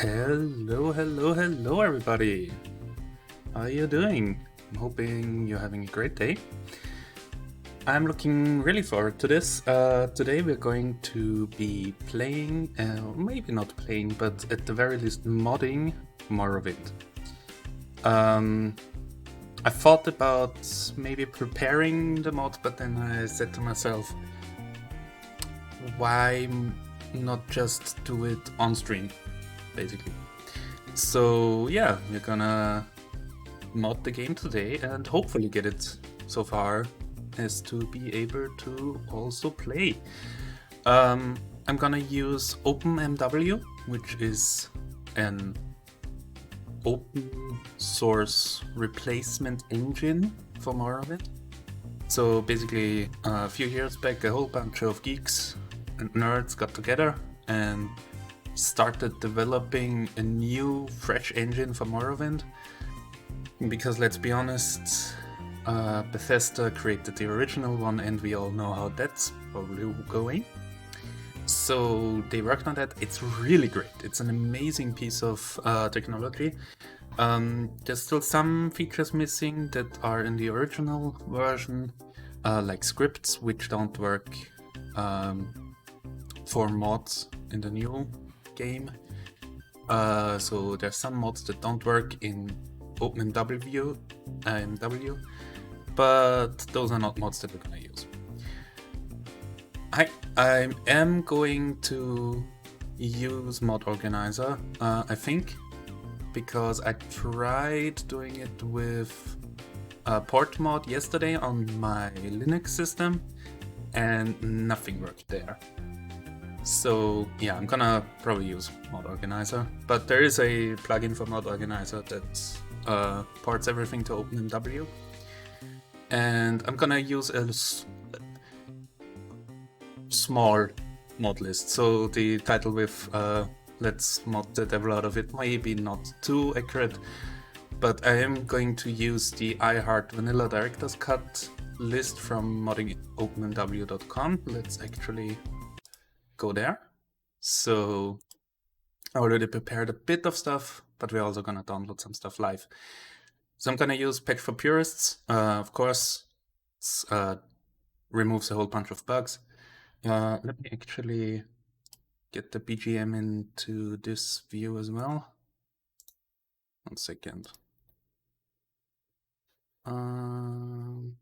Hello everybody! How are you doing? I'm hoping you're having a great day. I'm looking really forward to this. Today we're going to be playing, maybe not playing, but at the very least modding Morrowind. I thought about maybe preparing the mod, but then I said to myself, why not just do it on stream, basically. So yeah, we're gonna mod the game today and hopefully get it so far as to be able to also play. I'm gonna use OpenMW, which is an open source replacement engine for Morrowind. So basically, a few years back, a whole bunch of geeks and nerds got together and started developing a new, fresh engine for Morrowind. Because let's be honest, Bethesda created the original one and we all know how that's probably going. So they worked on that. It's really great. It's an amazing piece of technology. There's still some features missing that are in the original version, like scripts, which don't work for mods in the new game. So there's some mods that don't work in OpenMW, but those are not mods that we're gonna use. I am going to use Mod Organizer, I think, because I tried doing it with port mod yesterday on my Linux system and nothing worked there. So yeah, I'm gonna probably use Mod Organizer, but there is a plugin for Mod Organizer that ports everything to OpenMW, and I'm gonna use a small mod list. So the title with let's mod the devil out of it maybe not too accurate, but I am going to use the iHeart Vanilla Director's Cut list from moddingopenmw.com. Let's actually go there. So I already prepared a bit of stuff, but we're also gonna download some stuff live. So I'm gonna use Patch for Purists. Of course, removes a whole bunch of bugs. Let me actually get the BGM into this view as well. 1 second. Can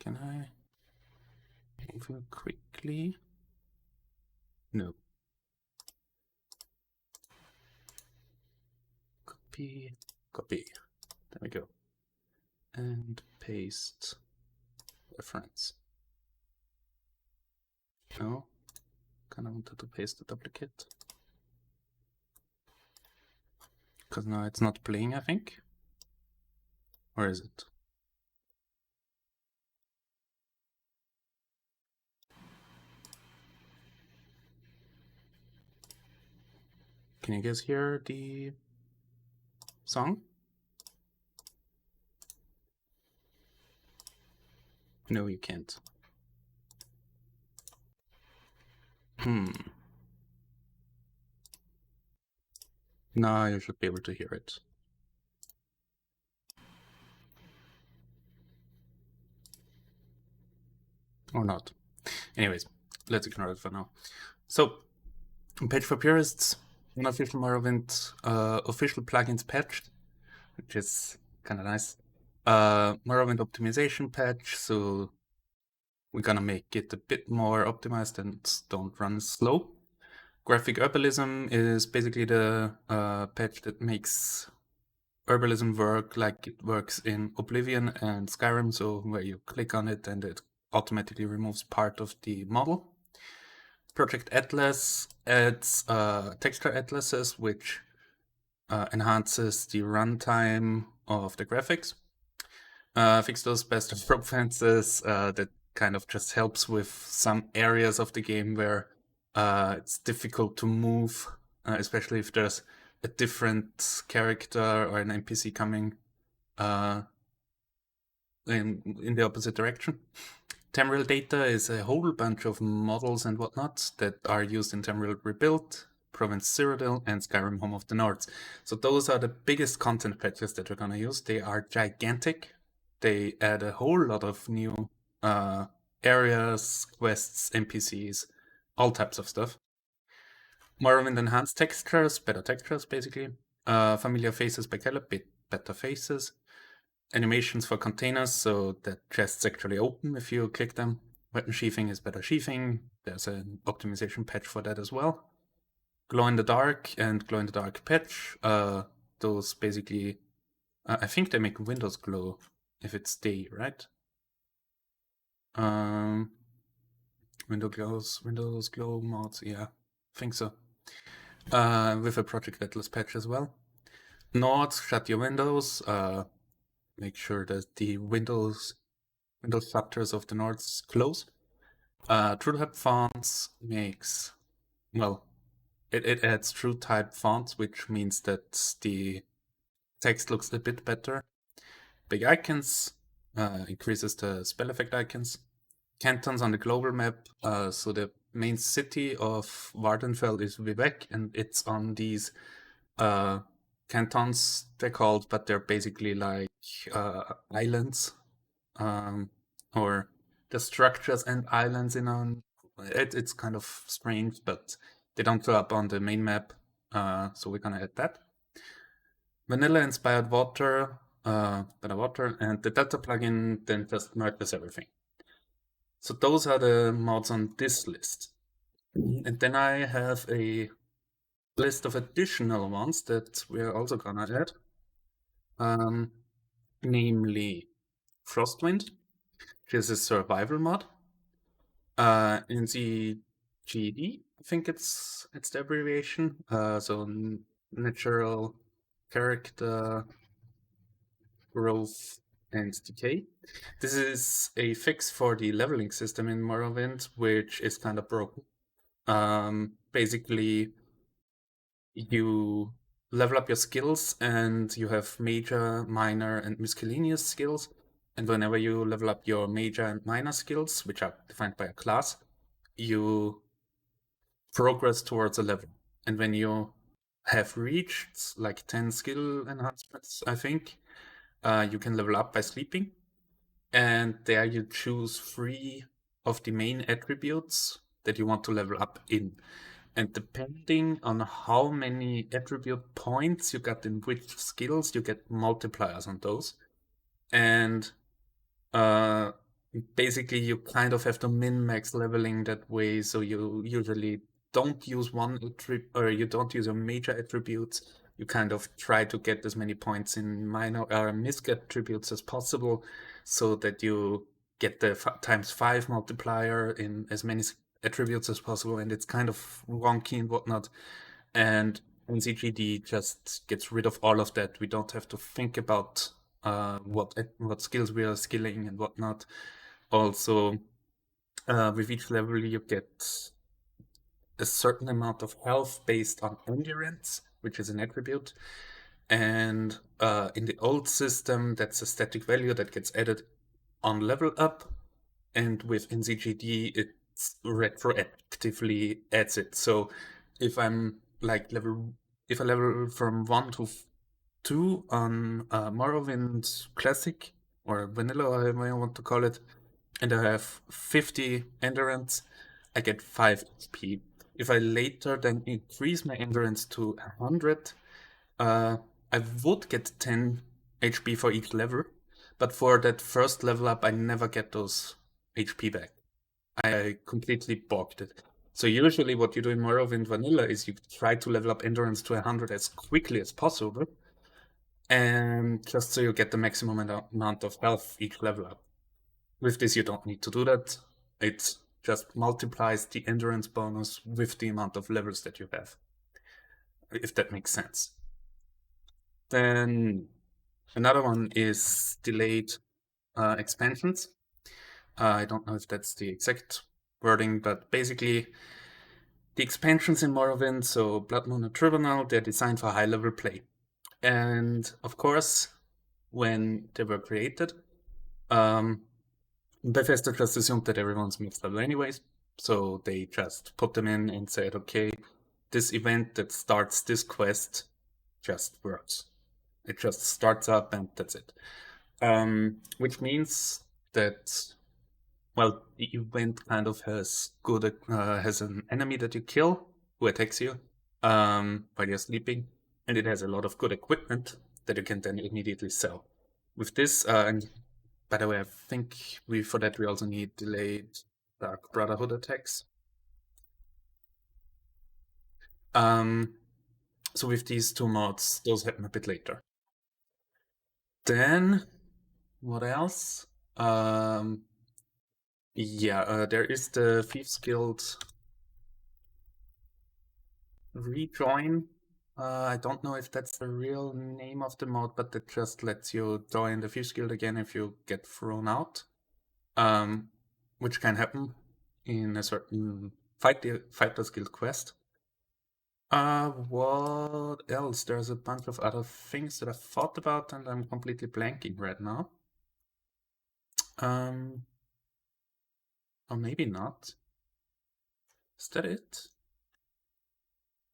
I move it quickly? No. Copy. There we go. And paste reference. No, kind of wanted to paste the duplicate. Because now it's not playing, I think. Or is it? Can you guys hear the song? No, you can't. Now you should be able to hear it. Or not. Anyways, let's ignore it for now. So, Patch for Purists, unofficial Morrowind, official plugins patched, which is kind of nice. Morrowind optimization patch, so we're gonna make it a bit more optimized and don't run slow. Graphic herbalism is basically the patch that makes herbalism work like it works in Oblivion and Skyrim, so where you click on it and it automatically removes part of the model. Project Atlas adds texture atlases, which enhances the runtime of the graphics. Fix those best of rope fences that kind of just helps with some areas of the game where it's difficult to move, especially if there's a different character or an NPC coming in the opposite direction. Tamriel data is a whole bunch of models and whatnot that are used in Tamriel Rebuild, Province Cyrodiil, and Skyrim Home of the Nords. So those are the biggest content patches that we're gonna use. They are gigantic. They add a whole lot of new areas, quests, NPCs, all types of stuff. Morrowind enhanced textures, better textures basically. Familiar faces by color, bit better faces. Animations for containers so that chests actually open if you click them. Weapon sheathing is better sheathing. There's an optimization patch for that as well. Glow in the dark and glow in the dark patch. Those basically, I think they make windows glow if it's day, right? Windows glow mods, yeah, I think so. With a Project Atlas patch as well. Nodes, shut your windows. Make sure that the windows shutters of the Nords close. TrueType fonts makes, well, it adds TrueType fonts, which means that the text looks a bit better. Big icons increases the spell effect icons. Cantons on the global map. So the main city of Vardenfell is Vivec, and it's on these cantons, they're called, but they're basically like islands, or the structures and islands in on. It's kind of strange, but they don't show up on the main map, so we're gonna add that. Vanilla inspired water, better water, and the Delta plugin then just merges everything. So those are the mods on this list. And then I have a list of additional ones that we're also gonna add. Namely Frostwind, which is a survival mod. In the GD, I think it's the abbreviation. So natural character growth and decay. This is a fix for the leveling system in Morrowind, which is kind of broken. Basically, you level up your skills and you have major, minor, and miscellaneous skills. And whenever you level up your major and minor skills, which are defined by a class, you progress towards a level. And when you have reached like 10 skill enhancements, I think, you can level up by sleeping. And there you choose 3 of the main attributes that you want to level up in. And depending on how many attribute points you got in which skills, you get multipliers on those. And basically you kind of have to min-max leveling that way, so you usually don't use one attribute, or you don't use your major attributes. You kind of try to get as many points in minor or misc attributes as possible, so that you get the times 5 multiplier in as many attributes as possible, and it's kind of wonky and whatnot. And NCGD just gets rid of all of that. We don't have to think about what skills we are skilling and whatnot. Also, with each level you get a certain amount of health based on endurance, which is an attribute. And in the old system, that's a static value that gets added on level up. And with NCGD, it's retroactively adds it. So if I'm like if I level from 1 to 2 on Morrowind Classic or Vanilla, or however you want to call it, and I have 50 endurance, I get 5 HP. If I later then increase my endurance to 100, I would get 10 HP for each level, but for that first level up, I never get those HP back. I completely balked it. So usually what you do in Morrowind Vanilla is you try to level up endurance to 100 as quickly as possible, and just so you get the maximum amount of health each level up. With this, you don't need to do that. It just multiplies the endurance bonus with the amount of levels that you have, if that makes sense. Then another one is delayed expansions. I don't know if that's the exact wording, but basically the expansions in Morrowind, so Blood Moon and Tribunal, they're designed for high-level play. And of course, when they were created, Bethesda just assumed that everyone's mixed level anyways, so they just put them in and said, okay, this event that starts this quest just works. It just starts up and that's it. Which means that, well, the event kind of has has an enemy that you kill who attacks you while you're sleeping, and it has a lot of good equipment that you can then immediately sell. With this, and by the way, I think for that we also need delayed Dark Brotherhood attacks. So with these two mods, those happen a bit later. Then, what else? Yeah, there is the Thieves Guild rejoin. I don't know if that's the real name of the mod, but it just lets you join the Thieves Guild again if you get thrown out, which can happen in a certain Fighters Guild quest. What else? There's a bunch of other things that I thought about and I'm completely blanking right now. Or maybe not. Is that it?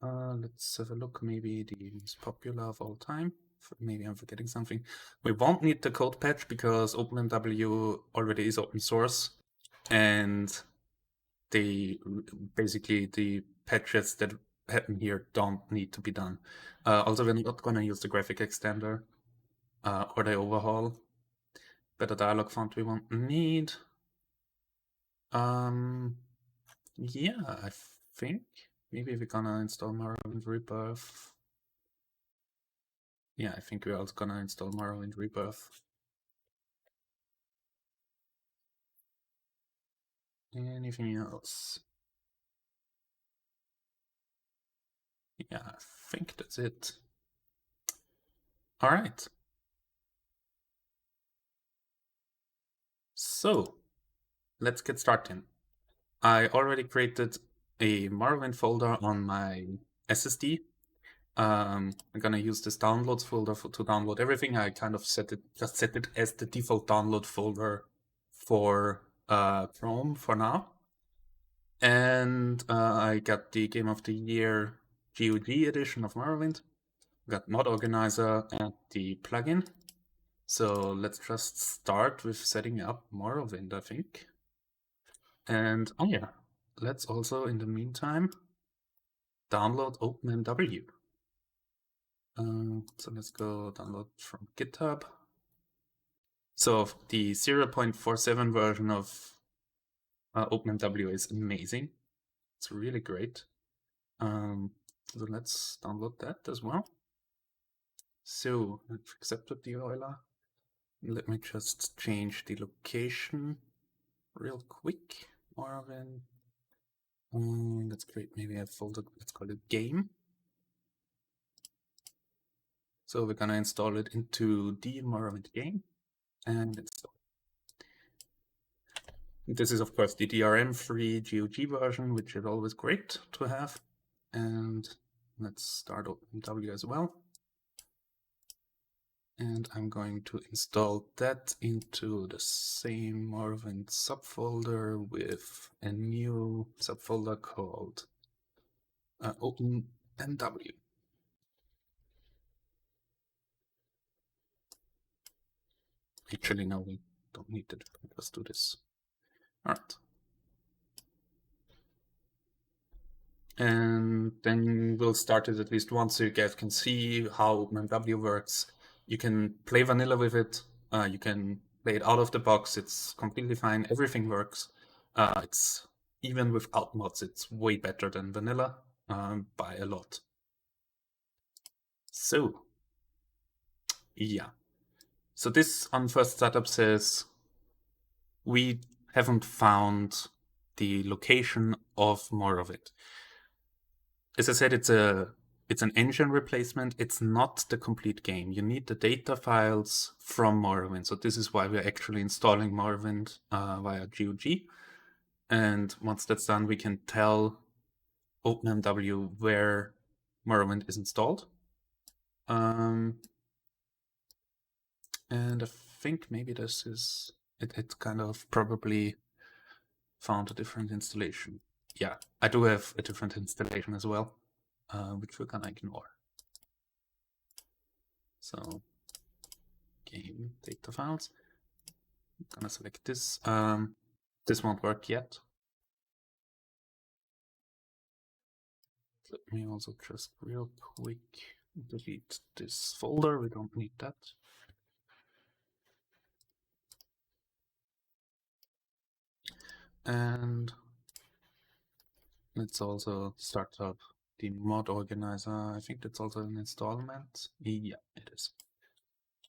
Let's have a look. Maybe the most popular of all time. Maybe I'm forgetting something. We won't need the code patch because OpenMW already is open source, and basically the patches that happen here don't need to be done. Also, we're not going to use the graphic extender or the overhaul. Better dialog font we won't need. Yeah, I think maybe we're gonna install Morrowind Rebirth. Yeah, I think we're also gonna install Morrowind Rebirth. Anything else? Yeah, I think that's it. All right. So, let's get started. I already created a Morrowind folder on my SSD. I'm gonna use this downloads folder to download everything. I kind of set it as the default download folder for Chrome for now. And I got the Game of the Year GOG edition of Morrowind. Got Mod Organizer and the plugin. So let's just start with setting up Morrowind, I think. And oh yeah, let's also in the meantime download OpenMW. So let's go download from GitHub. So the 0.47 version of OpenMW is amazing. It's really great. So let's download that as well. So I've accepted the Euler. Let me just change the location real quick. Morrowind. Let's create maybe a folder. Let's call it game. So we're gonna install it into the Morrowind game and install. This is of course the DRM-free GOG version, which is always great to have. And let's start OpenMW as well. And I'm going to install that into the same Morrowind subfolder with a new subfolder called OpenMW. Actually, no, we don't need it. Let's do this. All right. And then we'll start it at least once so you guys can see how OpenMW works. You can play vanilla with it. You can play it out of the box. It's completely fine. Everything works. It's even without mods, it's way better than vanilla by a lot. So, yeah. So this on first startup says we haven't found the location of Morrowind. As I said, it's an engine replacement. It's not the complete game. You need the data files from Morrowind. So this is why we're actually installing Morrowind via GOG. And once that's done, we can tell OpenMW where Morrowind is installed. And I think maybe this is it kind of probably found a different installation. Yeah, I do have a different installation as well. which we're gonna ignore. So game data files. I'm gonna select this. This won't work yet. Let me also just real quick delete this folder. We don't need that. And let's also start up the mod organizer. I think that's also an installment. Yeah, it is.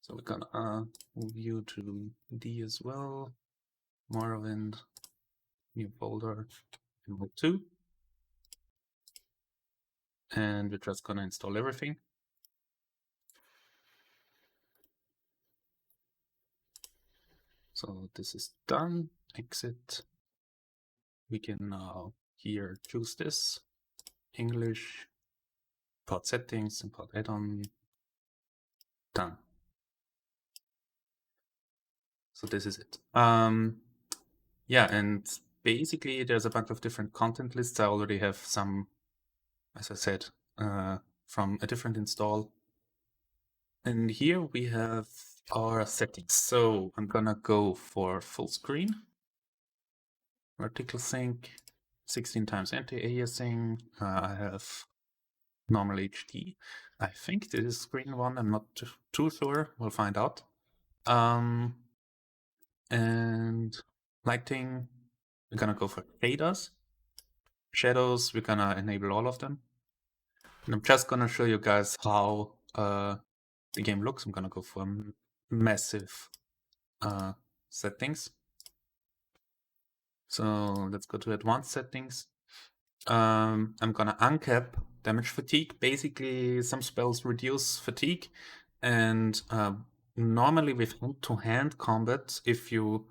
So we're gonna move you to D as well. Morrowind, new folder, mod 2. And we're just gonna install everything. So this is done. Exit. We can now here choose this. English, import settings, import add-on. Done. So this is it. Yeah, and basically there's a bunch of different content lists. I already have some, as I said, from a different install. And here we have our settings. So I'm gonna go for full screen, vertical sync, 16 times anti-aliasing. I have normal HD. I think this is screen one. I'm not too sure. We'll find out. And lighting, we're gonna go for shaders. Shadows, we're gonna enable all of them. And I'm just gonna show you guys how the game looks. I'm gonna go for massive settings. So let's go to advanced settings. I'm gonna uncap damage fatigue. Basically, some spells reduce fatigue, and normally with hand-to-hand combat, if you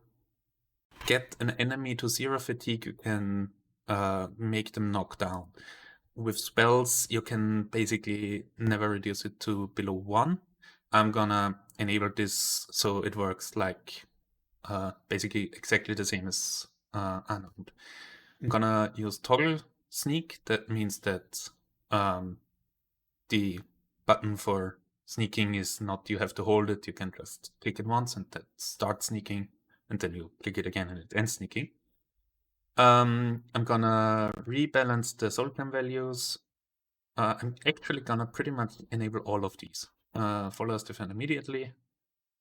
get an enemy to 0 fatigue, you can make them knock down. With spells, you can basically never reduce it to below 1. I'm gonna enable this so it works like basically exactly the same as unarmed. I'm gonna use toggle sneak. That means that the button for sneaking is not you have to hold it, you can just click it once and that starts sneaking, and then you click it again and it ends sneaking. I'm gonna rebalance the soul cam values. I'm actually gonna pretty much enable all of these. Followers defend immediately,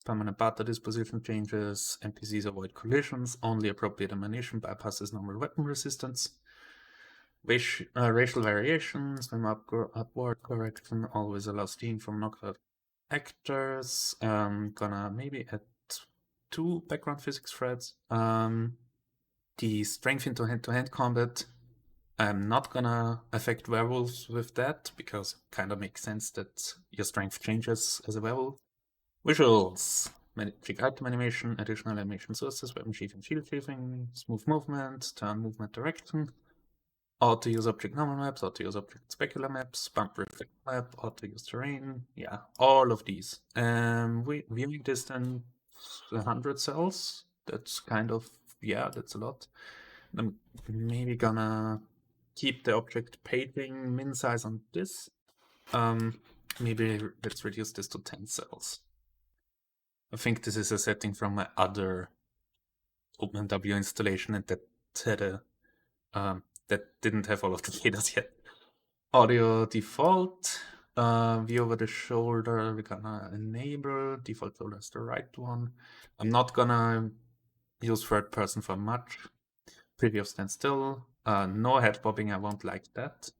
permanent battle disposition changes, NPCs avoid collisions, only appropriate ammunition bypasses normal weapon resistance. Racial variations, when upward correction always allows steam from knockout actors. Gonna maybe add 2 background physics threads. The strength into hand-to-hand combat, I'm not gonna affect werewolves with that because it kind of makes sense that your strength changes as a werewolf. Visuals, magic item animation, additional animation sources, weapon sheathing, shield sheathing, smooth movement, turn movement direction, auto use object normal maps, auto use object specular maps, bump reflect map, auto use terrain, yeah, all of these. Viewing distance 100 cells, that's kind of, yeah, that's a lot. I'm maybe gonna keep the object paging min size on this. Maybe let's reduce this to 10 cells. I think this is a setting from my other OpenW installation, and that had a that didn't have all of the shaders yet. Audio default, view over the shoulder, we're gonna enable. Default shoulder is the right one. I'm not gonna use third person for much. Preview of standstill, no head bobbing, I won't like that.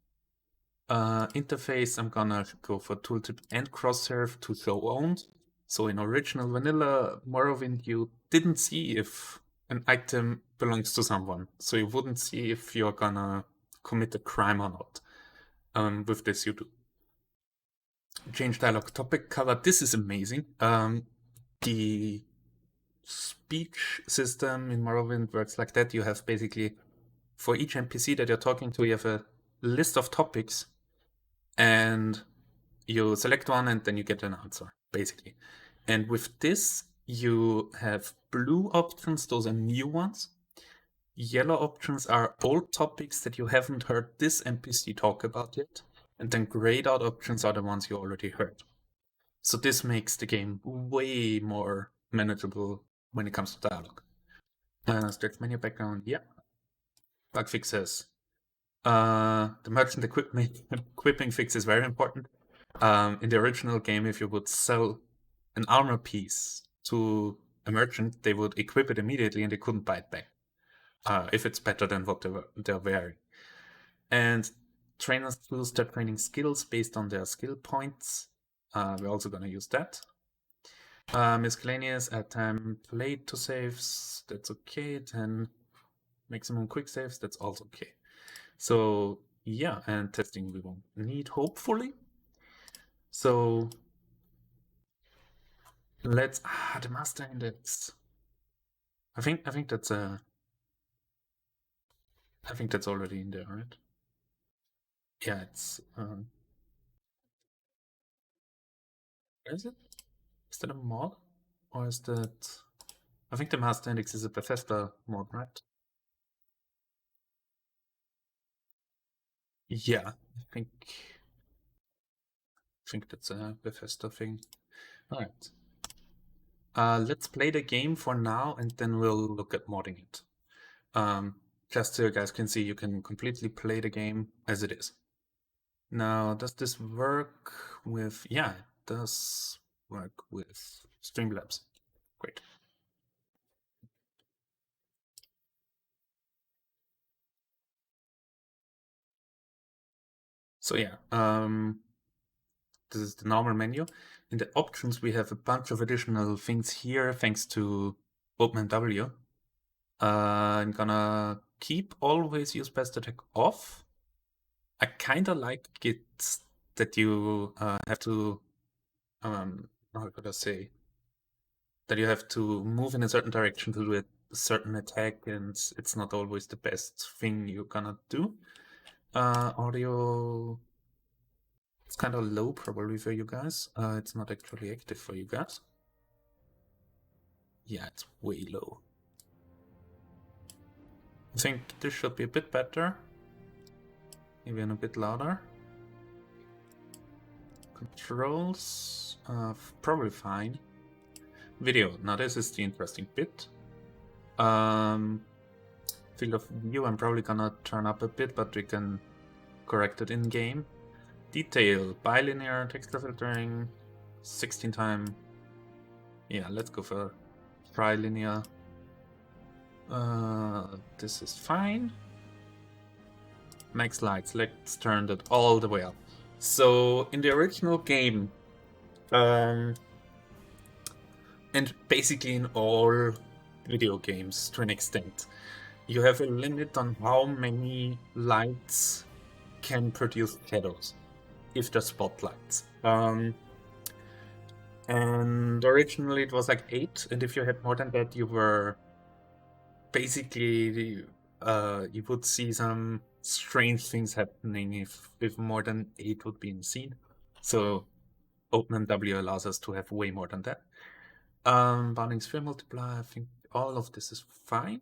Interface, I'm gonna go for tooltip and crosshair to show owned. So in original vanilla Morrowind, you didn't see if an item belongs to someone. So you wouldn't see if you're gonna commit a crime or not. With this you do. Change dialogue topic cover. This is amazing. The speech system in Morrowind works like that. You have basically, for each NPC that you're talking to, you have a list of topics, and you select one and then you get an answer, basically. And with this, you have blue options, those are new ones. Yellow options are old topics that you haven't heard this NPC talk about yet. And then grayed out options are the ones you already heard. So this makes the game way more manageable when it comes to dialogue. Stretch menu background, yeah. Bug fixes. The merchant equipping fix is very important. In the original game, if you would sell an armor piece to a merchant, they would equip it immediately and they couldn't buy it back if it's better than what they're wearing. And trainers choose their training skills based on their skill points. We're also going to use that. Miscellaneous, add time played to saves, that's okay. 10 maximum quick saves, that's also okay. So yeah, and testing we won't need, hopefully. So let's the master index. I think that's I think that's already in there, right? Yeah, it's is it? Is that a mod? Or is that I think the master index is a Bethesda mod, right? Yeah, I think that's a Bethesda thing. Alright. Let's play the game for now and then we'll look at modding it. Just so you guys can see, you can completely play the game as it is. Now, does this work with... Yeah, it does work with Streamlabs. Great. So yeah, this is the normal menu. In the options, we have a bunch of additional things here thanks to OpenMW. I'm gonna keep always use best attack off. I kind of like it that you have to, how could I say, that you have to move in a certain direction to do a certain attack, and it's not always the best thing you're gonna do. Audio, it's kind of low probably for you guys. It's not actually active for you guys. Yeah, it's way low. I think this should be a bit better. Even a bit louder. Controls, probably fine. Video, now this is the interesting bit. Field of view, I'm probably gonna turn up a bit, but we can correct it in game. Detail, bilinear texture filtering, 16 time. Yeah, let's go for trilinear. This is fine. Max lights, let's turn that all the way up. So in the original game, and basically in all video games to an extent, you have a limit on how many lights can produce shadows if they're spotlights. And originally it was like 8, and if you had more than that, you were basically you would see some strange things happening if more than 8 would be in the scene. So OpenMW allows us to have way more than that. Bounding sphere multiplier, I think all of this is fine.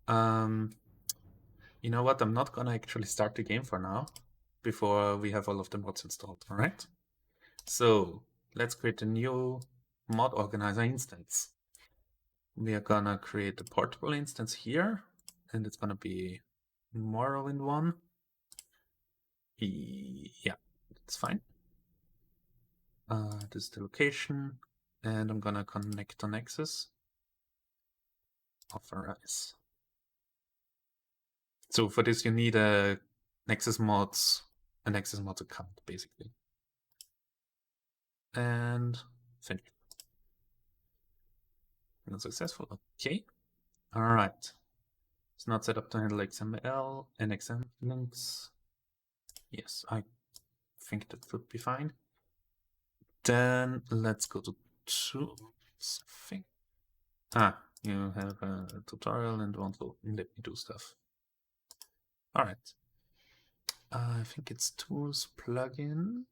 You know what? I'm not gonna actually start the game for now, before we have all of the mods installed. All right. So let's create a new mod organizer instance. We are gonna create a portable instance here, and it's gonna be Morrowind one. Yeah, it's fine. This is the location, and I'm gonna connect to Nexus. Authorize. So for this, you need a Nexus mods account, basically. And finish. Not successful. Okay. All right. It's not set up to handle XML and XM links. Yes, I think that would be fine. Then let's go to something. You have a tutorial and won't let me do stuff. All right. I think it's tools plugin.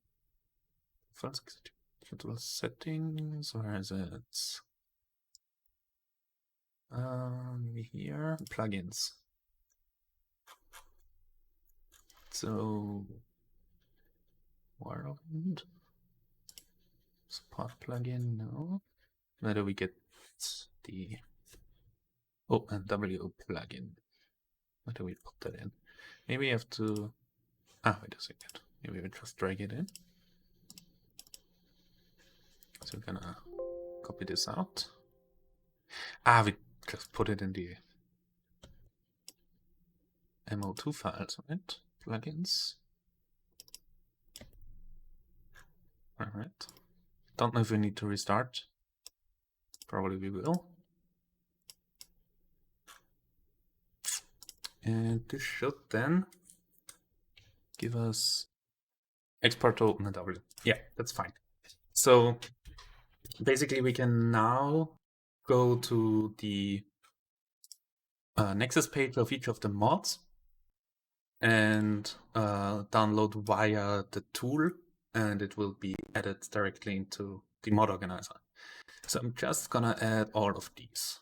First executable settings. Where is it? Here, plugins. So Morrowind support plugin, no. Where do we get the OpenW plugin? Where do we put that in? Maybe we have to. Wait a second. Maybe we just drag it in. So we're gonna copy this out. We just put it in the MO2 files, right? Plugins. Alright. Don't know if we need to restart. Probably we will. And this should then give us export to OpenW. Yeah, that's fine. So basically we can now go to the Nexus page of each of the mods and download via the tool, and it will be added directly into the mod organizer. So I'm just gonna add all of these,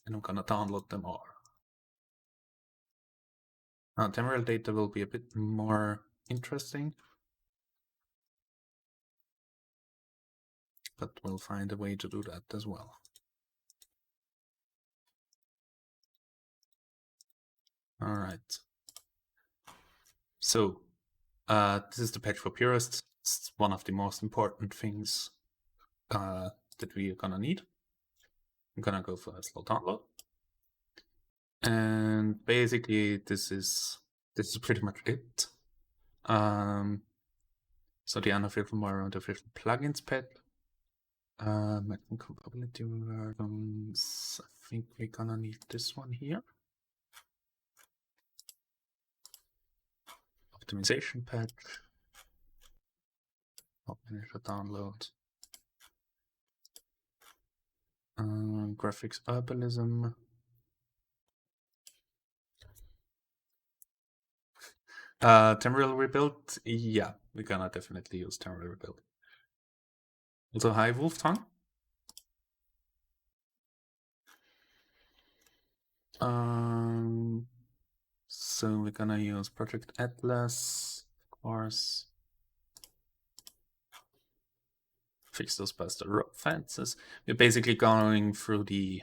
and I'm gonna download them all. Temporal data will be a bit more interesting, but we'll find a way to do that as well. All right. So this is the patch for purists. It's one of the most important things that we are gonna need. I'm gonna go for a slow download. And basically this is pretty much it. So the unofficial Morrowind official plugins pad. Compatibility versions. I think we're gonna need this one here. Optimization patch. Optimizer download. Graphics herbalism. Temporal rebuild. Yeah, we're gonna definitely use temporal rebuild. Also high wolf tongue. So we're gonna use Project Atlas, of course. Fix those bastard rope fences. We're basically going through the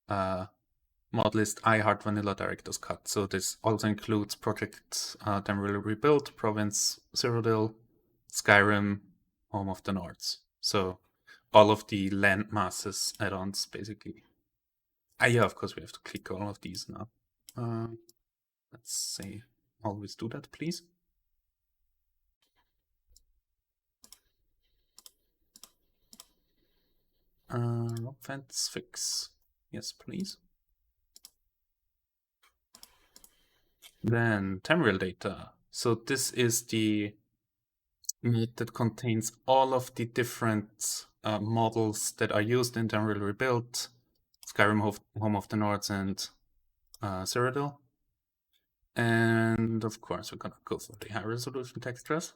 mod list I Heart Vanilla Director's Cut. So this also includes Project Temporary Rebuild, Province Cyrodiil, Skyrim, Home of the Nords. So all of the land masses add-ons basically. Yeah, of course we have to click all of these now. Let's say always do that, please. Rock fence fix. Yes, please. Then temporal data. So this is the mod that contains all of the different models that are used in Temporal Rebuild, Skyrim Home of the Nords, and Cyrodiil. And of course, we're gonna go for the high resolution textures.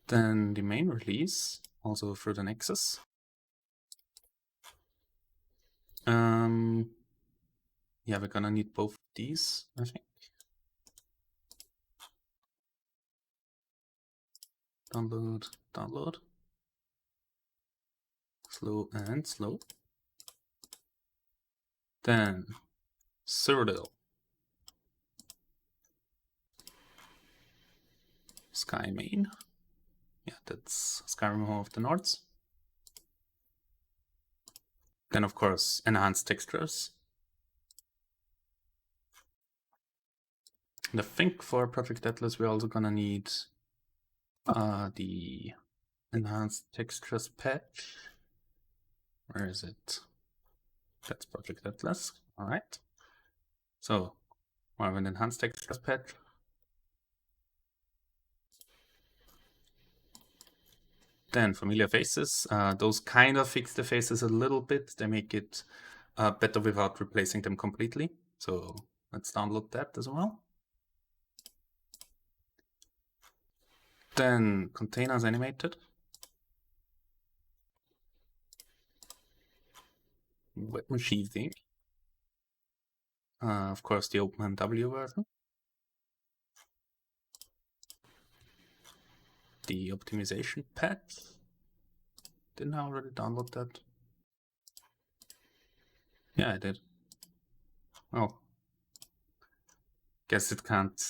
Then the main release, also through the Nexus. Yeah, we're gonna need both these, I think. Download, download. Slow and slow. Then Cyrodiil. Sky main. Yeah, that's Skyrim Home of the Nords. Then of course enhanced textures. And I think for Project Atlas we're also gonna need the enhanced textures patch. Where is it? That's Project Atlas. Alright. So we have an enhanced textures patch. Then familiar faces. Those kind of fix the faces a little bit. They make it better without replacing them completely. So let's download that as well. Then containers animated. Weapon sheathing. Of course, the OpenMW version. The optimization patch. Didn't I already download that? Yeah, I did. Oh. Guess it can't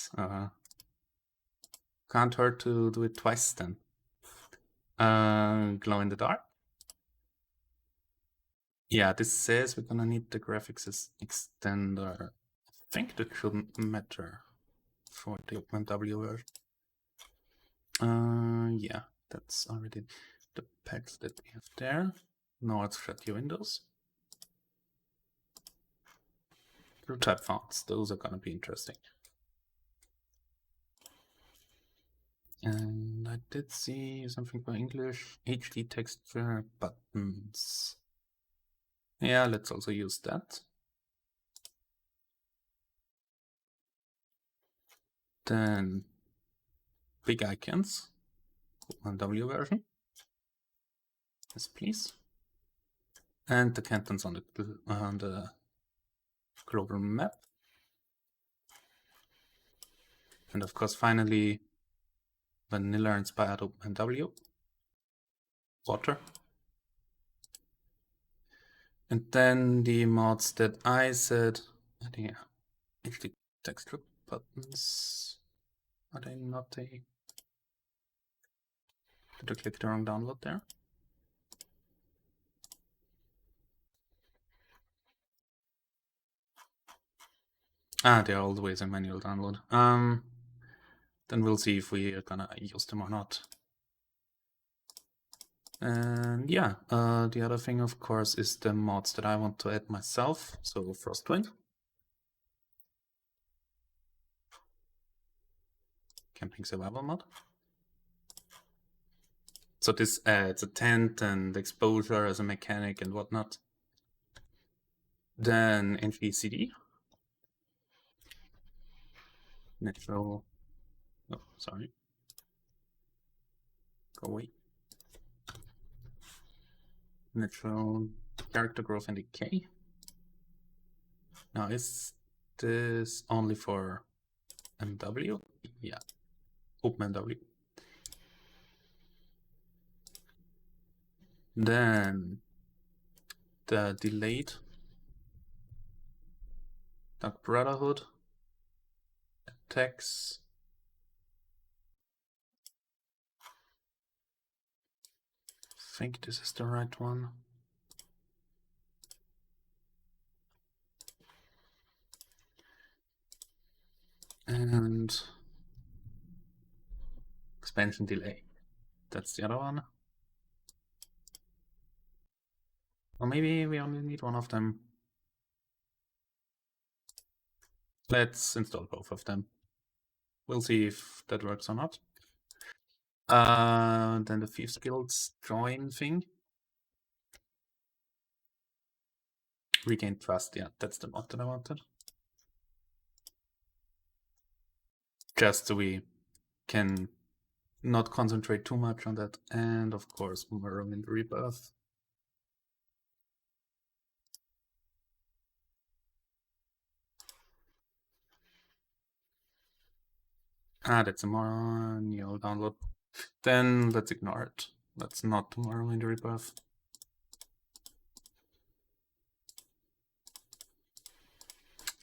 hurt to do it twice then. Glow in the dark. Yeah, this says we're gonna need the graphics extender. I think that shouldn't matter for the OpenMW version. Yeah, that's already the packs that we have there. Now let's shut your windows. TrueType fonts, those are gonna be interesting. And I did see something for English, HD texture buttons. Yeah, let's also use that. Then big icons, W version. Yes, please. And the cantons on the global map. And of course, finally, vanilla inspired OpenW. Water. And then the mods that I said, I think, yeah, actually texture buttons. Are they not a... Did I click the wrong download there? They're always a manual download. Then we'll see if we are gonna use them or not. And yeah, the other thing, of course, is the mods that I want to add myself. So Frostwind, camping survival mod. So this adds a tent and exposure as a mechanic and whatnot. Then NVCD. Natural. Oh, sorry. Go away. Natural character growth and decay. Now, is this only for MW? Yeah. OpenMW. Then the delayed Dark Brotherhood attacks. I think this is the right one. And expansion delay. That's the other one. Or maybe we only need one of them. Let's install both of them. We'll see if that works or not. Then the Thieves Guild's join thing. Regain trust, yeah, that's the mod that I wanted. Just so we can not concentrate too much on that. And of course, Morrowind Rebirth. That's a manual download. Then let's ignore it. Let's not Morrowind Rebirth.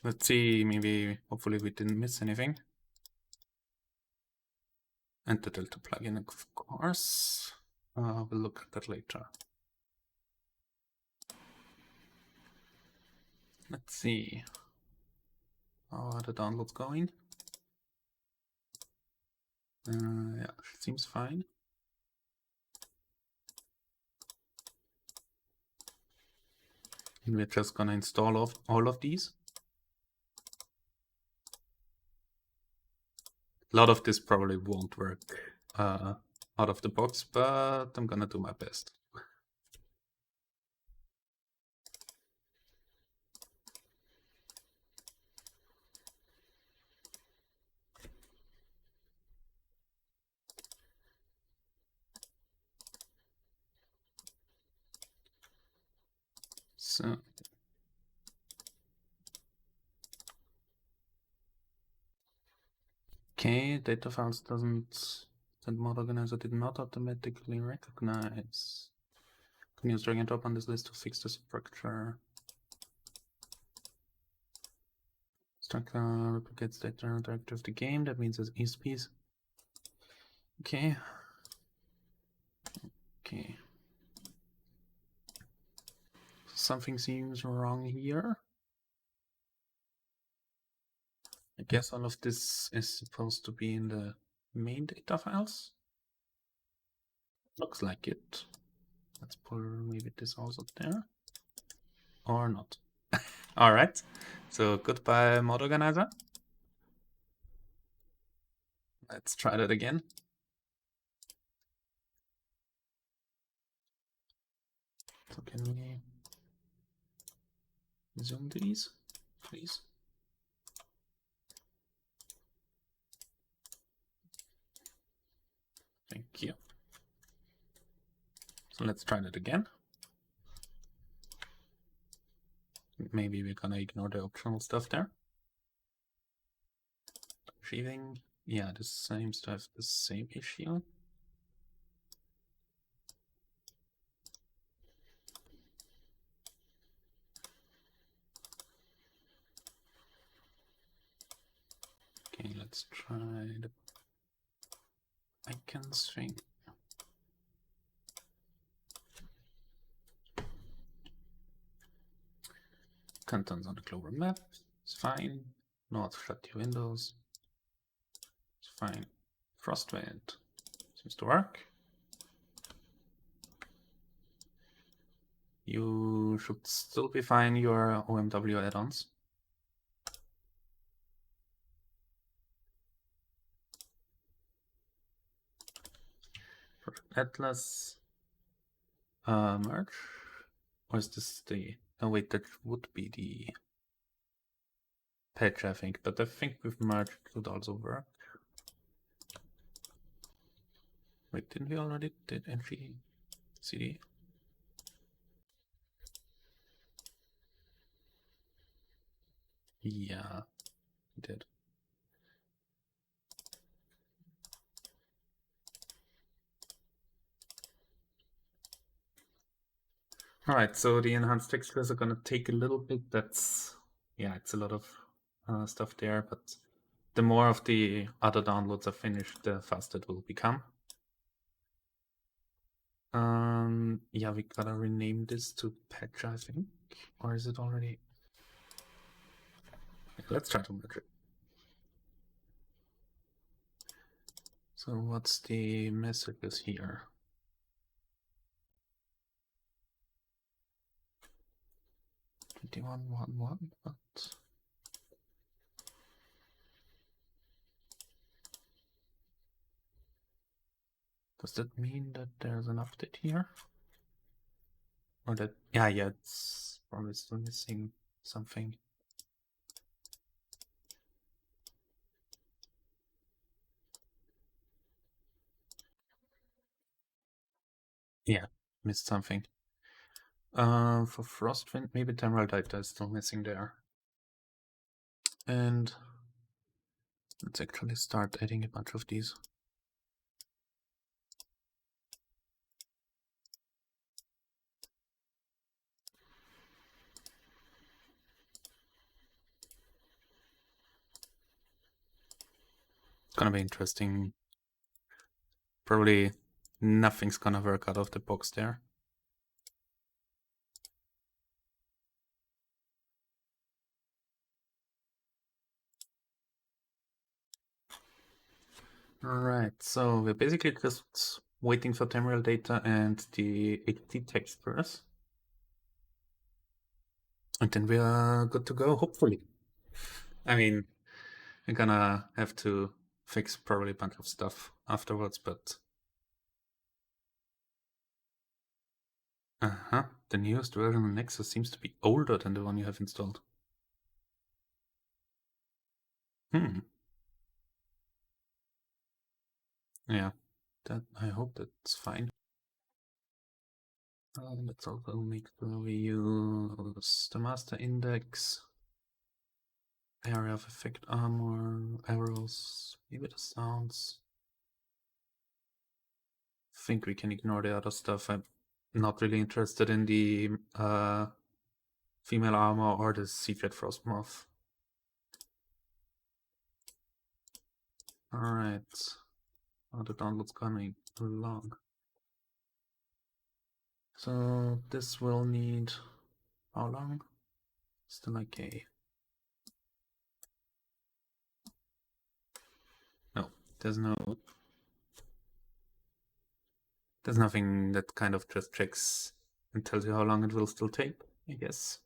Let's see, maybe, hopefully we didn't miss anything. And the Delta plugin, of course. We'll look at that later. Let's see. How are the downloads going? Yeah, seems fine. And we're just gonna install all of these. A lot of this probably won't work out of the box, but I'm gonna do my best. So Okay, data files doesn't, that mod organizer did not automatically recognize. Can use drag and drop on this list to fix the structure. Structure replicates data directory of the game, that means it's ESPs. Okay. Okay. Something seems wrong here. I guess all of this is supposed to be in the main data files. Looks like it. Let's pull maybe this also there. Or not. Alright. So goodbye mod organizer. Let's try that again. So can we zoom these, please? Thank you. So let's try that again. Maybe we're gonna ignore the optional stuff there. Achieving. Yeah, this seems to have the same issue. Okay, let's try the icons thing. Contents on the global map. It's fine. Not shut your windows. It's fine. Frostwind seems to work. You should still be fine your OMW add-ons. Atlas merge. Or is this the... Oh wait, that would be the patch, I think. But I think with merge it would also work. Wait, didn't we already did ng cd? Yeah, we did. Alright, so the enhanced textures are gonna take a little bit. That's, yeah, it's a lot of stuff there, but the more of the other downloads are finished, the faster it will become. Yeah, we gotta rename this to patch, I think. Or is it already? Let's try to merge it. So what's the messages here? $21.11, but does that mean that there's an update here? Or that, yeah, it's probably still missing something. Yeah, missed something. For Frostwind, maybe Temeral data is still missing there. And let's actually start adding a bunch of these. It's gonna be interesting. Probably nothing's gonna work out of the box there. Alright, so we're basically just waiting for Temeral data and the HD textures. And then we are good to go, hopefully. I mean, we're gonna have to fix probably a bunch of stuff afterwards, but... the newest version of Nexus seems to be older than the one you have installed. Yeah, that I hope that's fine. Let's also make the view the master index. area of effect armor, arrows, maybe the sounds. I think we can ignore the other stuff. I'm not really interested in the female armor or the Seajet Frostmoth. Alright. Oh, the download's coming along. So this will need how long? Still okay. No, there's nothing that kind of just checks and tells you how long it will still take, I guess.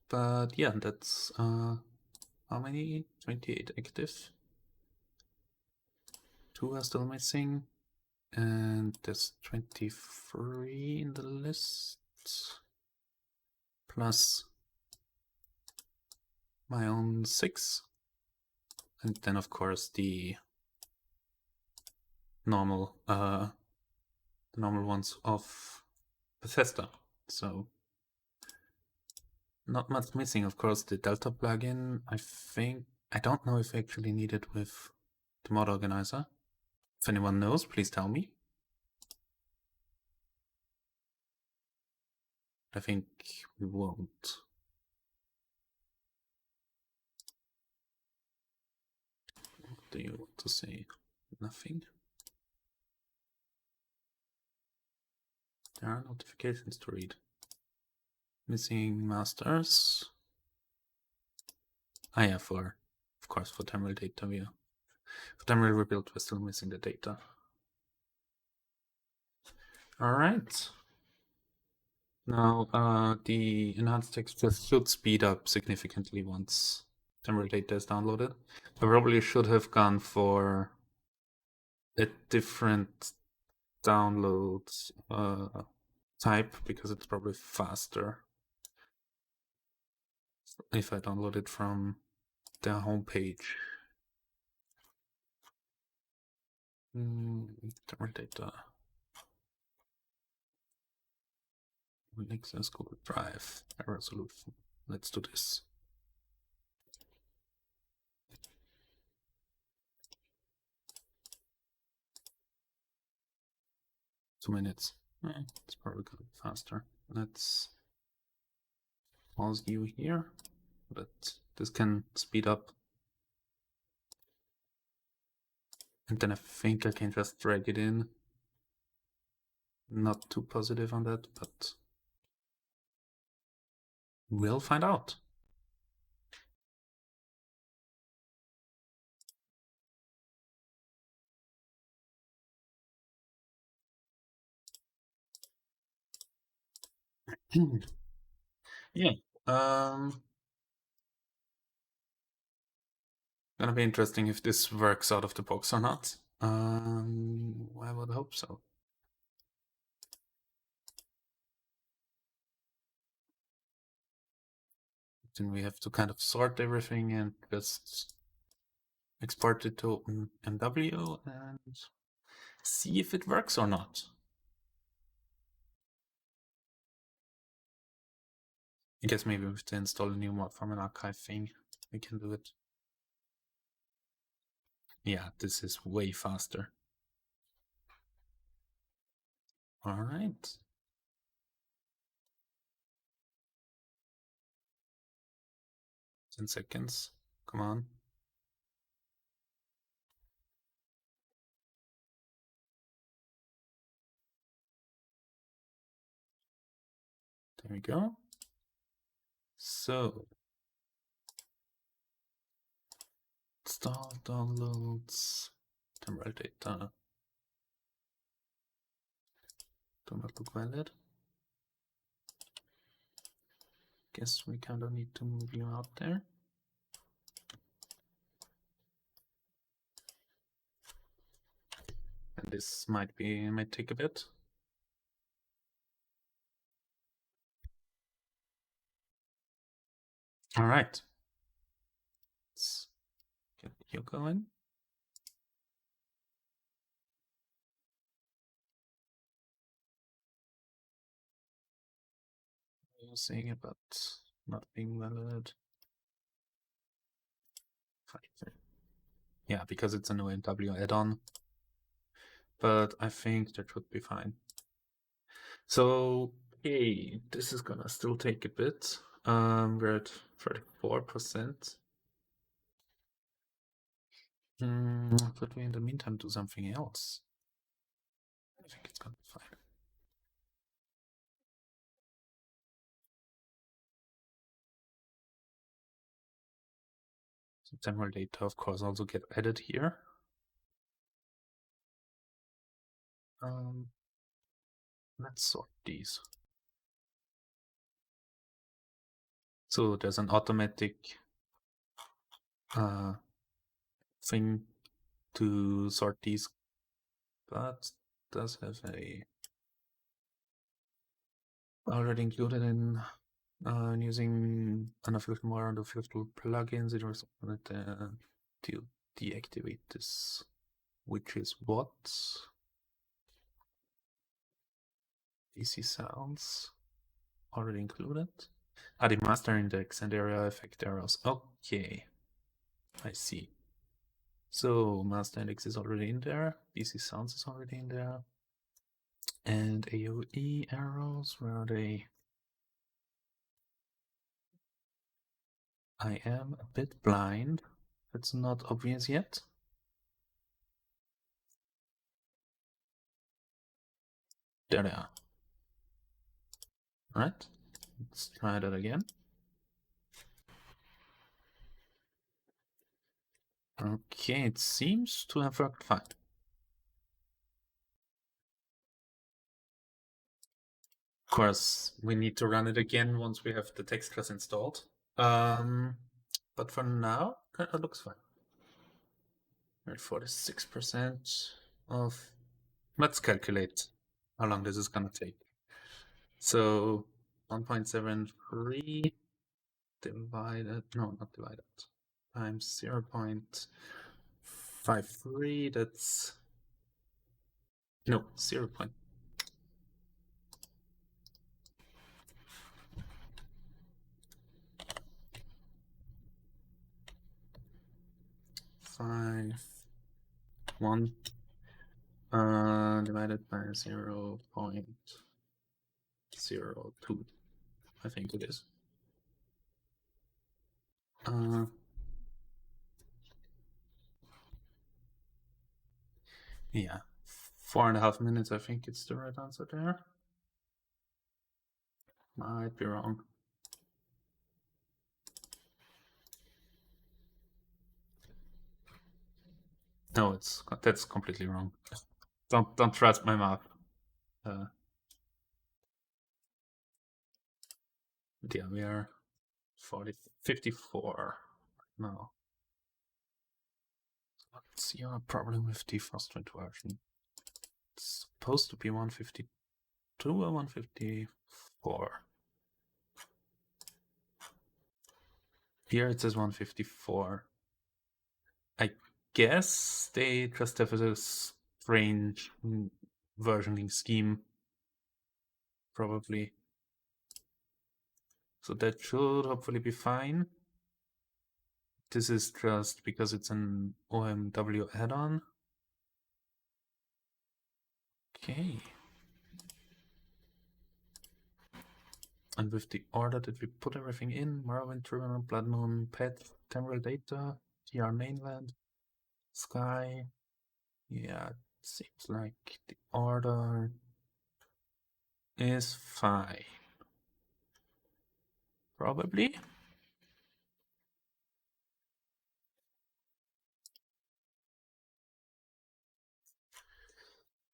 But yeah, that's how many? 28 active. 2 are still missing. And there's 23 in the list. Plus my own 6. And then of course the normal ones of Bethesda. So not much missing. Of course, the Delta plugin, I don't know if I actually need it with the mod organizer. If anyone knows, please tell me. I think we won't. What do you want to say? Nothing? There are notifications to read. Missing masters. Ah yeah, of course, for Tamriel data, for Tamriel rebuild, we're still missing the data. Alright. Now, the enhanced textures should speed up significantly once Tamriel data is downloaded. I probably should have gone for a different download type because it's probably faster if I download it from their homepage. Tamriel data. Links as Google Drive resolution. Let's do this. Two minutes. It's probably gonna be faster. Let's pause you here, but this can speed up. And then I think I can just drag it in. Not too positive on that, but we'll find out. Yeah. Gonna be interesting if this works out of the box or not. I would hope so. Then we have to kind of sort everything and just export it to MW and see if it works or not. I guess maybe we have to install a new mod from an archive thing. We can do it. Yeah, this is way faster. All right. 10 seconds. Come on. There we go. So, install downloads, Tamriel data. Do not look valid. Guess we kind of need to move you out there. And this might take a bit. All right. Let's get you going. What are you saying about not being valid. Yeah, because it's an OMW add-on. But I think that should be fine. So, hey, this is gonna still take a bit. We're at 34%. But we in the meantime do something else. I think it's gonna be fine. So temporal data, of course, also get added here. Let's sort these. So there's an automatic thing to sort these, but does have a already included in using unofficial more unofficial plugins. It was to deactivate this, which is what DC sounds already included. The master index and area effect arrows. Okay, I see. So master index is already in there. DC sounds is already in there. And AOE arrows, where are they? I am a bit blind. It's not obvious yet. There they are. Alright, let's try that again. Okay, it seems to have worked fine. Of course, we need to run it again once we have the text class installed. But for now, it looks fine. We're at 46% of... Let's calculate how long this is gonna take. So 1.73 divided, no, not divided, times 0.53, that's, no, 0.5. One divided by 0.02, I think it is. Yeah, 4.5 minutes, I think it's the right answer there. Might be wrong. No, that's completely wrong. Don't trust my math. Yeah, we are 54 now. What's your problem with the frustrate version? It's supposed to be 152 or 154. Here it says 154. I guess they just have a strange versioning scheme, probably. So that should hopefully be fine. This is just because it's an OMW add-on. Okay. And with the order that we put everything in, Morrowind, Tribunal, Blood Moon, Pet, Temporal Data, TR Mainland, Sky. Yeah, it seems like the order is fine. Probably.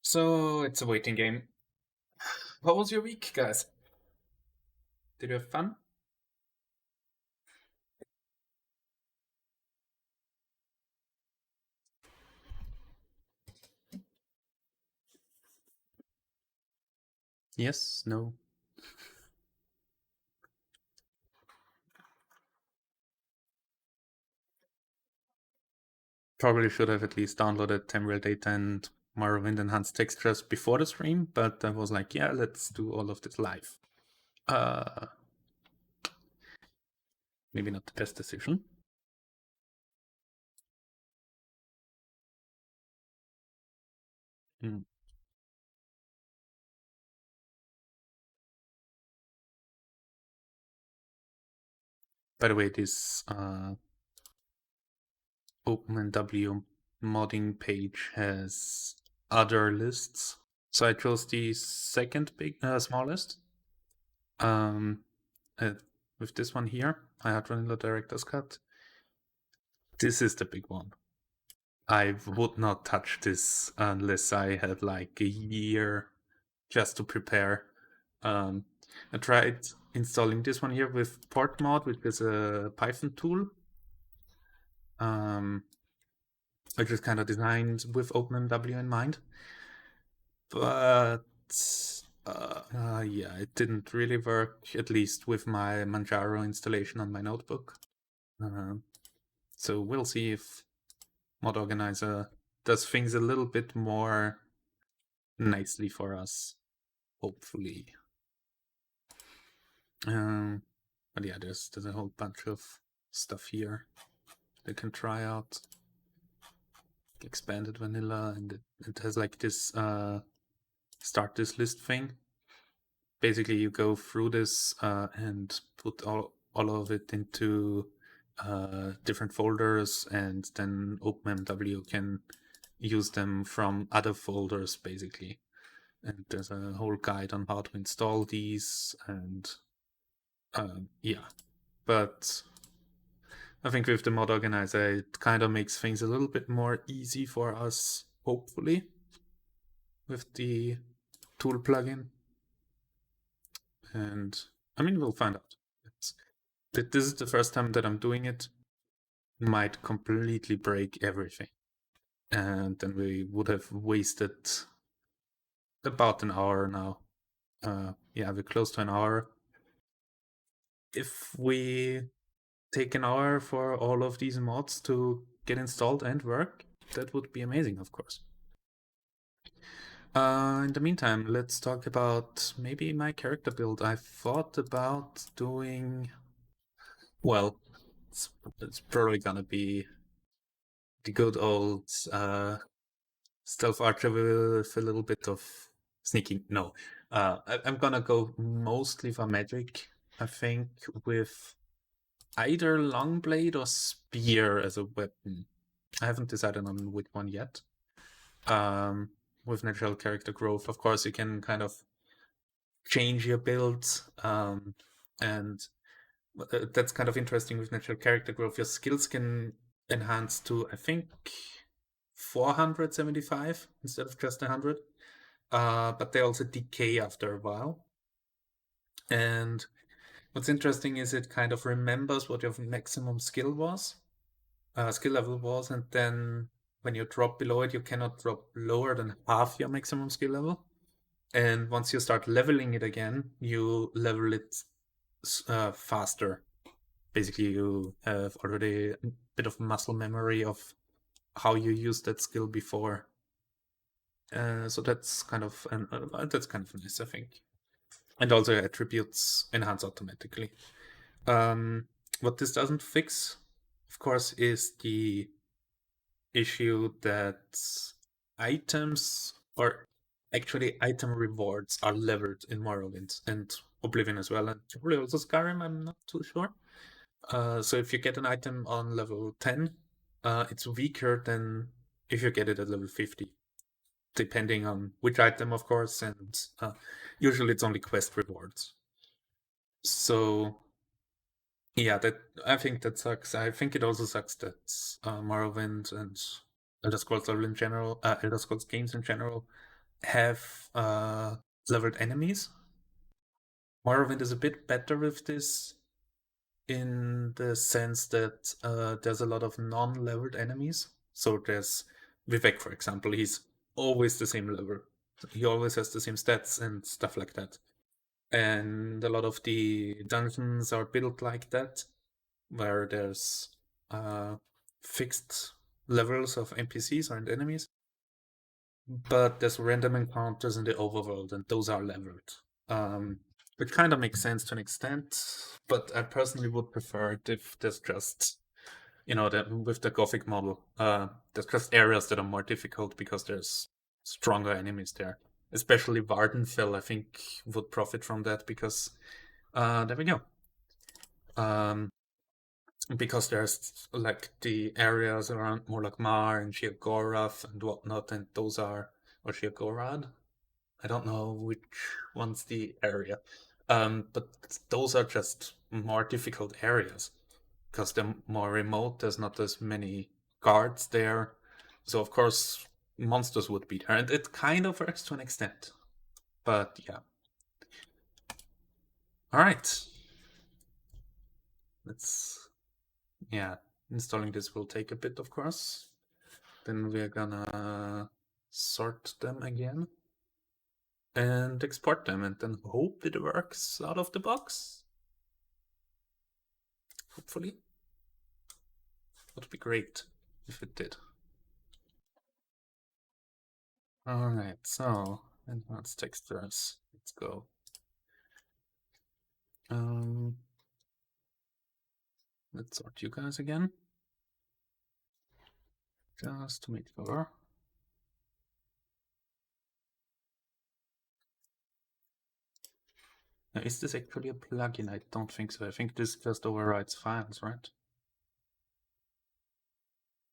So it's a waiting game. What was your week, guys? Did you have fun? Yes, no. Probably should have at least downloaded Temporal Data and Morrowind Enhanced Textures before the stream, but I was like, yeah, let's do all of this live. maybe not the best decision. Mm. By the way, this OpenW modding page has other lists. So I chose the second smallest. Uh, with this one here, I had Vanilla Director's Cut. This is the big one. I would not touch this unless I had like a year just to prepare. I tried installing this one here with PortMod, which is a Python tool, which is kind of designed with OpenMW in mind. But yeah, it didn't really work, at least with my Manjaro installation on my notebook. So we'll see if Mod Organizer does things a little bit more nicely for us, hopefully. But yeah, there's a whole bunch of stuff here they can try out. Expanded vanilla, and it has like this start this list thing. Basically, you go through this and put all of it into different folders, and then OpenMW can use them from other folders, basically. And there's a whole guide on how to install these, and yeah. But I think with the mod organizer, it kind of makes things a little bit more easy for us, hopefully, with the tool plugin. And I mean, we'll find out. This is the first time that I'm doing it. Might completely break everything. And then we would have wasted about an hour now. Yeah, we're close to an hour. If we take an hour for all of these mods to get installed and work, that would be amazing, of course. In the meantime, let's talk about maybe my character build. I thought about doing, well, it's probably gonna be the good old stealth archer with a little bit of sneaking. No, I'm gonna go mostly for magic, I think, with either long blade or spear as a weapon. I haven't decided on which one yet. With natural character growth, of course, you can kind of change your build, and that's kind of interesting with natural character growth. Your skills can enhance to, I think, 475 instead of just 100, but they also decay after a while. And what's interesting is it kind of remembers what your maximum skill level was, and then when you drop below it, you cannot drop lower than half your maximum skill level. And once you start leveling it again, you level it faster. Basically, you have already a bit of muscle memory of how you used that skill before. So that's kind of nice, I think. And also attributes enhance automatically. What this doesn't fix, of course, is the issue that items, or actually item rewards, are leveled in Morrowind and Oblivion as well, and probably also Skyrim, I'm not too sure. So if you get an item on level 10, it's weaker than if you get it at level 50, depending on which item, of course, and usually it's only quest rewards. So yeah, I think that sucks. I think it also sucks that Morrowind and Elder Scrolls in general, Elder Scrolls games in general, have leveled enemies. Morrowind is a bit better with this, in the sense that there's a lot of non-leveled enemies. So there's Vivek, for example. He's always the same level. He always has the same stats and stuff like that. And a lot of the dungeons are built like that, where there's fixed levels of NPCs and enemies, but there's random encounters in the overworld, and those are leveled. It kind of makes sense to an extent, but I personally would prefer it if there's just, with the Gothic model, there's just areas that are more difficult because there's stronger enemies there. Especially Vardenfell, I think, would profit from that because, there we go. Because there's like the areas around Morlock and Sheogorath and whatnot, and those are, or Sheogorad, I don't know which one's the area. But those are just more difficult areas because they're more remote. There's not as many guards there, so of course monsters would be there, and it kind of works to an extent. But yeah. All right. Installing this will take a bit, of course. Then we're gonna sort them again and export them and then hope it works out of the box. Hopefully. Would be great if it did. Alright, so advanced textures. Let's go. Let's sort you guys again. Just to make sure. Now, is this actually a plugin? I don't think so. I think this just overrides files, right?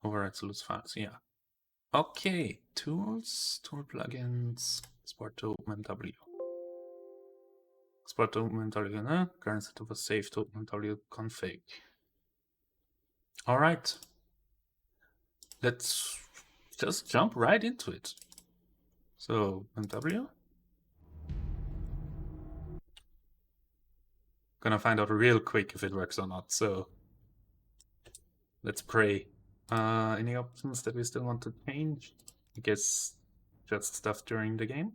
Overrides loose files, yeah. Okay, tools, tool plugins, export to MW. Export to MW, current setup was saved to MW config. Alright. Let's just jump right into it. So, MW. Gonna find out real quick if it works or not, so let's pray. Any options that we still want to change? I guess just stuff during the game.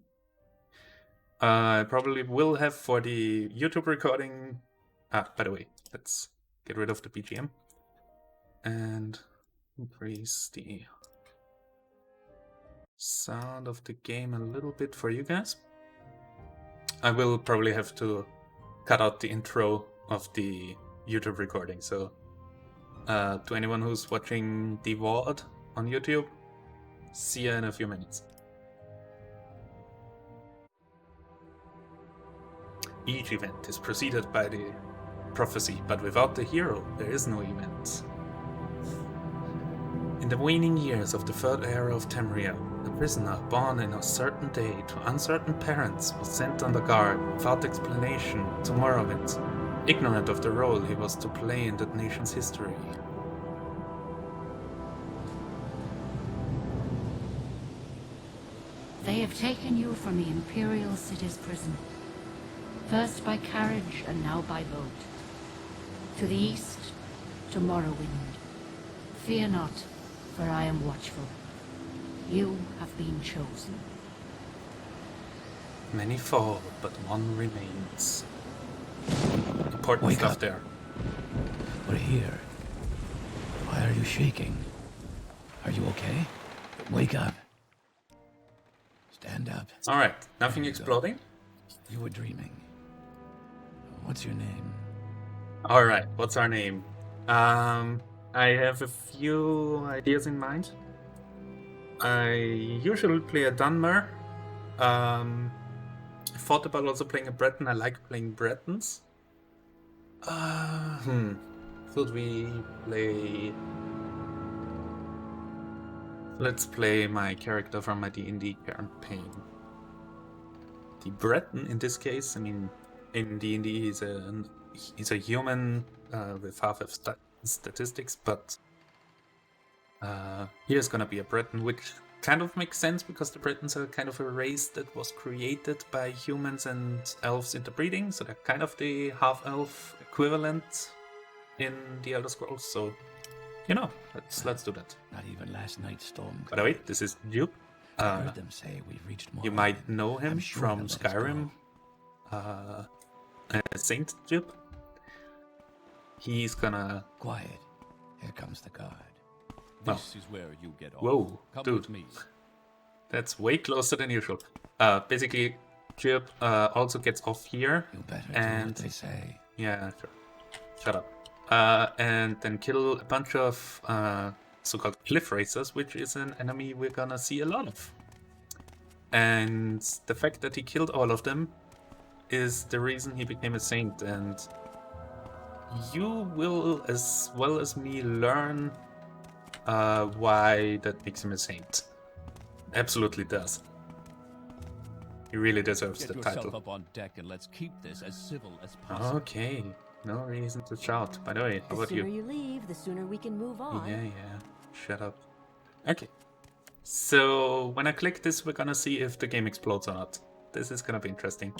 I probably will have for the YouTube recording. By the way, let's get rid of the BGM and increase the sound of the game a little bit for you guys. I will probably have to cut out the intro of the YouTube recording, so to anyone who's watching the VOD on YouTube, see you in a few minutes. Each event is preceded by the prophecy, but without the hero, there is no event. In the waning years of the third era of Tamriel, a prisoner born in a certain day to uncertain parents was sent under guard without explanation to Morrowind, ignorant of the role he was to play in that nation's history. They have taken you from the Imperial City's prison, first by carriage and now by boat. To the east, to Morrowind. Fear not, for I am watchful. You have been chosen. Many fall, but one remains. Important Wake stuff up. there. We're here. Why are you shaking? Are you okay? Wake up. Stand up. Alright, nothing There you go. exploding? You were dreaming. What's your name? Alright, what's our name? I have a few ideas in mind. I usually play a Dunmer. I thought about also playing a Breton. I like playing Bretons. Should we play... Let's play my character from my D&D campaign. The Breton, in this case, I mean, in D&D he's a human with half of statistics, but here's gonna be a Breton, which kind of makes sense because the Bretons are kind of a race that was created by humans and elves interbreeding, so they're kind of the half-elf equivalent in the Elder Scrolls, so let's do that. Not even last night's storm. By the way, this is Duke. I heard them say we've reached more. You might know him I'm sure from he'll let us Skyrim. Saint Duke. He's gonna... Quiet. Here comes the guard. This is where you get off. Whoa, Come dude. with me. That's way closer than usual. Basically, Chirp also gets off here. You better do and what they say. yeah, sure. Shut up. And then kill a bunch of so-called cliff racers, which is an enemy we're gonna see a lot of. And the fact that he killed all of them is the reason he became a saint, and you will, as well as me, learn why that makes him a saint. Absolutely does. He really deserves Get the yourself title. up on deck and let's keep this as civil as possible. Okay, no reason to shout. By the way, how The about sooner you? you leave, the sooner we can move on. Yeah, shut up. Okay, so when I click this, we're gonna see if the game explodes or not. This is gonna be interesting.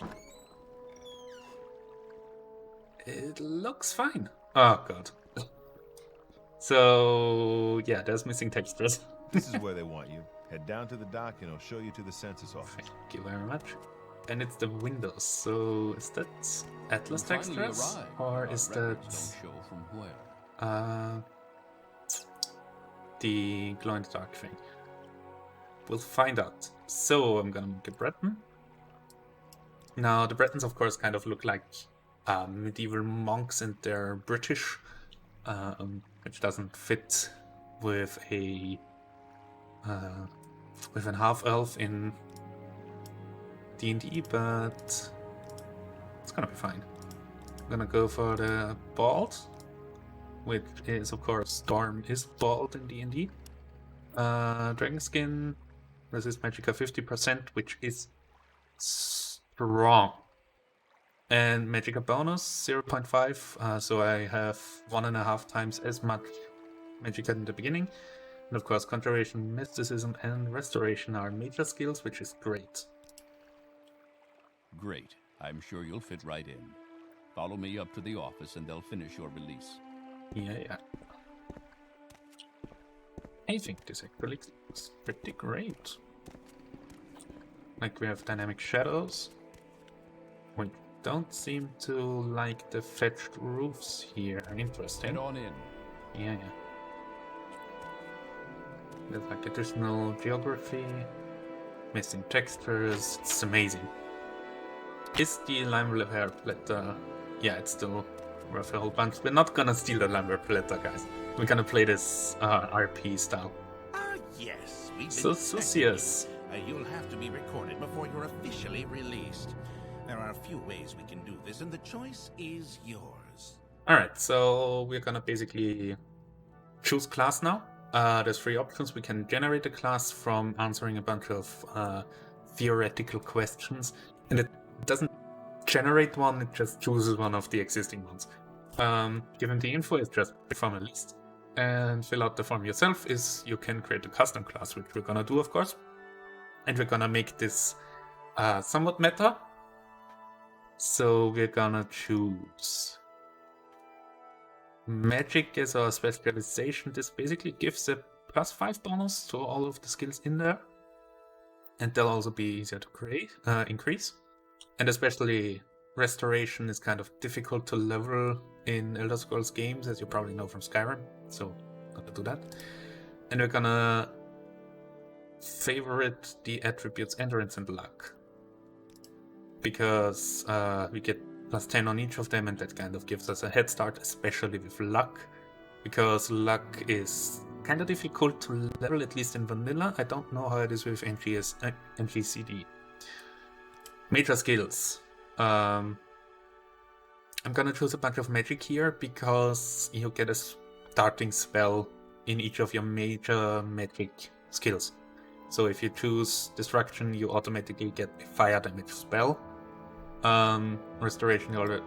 It looks fine. Oh god. So yeah, there's missing textures. This is where they want you. Head down to the dock and I'll show you to the census office. Thank you very much. And it's the windows, so is that Atlas You finally textures? arrived, Or but is records that don't show from where. the glow in the dark thing? We'll find out. So I'm gonna make a Breton. Now the Bretons of course kind of look like medieval monks, and they're British, which doesn't fit with a with an half-elf in D&D, but it's gonna be fine. I'm gonna go for the bald, which is of course Storm is bald in D&D. Dragon skin, resist magicka 50%, which is strong. And magicka bonus 0.5, so I have 1.5 times as much magicka in the beginning. And of course, Conjuration, Mysticism, and Restoration are major skills, which is great. Great. I'm sure you'll fit right in. Follow me up to the office and they'll finish your release. Yeah. I think this actually looks pretty great. Like, we have dynamic shadows. We don't seem to like the fetched roofs here. Interesting. Head on in. Yeah. There's like additional geography, missing textures. It's amazing. Is the lime repair platter? Yeah, it's still worth a whole bunch. We're not gonna steal the lime repair platter, guys. We're gonna play this RP style. Yes, we've been So expecting Susius. you. You'll have to be recorded before you're officially released. There are a few ways we can do this, and the choice is yours. Alright, so we're gonna basically choose class now. There's 3 options. We can generate a class from answering a bunch of theoretical questions, and it doesn't generate one, it just chooses one of the existing ones. Given the info, it's just from a list. And fill out the form yourself is you can create a custom class, which we're gonna do, of course. And we're gonna make this somewhat meta. So we're gonna choose Magic as our specialization. This basically gives a +5 bonus to all of the skills in there. And they'll also be easier to increase. And especially Restoration is kind of difficult to level in Elder Scrolls games, as you probably know from Skyrim. So, gonna do that. And we're gonna favorite the attributes Endurance and Luck. Because we get +10 on each of them, and that kind of gives us a head start, especially with Luck. Because Luck is kind of difficult to level, at least in vanilla. I don't know how it is with NGCD. Major skills. I'm gonna choose a bunch of magic here because you get a starting spell in each of your major magic skills. So if you choose Destruction, you automatically get a fire damage spell. Restoration, you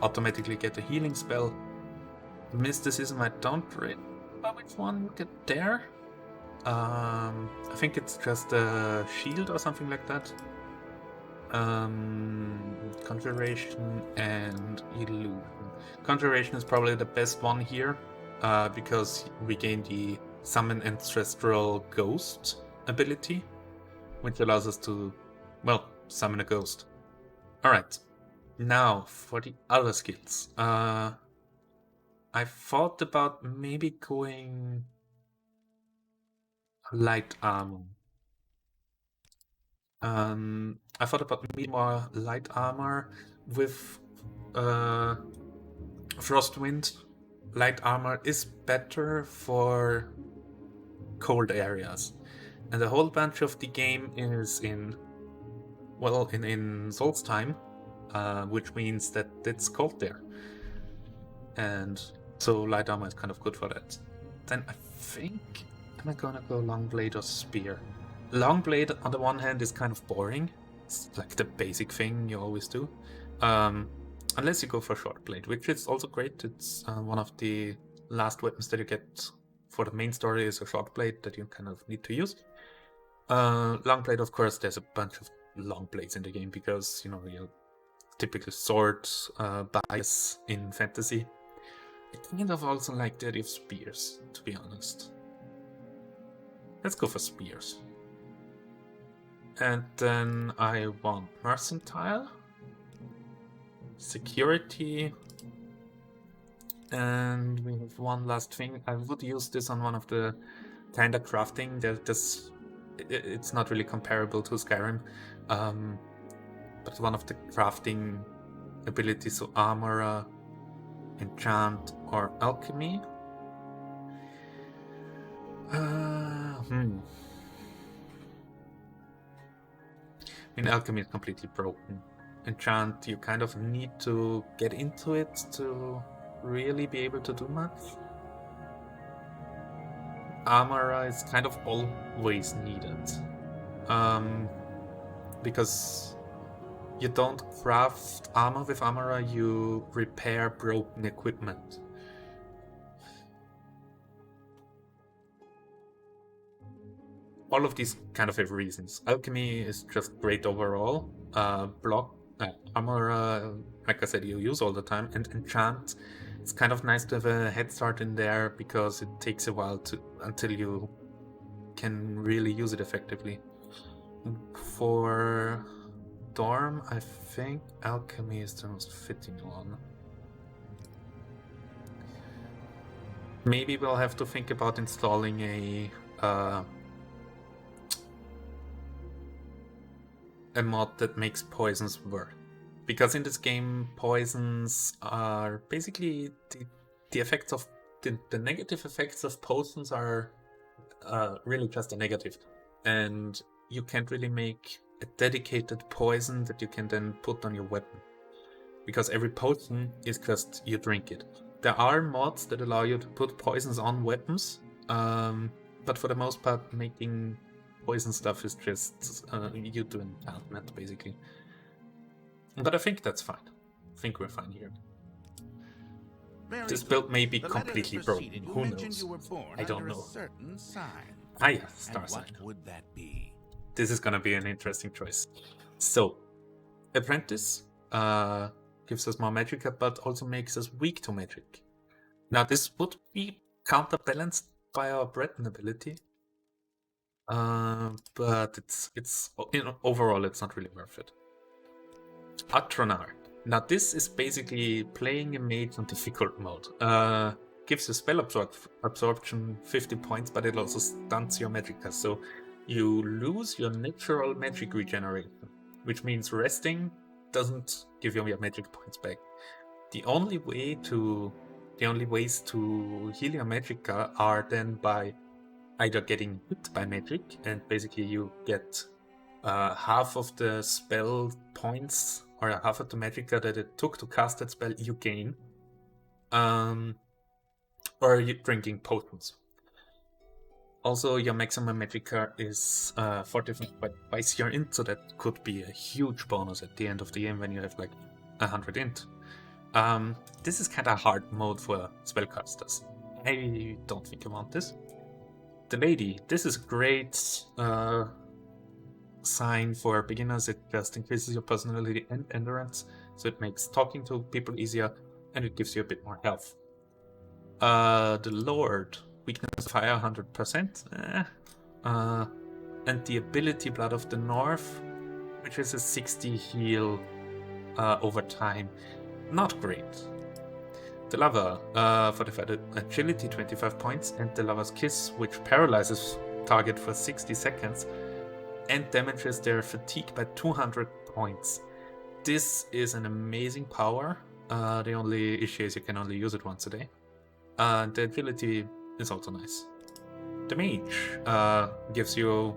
automatically get a healing spell. Mysticism, I don't really know which one you get there. I think it's just a shield or something like that. Conjuration and Illusion. Conjuration is probably the best one here, because we gain the Summon Ancestral Ghost ability, which allows us to, well, summon a ghost. Alright, now for the other skills. I thought about maybe going light armor. I I thought about maybe more light armor with Frostwind. Light armor is better for cold areas, and a whole bunch of the game is in Solstheim, which means that it's cold there, and so light armor is kind of good for that. Then I think, am I gonna go long blade or spear? Long blade on the one hand is kind of boring. It's like the basic thing you always do. Unless you go for short blade, which is also great. It's one of the last weapons that you get for the main story is a short blade that you kind of need to use. Long blade, of course, there's a bunch of long blades in the game because, you know, your typical sword bias in fantasy. I kind of also like the idea of spears, to be honest. Let's go for spears. And then I want mercantile, security, and we have one last thing. I would use this on one of the kinda crafting. It's not really comparable to Skyrim, but one of the crafting abilities, so armor, enchant, or alchemy. I mean, alchemy is completely broken. Enchant, you kind of need to get into it to really be able to do much. Armor is kind of always needed. Because you don't craft armor with armor, you repair broken equipment. All of these kind of have reasons. Alchemy is just great overall. Armor, like I said, you use all the time. And enchant, it's kind of nice to have a head start in there because it takes a while until you can really use it effectively. For Dorm, I think alchemy is the most fitting one. Maybe we'll have to think about installing a mod that makes poisons work. Because in this game, poisons are basically the effects of the negative effects of potions are really just a negative. And you can't really make a dedicated poison that you can then put on your weapon. Because every potion is just you drink it. There are mods that allow you to put poisons on weapons, but for the most part, making poison stuff is just you do enchantment, basically. But I think that's fine. I think we're fine here. This build may be completely broken. Who knows? I don't know. Ah yeah, star sign. What would that be? This is gonna be an interesting choice. So, Apprentice gives us more magicka, but also makes us weak to magic. Now this would be counterbalanced by our Breton ability. But it's overall it's not really worth it. Atronach. Now this is basically playing a mage on difficult mode. Gives you spell absorption 50 points, but it also stunts your magicka, so you lose your natural magic regeneration, which means resting doesn't give you your magic points back. The only ways to heal your magicka are then by either getting hit by magic, and basically you get half of the spell points or half of the magicka that it took to cast that spell you gain, or you're drinking potions. Also, your maximum magicka is fortified by your int, so that could be a huge bonus at the end of the game when you have like 100 int. This is kind of hard mode for spellcasters. I don't think I want this. The Lady. This is a great sign for beginners. It just increases your personality and endurance, so it makes talking to people easier, and it gives you a bit more health. The Lord. Weakness fire 100%. And the ability Blood of the North, which is a 60 heal over time. Not great. The Lover, fortified agility 25 points, and the Lover's Kiss, which paralyzes target for 60 seconds. and damages their fatigue by 200 points. This is an amazing power. The only issue is you can only use it once a day. The agility is also nice. The mage gives you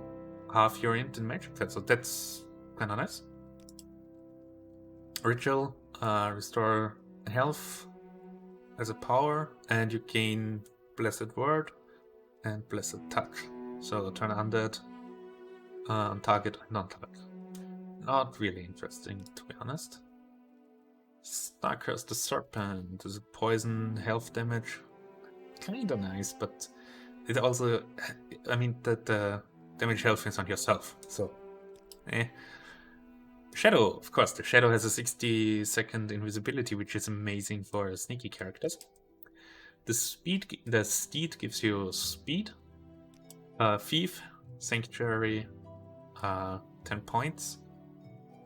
half your int in magic, so that's kind of nice. Ritual, restore health as a power, and you gain Blessed Word and Blessed Touch. So turn undead on target and non-target. Not really interesting, to be honest. Starcurse the Serpent is a poison health damage. Kinda nice, but it also, I mean, the damage health is on yourself, so eh. Shadow, of course, the Shadow has a 60-second invisibility, which is amazing for sneaky characters. The Steed gives you speed, Thief, Sanctuary, 10 points.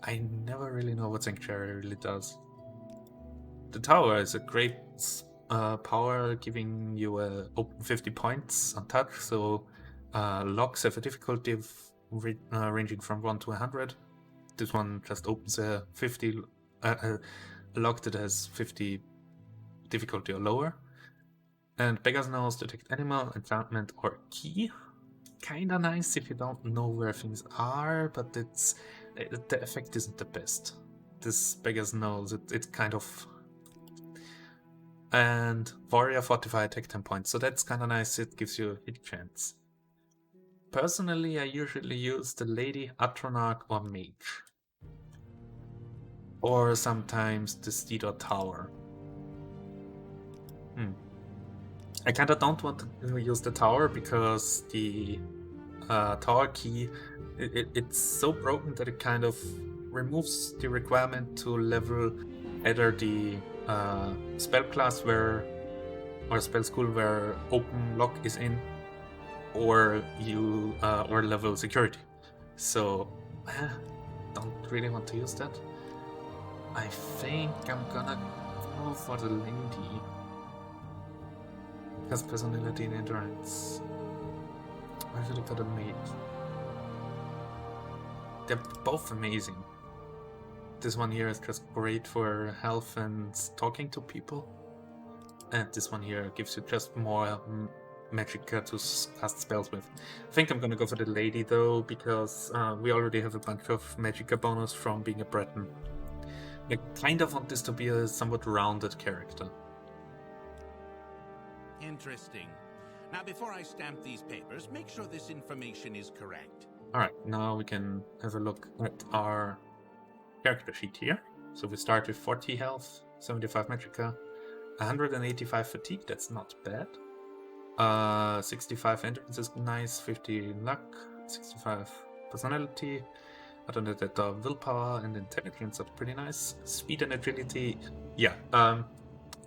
I never really know what Sanctuary really does. The Tower is a great power, giving you open 50 points on touch, so locks have a difficulty of ranging from 1 to 100. This one just opens a 50 a lock that has 50 difficulty or lower. And Beggar's Nose, detect animal, enchantment, or key. Kinda nice if you don't know where things are, but the effect isn't the best. This Beggar's Nose, it's kind of. And Warrior, Fortify, attack 10 points, so that's kinda nice, it gives you a hit chance. Personally, I usually use the Lady, Atronach, or Mage. Or sometimes the Steed or Tower. I kinda don't want to use the Tower because the Tower key, it's so broken that it kind of removes the requirement to level either the spell class or spell school where open lock is in, or you or level security. So don't really want to use that. I think I'm gonna go for the Lady. Has personality and endurance. I should have got a mate. They're both amazing. This one here is just great for health and talking to people. And this one here gives you just more magicka to cast spells with. I think I'm gonna go for the Lady though, because we already have a bunch of magicka bonus from being a Breton. I kind of want this to be a somewhat rounded character. Interesting. Now, before I stamp these papers, make sure this information is correct. Alright, now we can have a look at our character sheet here. So we start with 40 health, 75 magicka, 185 fatigue, that's not bad. 65 endurance is nice, 50 luck, 65 personality. Other than that, willpower and intelligence are pretty nice. Speed and agility, yeah.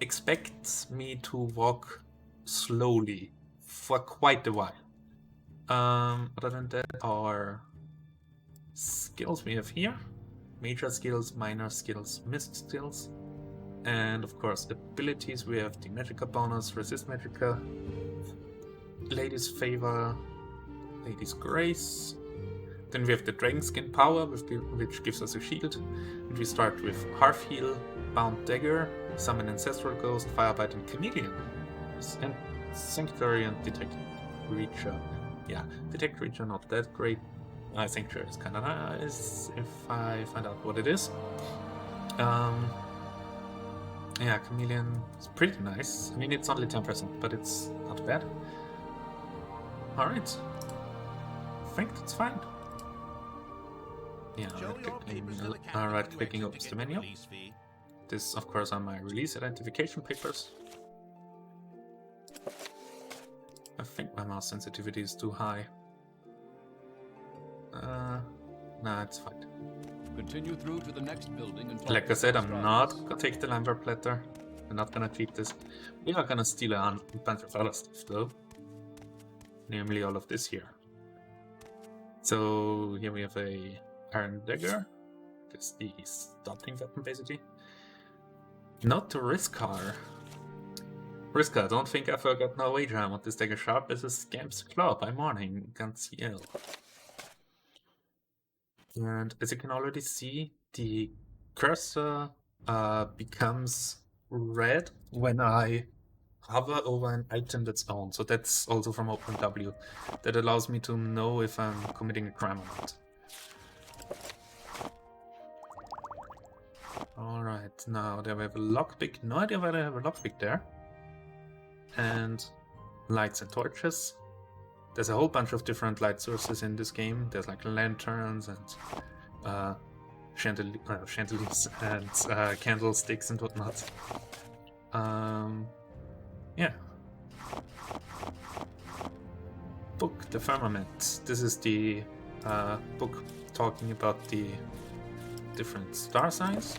Expect me to walk slowly for quite a while. Other than that, our skills we have here: major skills, minor skills, missed skills, and of course abilities. We have the magicka bonus, resist magicka, Lady's favor, Lady's grace. Then we have the dragon skin power, which gives us a shield. And we start with half heal, bound dagger, summon ancestral ghost, firebite, and chameleon. And sanctuary and detect creature. Yeah, detect creature not that great. Sanctuary is kind of nice if I find out what it is. Yeah, chameleon is pretty nice. I mean, it's only 10%, but it's not bad. All right, I think that's fine. Yeah, right-clicking opens the menu. This, of course, are my release identification papers. I think my mouse sensitivity is too high. Nah, it's fine. Continue through to the next building and Like I said, I'm not gonna take the lumber platter. I'm not gonna cheat this. We are gonna steal a bunch of other stuff though. Namely all of this here. So here we have a iron dagger. That's the starting weapon basically. Not to Riskar. Riskar, don't think I forgot no wager. I want this dagger sharp as a scamp's claw by morning. Can't see ill. And as you can already see, the cursor becomes red when I hover over an item that's owned. So that's also from OpenW. That allows me to know if I'm committing a crime or not. Alright, now there we have a lockpick. No idea why I have a lockpick there. And lights and torches. There's a whole bunch of different light sources in this game. There's like lanterns and chandeliers and candlesticks and whatnot. Yeah. Book, the Firmament. This is the book talking about the different star signs.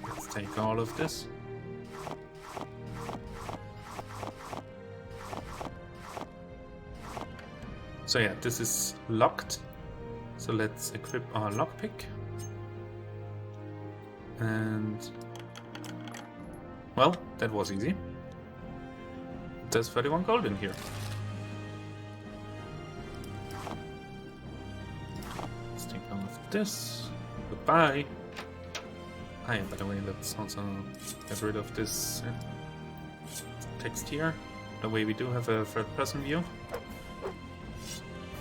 Let's take all of this. So yeah, this is locked. So let's equip our lockpick. And well, that was easy. There's 31 gold in here. Let's take all of this. Goodbye. Hi, by the way, let's also get rid of this text here. That way we do have a third-person view.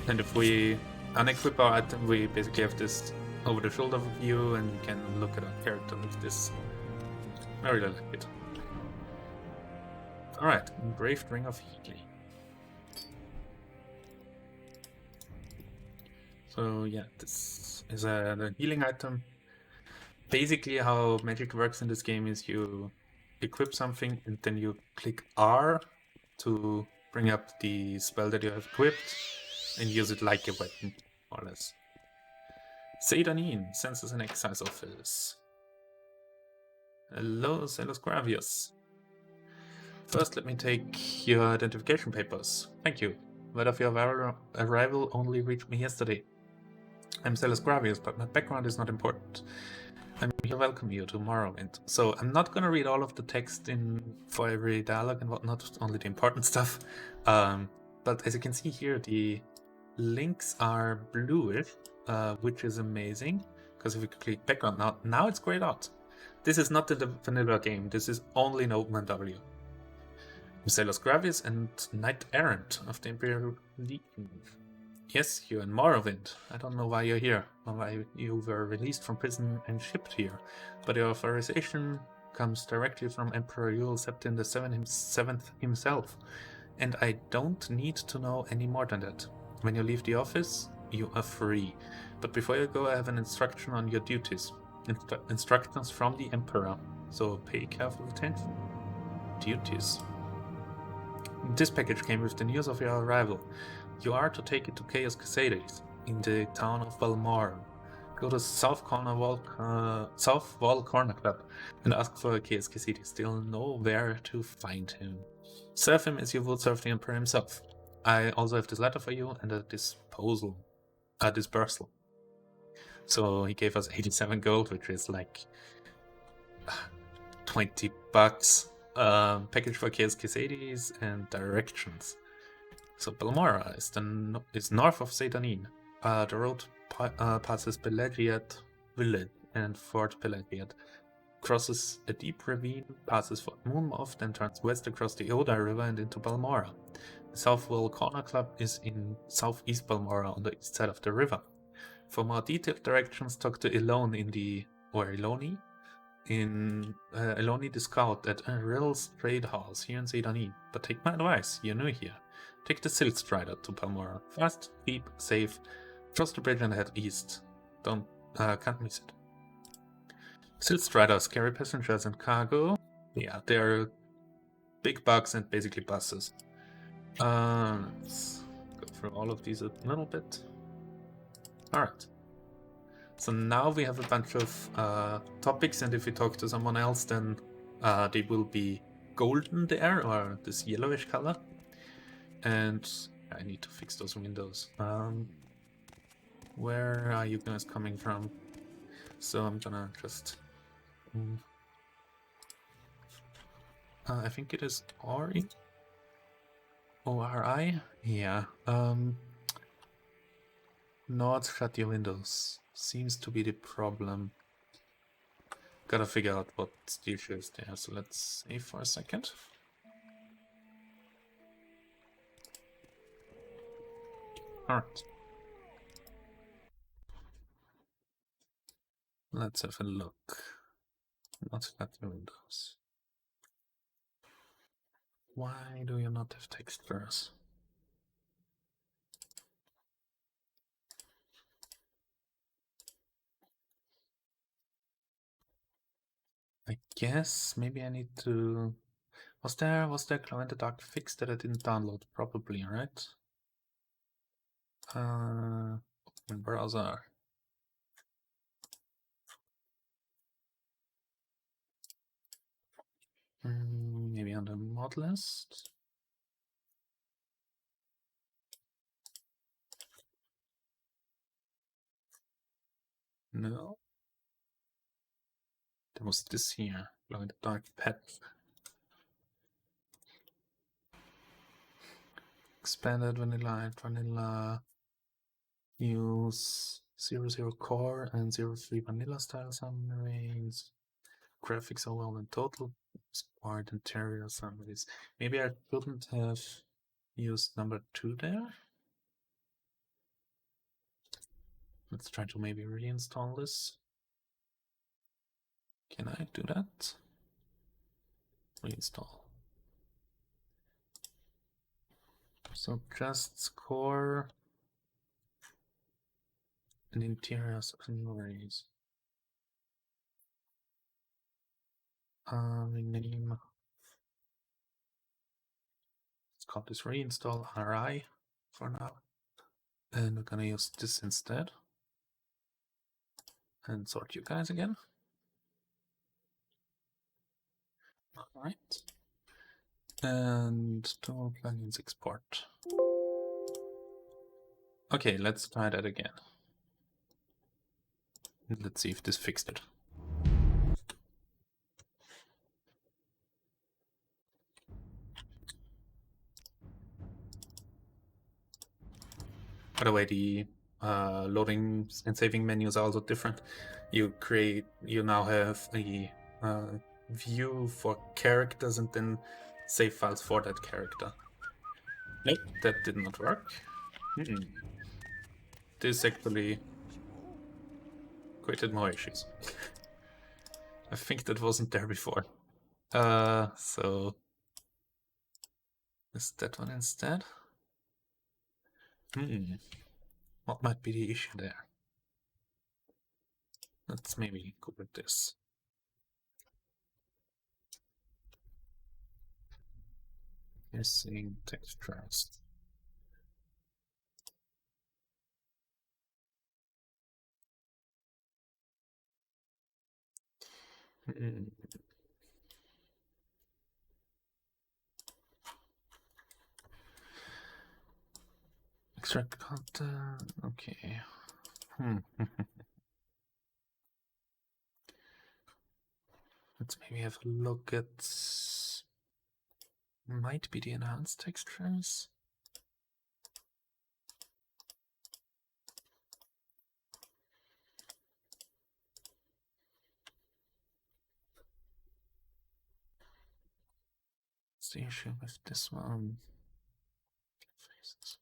And if we unequip our item, we basically have this over-the-shoulder view, and you can look at our character like this. I really like it. Alright, Engraved Ring of Healing. So yeah, this is a healing item. Basically how magic works in this game is you equip something and then you click R to bring up the spell that you have equipped and use it like a weapon, more or less. Seidanin, Census and Excise Office. Hello, Celos Gravius. First, let me take your identification papers. Thank you. Word of your arrival only reached me yesterday. I'm Celos Gravius, but my background is not important. I'm here to welcome you to Morrowind. So I'm not gonna read all of the text for every dialogue and whatnot, only the important stuff. But as you can see here, the links are bluish, which is amazing, because if we click background now it's grayed out. This is not the vanilla game, this is only in OpenW. I'm Celos Gravius and Knight Errant of the Imperial Legion. Yes, you're in Morrowind. I don't know why you're here, or why you were released from prison and shipped here, but your authorization comes directly from Emperor Yule Septim the Seventh himself, and I don't need to know any more than that. When you leave the office, you are free. But before you go, I have an instruction on your duties. Instructions from the Emperor, so pay careful attention. Duties. This package came with the news of your arrival. You are to take it to Chaos Casades in the town of Balmoral. Go to South Wall Corner Club and ask for Chaos Casades. They'll know where to find him. Serve him as you would serve the Emperor himself. I also have this letter for you and a dispersal. So he gave us 87 gold, which is like $20. Package for Chaos Casades and directions. So Balmora is north of Seidanin. The road passes Pelagiat Village and Fort Pelagiat, crosses a deep ravine, passes Fort Moonmoth, then turns west across the Oda River and into Balmora. The Southwell Corner Club is in southeast Balmora on the east side of the river. For more detailed directions, talk to Eloni the Scout at Rill's Trade Halls here in Seidanin. But take my advice, you're new here. Take the Silt Strider to Balmora. Fast, cheap, safe. Cross the bridge and head east. Can't miss it. Silt Striders carry passengers and cargo. Yeah, they're big bugs and basically buses. Let's go through all of these a little bit. Alright. So now we have a bunch of topics, and if we talk to someone else, then they will be golden there, or this yellowish color. And I need to fix those windows. Where are you guys coming from? So I'm gonna just... I think it is Ori? O-R-I? Yeah. Not shut your windows. Seems to be the problem. Gotta figure out what the issue is there, so let's save for a second. Alright. Let's have a look. Not shut your windows. Why do you not have textures? I guess maybe I need to... Was there glow in the dark fix that I didn't download? Probably, right? In browser. Maybe on the mod list. No. There was this here, glow in the dark pet. Expanded vanilla and vanilla. Use 00 core and 03 vanilla style summaries. Graphics overall in total. Smart interior summaries. Maybe I couldn't have used number 2 there. Let's try to maybe reinstall this. Can I do that? Reinstall. So just core and interior summaries. Rename. Let's call this reinstall RI for now. And we're gonna use this instead. And sort you guys again. Alright. And to plugins export. Okay, let's try that again. Let's see if this fixed it. By the way, the loading and saving menus are also different. You now have a view for characters and then save files for that character. Nope, that did not work. This actually created more issues. I think that wasn't there before. So is that one instead? What might be the issue there? Let's maybe go with this. Missing textures. Extract content. Okay. Let's maybe have a look at. Might be the enhanced textures. What's the issue with this one? Faces.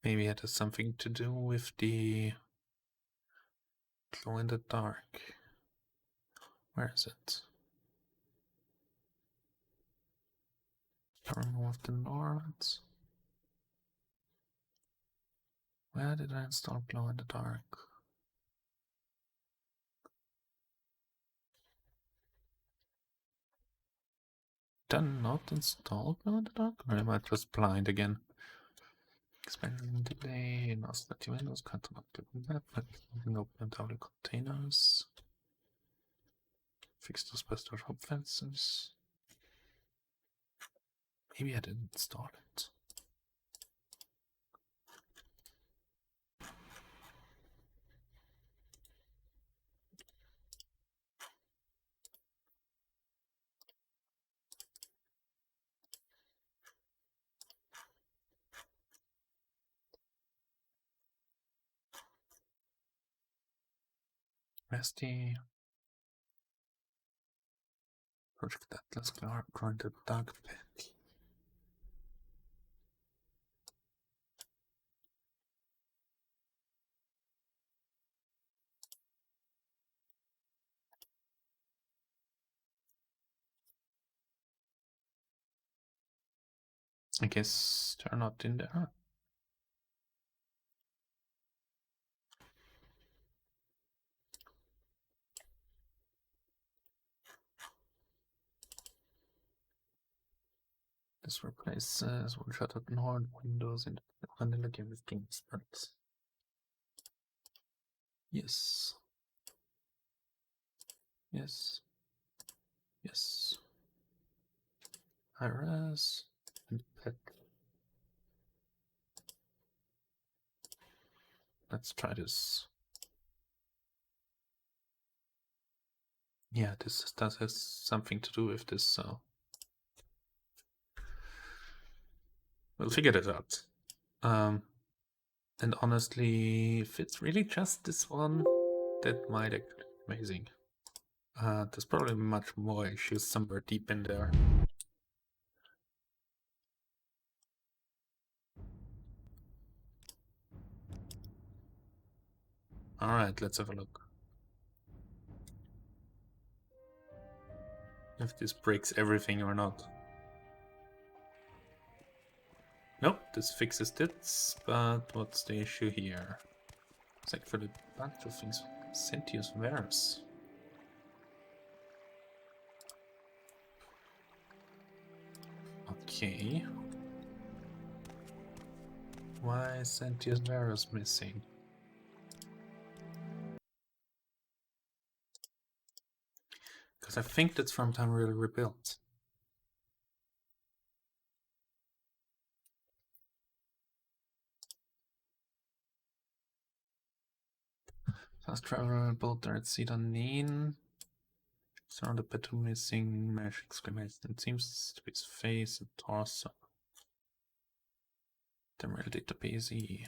Maybe it has something to do with the glow in the dark. Where is it? Remove the norms. Where did I install glow in the dark? Did not install glow in the dark? Or am I just blind again? Expand delay, mouse let you windows, cut on that, open double containers. Fix those best hop fences. Maybe I didn't install it. Where's the Project Atlas granted dark pit? I guess they're not in there. This replaces one-shot Nord windows in the vanilla game with game sprites. Yes. Yes. Yes. Iris and pet. Let's try this. Yeah, this does have something to do with this, so we'll figure it out. And honestly, if it's really just this one, that might actually be amazing. There's probably much more issues somewhere deep in there. Alright, let's have a look. If this breaks everything or not. Nope, this fixes this, but what's the issue here? It's like for the bunch of things. Sentius Varus. Okay. Why is Sentius Varus missing? Because I think that's from time really rebuilt. Fast traveler, bolt at Sedanin. Surrounded by two missing mesh exclamation. It seems to be his face and torso. Temporal database.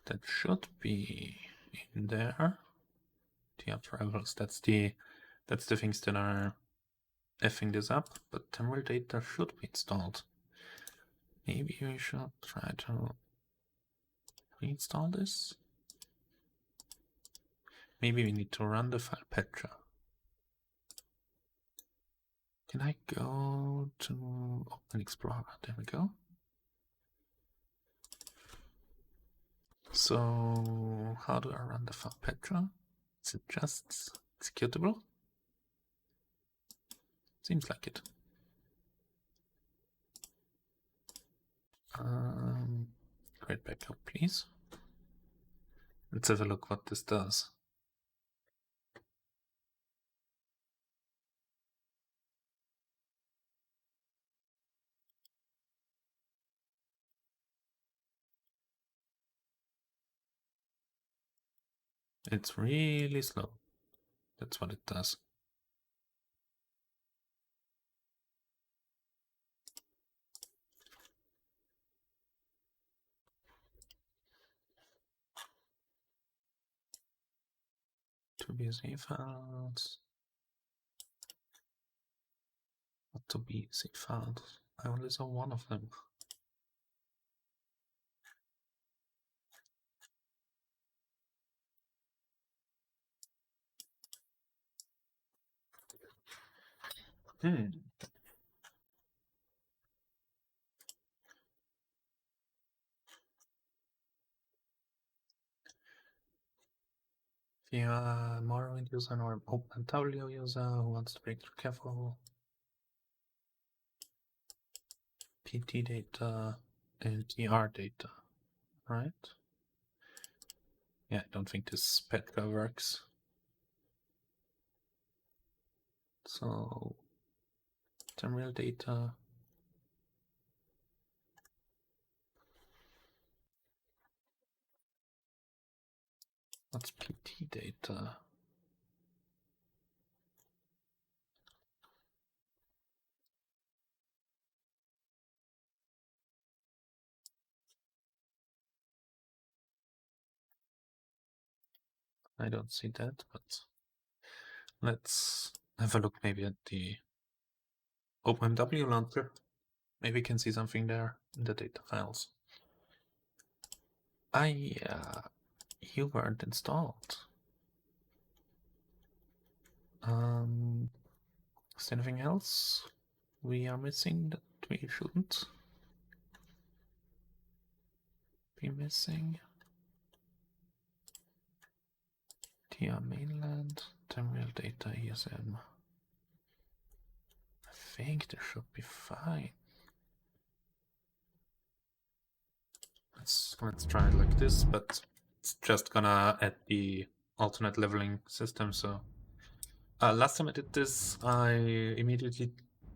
That should be in there. The travels. That's the things that are effing this up, but temporal data should be installed. Maybe we should try to reinstall this. Maybe we need to run the file Petra. Can I go to Open Explorer? There we go. So how do I run the file Petra? Is it just executable? Seems like it. Great backup, please. Let's have a look what this does. It's really slow. That's what it does. To be safe files. Not to be safe files. I only saw one of them. If you're a Morrowind user or OpenW user who wants to break through careful PT data and TR data, right? Yeah, I don't think this Petra works. So terminal data. What's PT data? I don't see that, but let's have a look maybe at the OpenMW launcher. Maybe we can see something there in the data files. You weren't installed. Is there anything else we are missing that we shouldn't be missing? TR mainland, terminal data, ESM. I think this should be fine. Let's try it like this, but it's just gonna add the alternate leveling system. So last time I did this, I immediately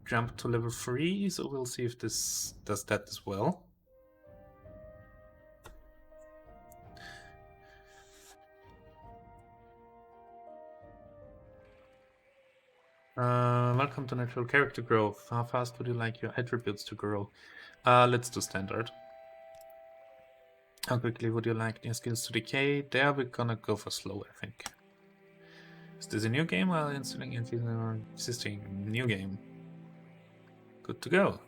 jumped to level 3, so we'll see if this does that as well. Welcome to natural character growth. How fast would you like your attributes to grow? Let's do standard. How quickly would you like your skills to decay? There we're gonna go for slow, I think. Is this a new game while installing an existing new game? Good to go.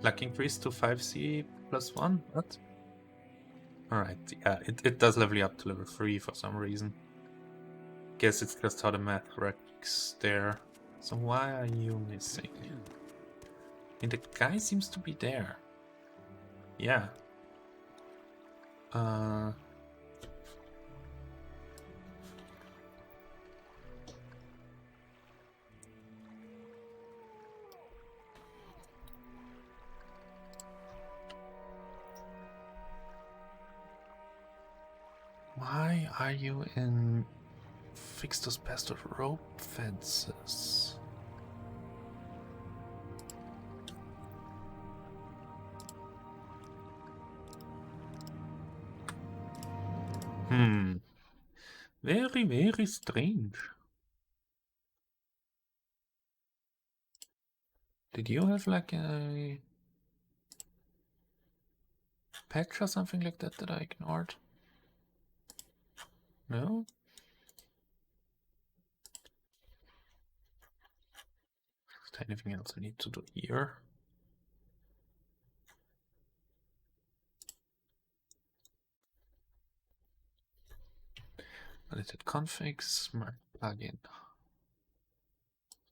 Luck increase to 5C plus 1? What? Alright, yeah, it does level you up to level 3 for some reason. Guess it's just how the math works there. So why are you missing? And the guy seems to be there. Yeah. Why are you in fix those bastard rope fences? Very, very strange. Did you have like a patch or something like that that I ignored? No? Is there anything else I need to do here? Edited configs, my plugin.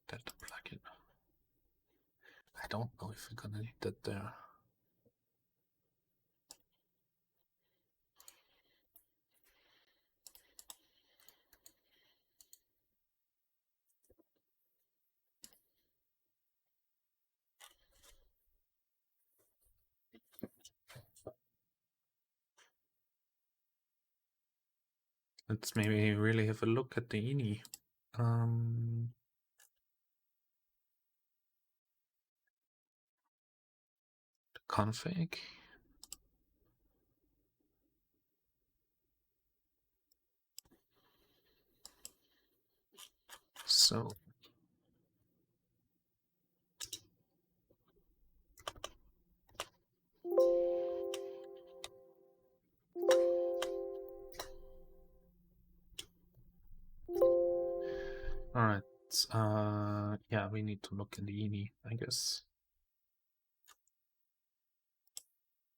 Delta plugin. I don't know if we're gonna need that there. Let's maybe really have a look at the INI. The config. So alright, yeah, we need to look in the INI, I guess.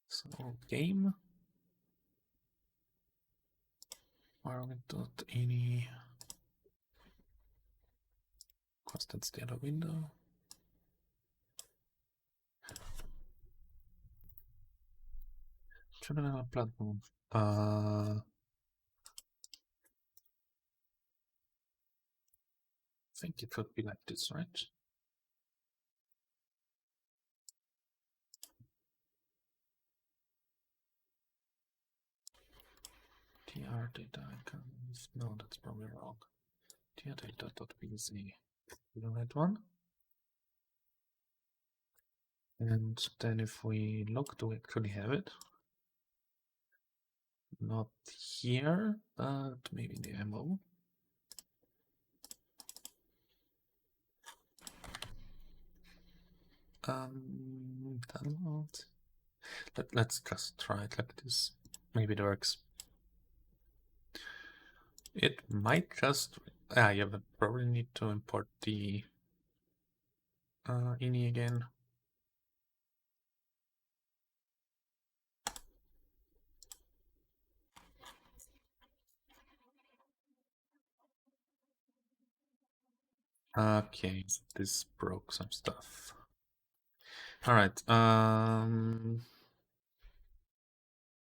So game Morrowind.ini. Of course, that's the other window. Terminal platform. I think it would be like this, right? TR data icons. No, that's probably wrong. TR data.bz. the right one. And then if we look, do we actually have it? Not here, but maybe the ammo. Download. Let's just try it like this. Maybe it works. It might just... yeah, but probably need to import the ini again. Okay, this broke some stuff. Alright,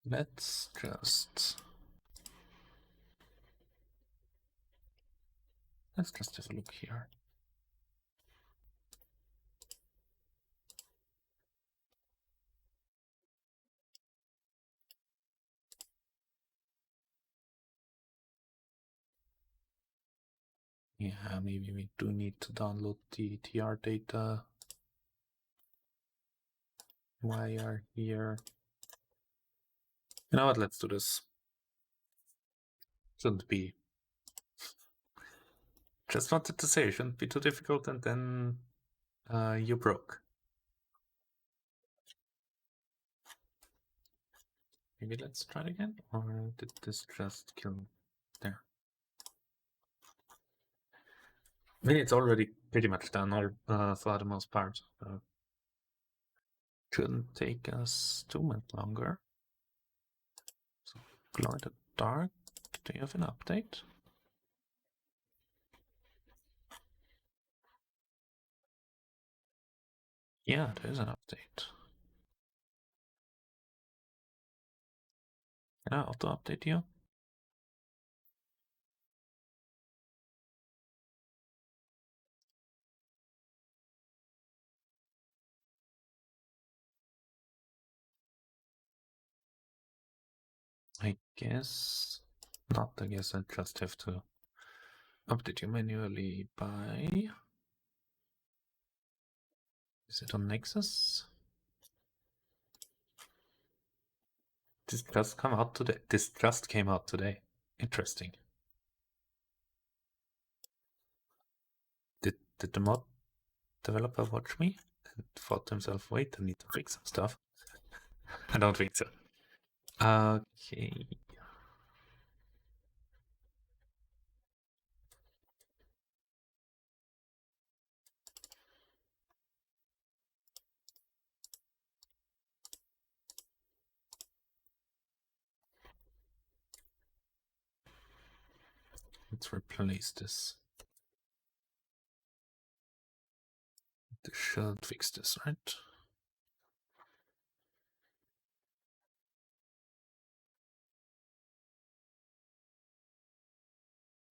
let's just have a look here. Yeah, maybe we do need to download the TR data. Wire here. You know what, let's do this. Shouldn't be. Just wanted to say, it shouldn't be too difficult, and then you broke. Maybe let's try it again, or did this just kill? There. I mean, it's already pretty much done, or for the most part. Shouldn't take us too much longer. So, glow in the dark. Do you have an update? Yeah, there is an update. Can I auto update you? I guess not. I guess I just have to update you manually by... Is it on Nexus? This just come out today. This just came out today. Interesting. Did the mod developer watch me and thought to himself, wait, I need to fix some stuff? I don't think so. Okay. Let's replace this. This should fix this, right?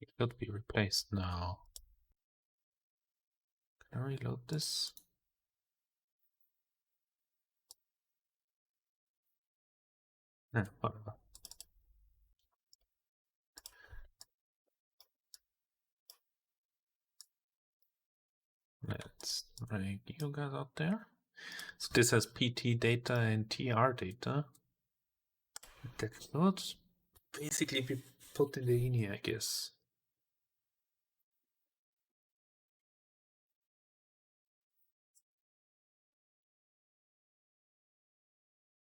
It should be replaced now. Can I reload this? Whatever. Let's drag you guys out there. So this has PT data and TR data. That should basically be put in the ini, I guess.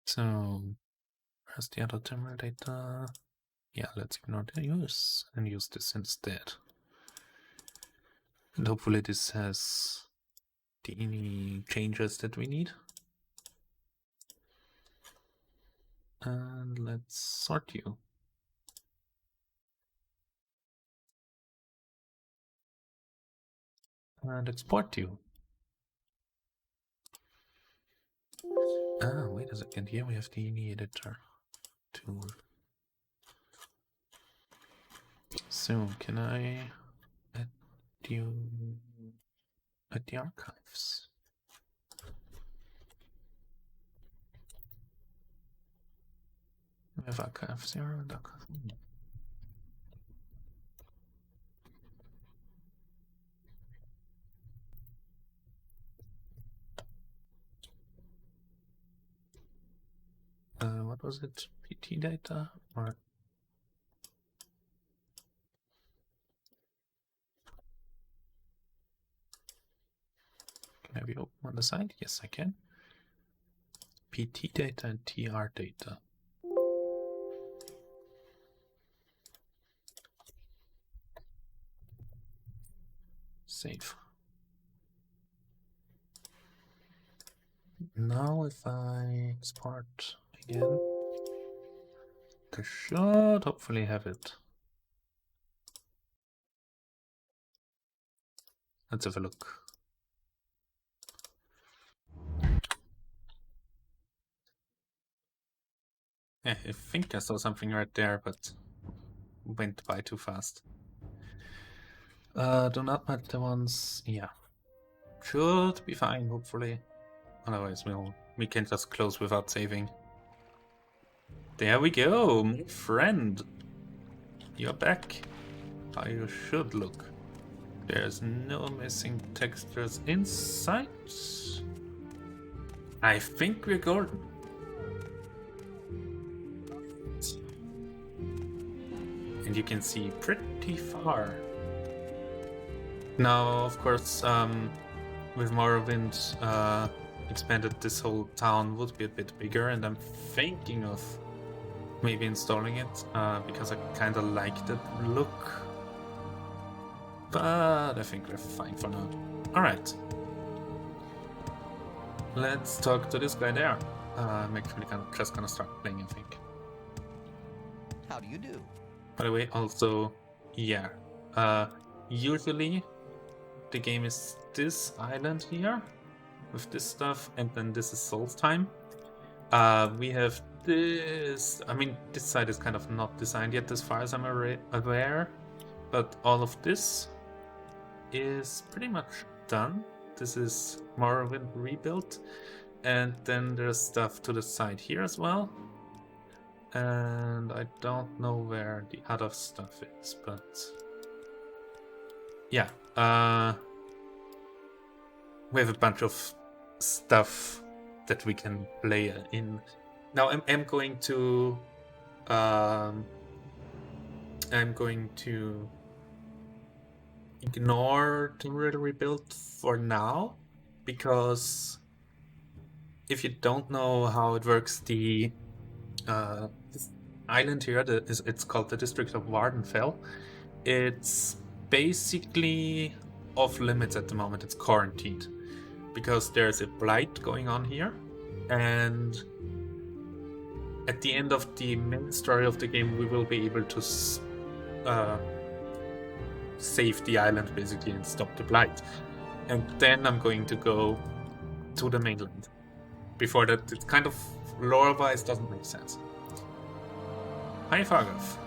So where's the other terminal data? Yeah, let's ignore the use and use this instead. And hopefully this has the ini changes that we need. And let's sort you. And export you. Ah, wait a second. Here we have the ini editor tool. So can I add you at the archives? We have archive 0 and archive 1. what was it? PT data? Or can I be open on the side? Yes, I can. PT data and TR data. Save. Now if I export again, I should hopefully have it. Let's have a look. Yeah, I think I saw something right there, but went by too fast. Do not match the ones. Yeah, should be fine. Hopefully, otherwise we can just close without saving. There we go, my friend. You're back. How you should look. There's no missing textures inside. I think we're golden. And you can see pretty far. Now, of course, with Morrowind expanded, this whole town would be a bit bigger, and I'm thinking of maybe installing it because I kind of like the look. But I think we're fine for now. Alright. Let's talk to this guy there. I'm actually just gonna start playing, I think. How do you do? By the way, also, yeah. Usually the game is this island here with this stuff, and then this is Soul's time. We have this. I mean, this side is kind of not designed yet as far as I'm aware, but all of this is pretty much done. This is Morrowind rebuilt, and then there's stuff to the side here as well. And I don't know where the other stuff is, but yeah, we have a bunch of stuff that we can play in. Now I'm going to ignore the rebuild for now, because if you don't know how it works, the this island here, it's called the district of Vardenfell. It's basically off limits at the moment. It's quarantined because there's a blight going on here, and at the end of the main story of the game, we will be able to save the island basically and stop the blight. And then I'm going to go to the mainland. Before that, it kind of lore-wise doesn't make sense. Hi, Fargoth.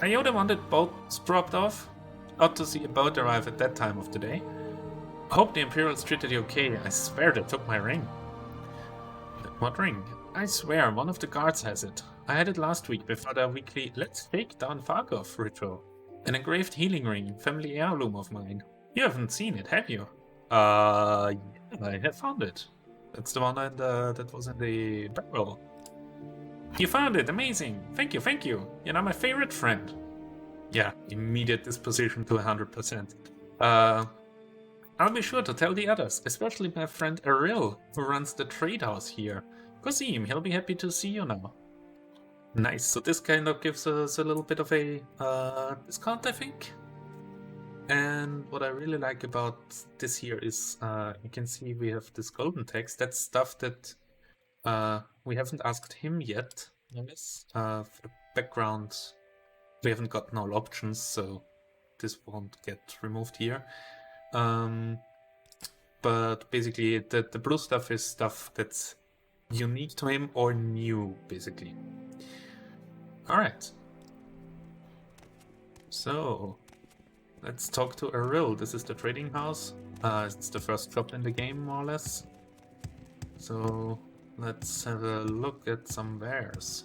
Are you the one that boats dropped off? Ought to see a boat arrive at that time of the day. Hope the Imperials treated you okay. I swear they took my ring. What ring? I swear, one of the guards has it. I had it last week before their weekly Let's Take Down Fargoth ritual. An engraved healing ring, family heirloom of mine. You haven't seen it, have you? Yeah, I have found it. That's the one that was in the barrel. You found it, amazing. Thank you. You're now my favorite friend. Yeah, immediate disposition to 100%. I'll be sure to tell the others, especially my friend Eril, who runs the trade house here. Go see him, he'll be happy to see you now. Nice, so this kind of gives us a little bit of a discount, I think. And what I really like about this here is you can see we have this golden text. That's stuff that we haven't asked him yet. Notice for the background, we haven't gotten all options, so this won't get removed here. But basically, the blue stuff is stuff that's unique to him or new, basically. Alright. So, let's talk to Eril. This is the trading house. It's the first shop in the game, more or less. So, let's have a look at some wares.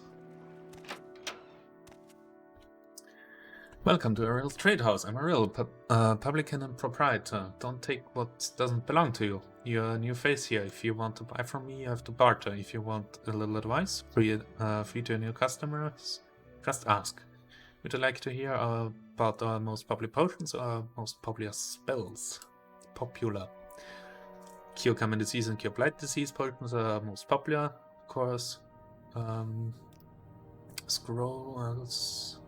Welcome to Ariel's Trade House. I'm Ariel, publican and proprietor. Don't take what doesn't belong to you. You're a new face here. If you want to buy from me, you have to barter. If you want a little advice, free to new customers, just ask. Would you like to hear about our most popular potions or our most popular spells? Popular. Cure common disease and cure blight disease potions are most popular, of course. Scrolls.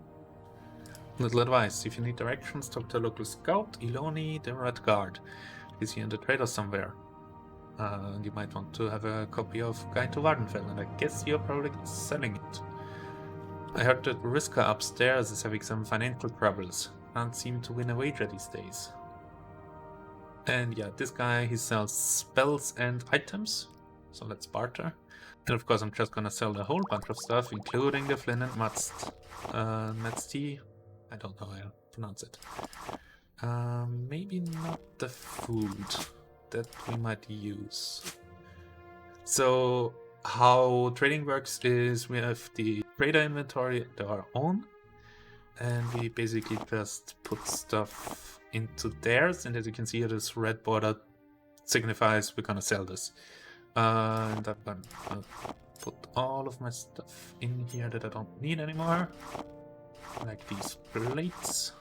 Little advice: if you need directions, talk to a local scout, Iloni, the Red Guard. He's here in the trader somewhere. You might want to have a copy of Guide to Vardenfell, and I guess you're probably selling it. I heard that Riska upstairs is having some financial troubles. Can't seem to win a wager these days. And yeah, this guy, he sells spells and items, so let's barter. And of course I'm just gonna sell a whole bunch of stuff, including the Flynn and Mat's tea. I don't know how to pronounce it. Maybe not the food that we might use. So how trading works is we have the trader inventory at our own, and we basically just put stuff into theirs, and as you can see here, this red border signifies we're gonna sell this. And I'm gonna put all of my stuff in here that I don't need anymore, like these plates,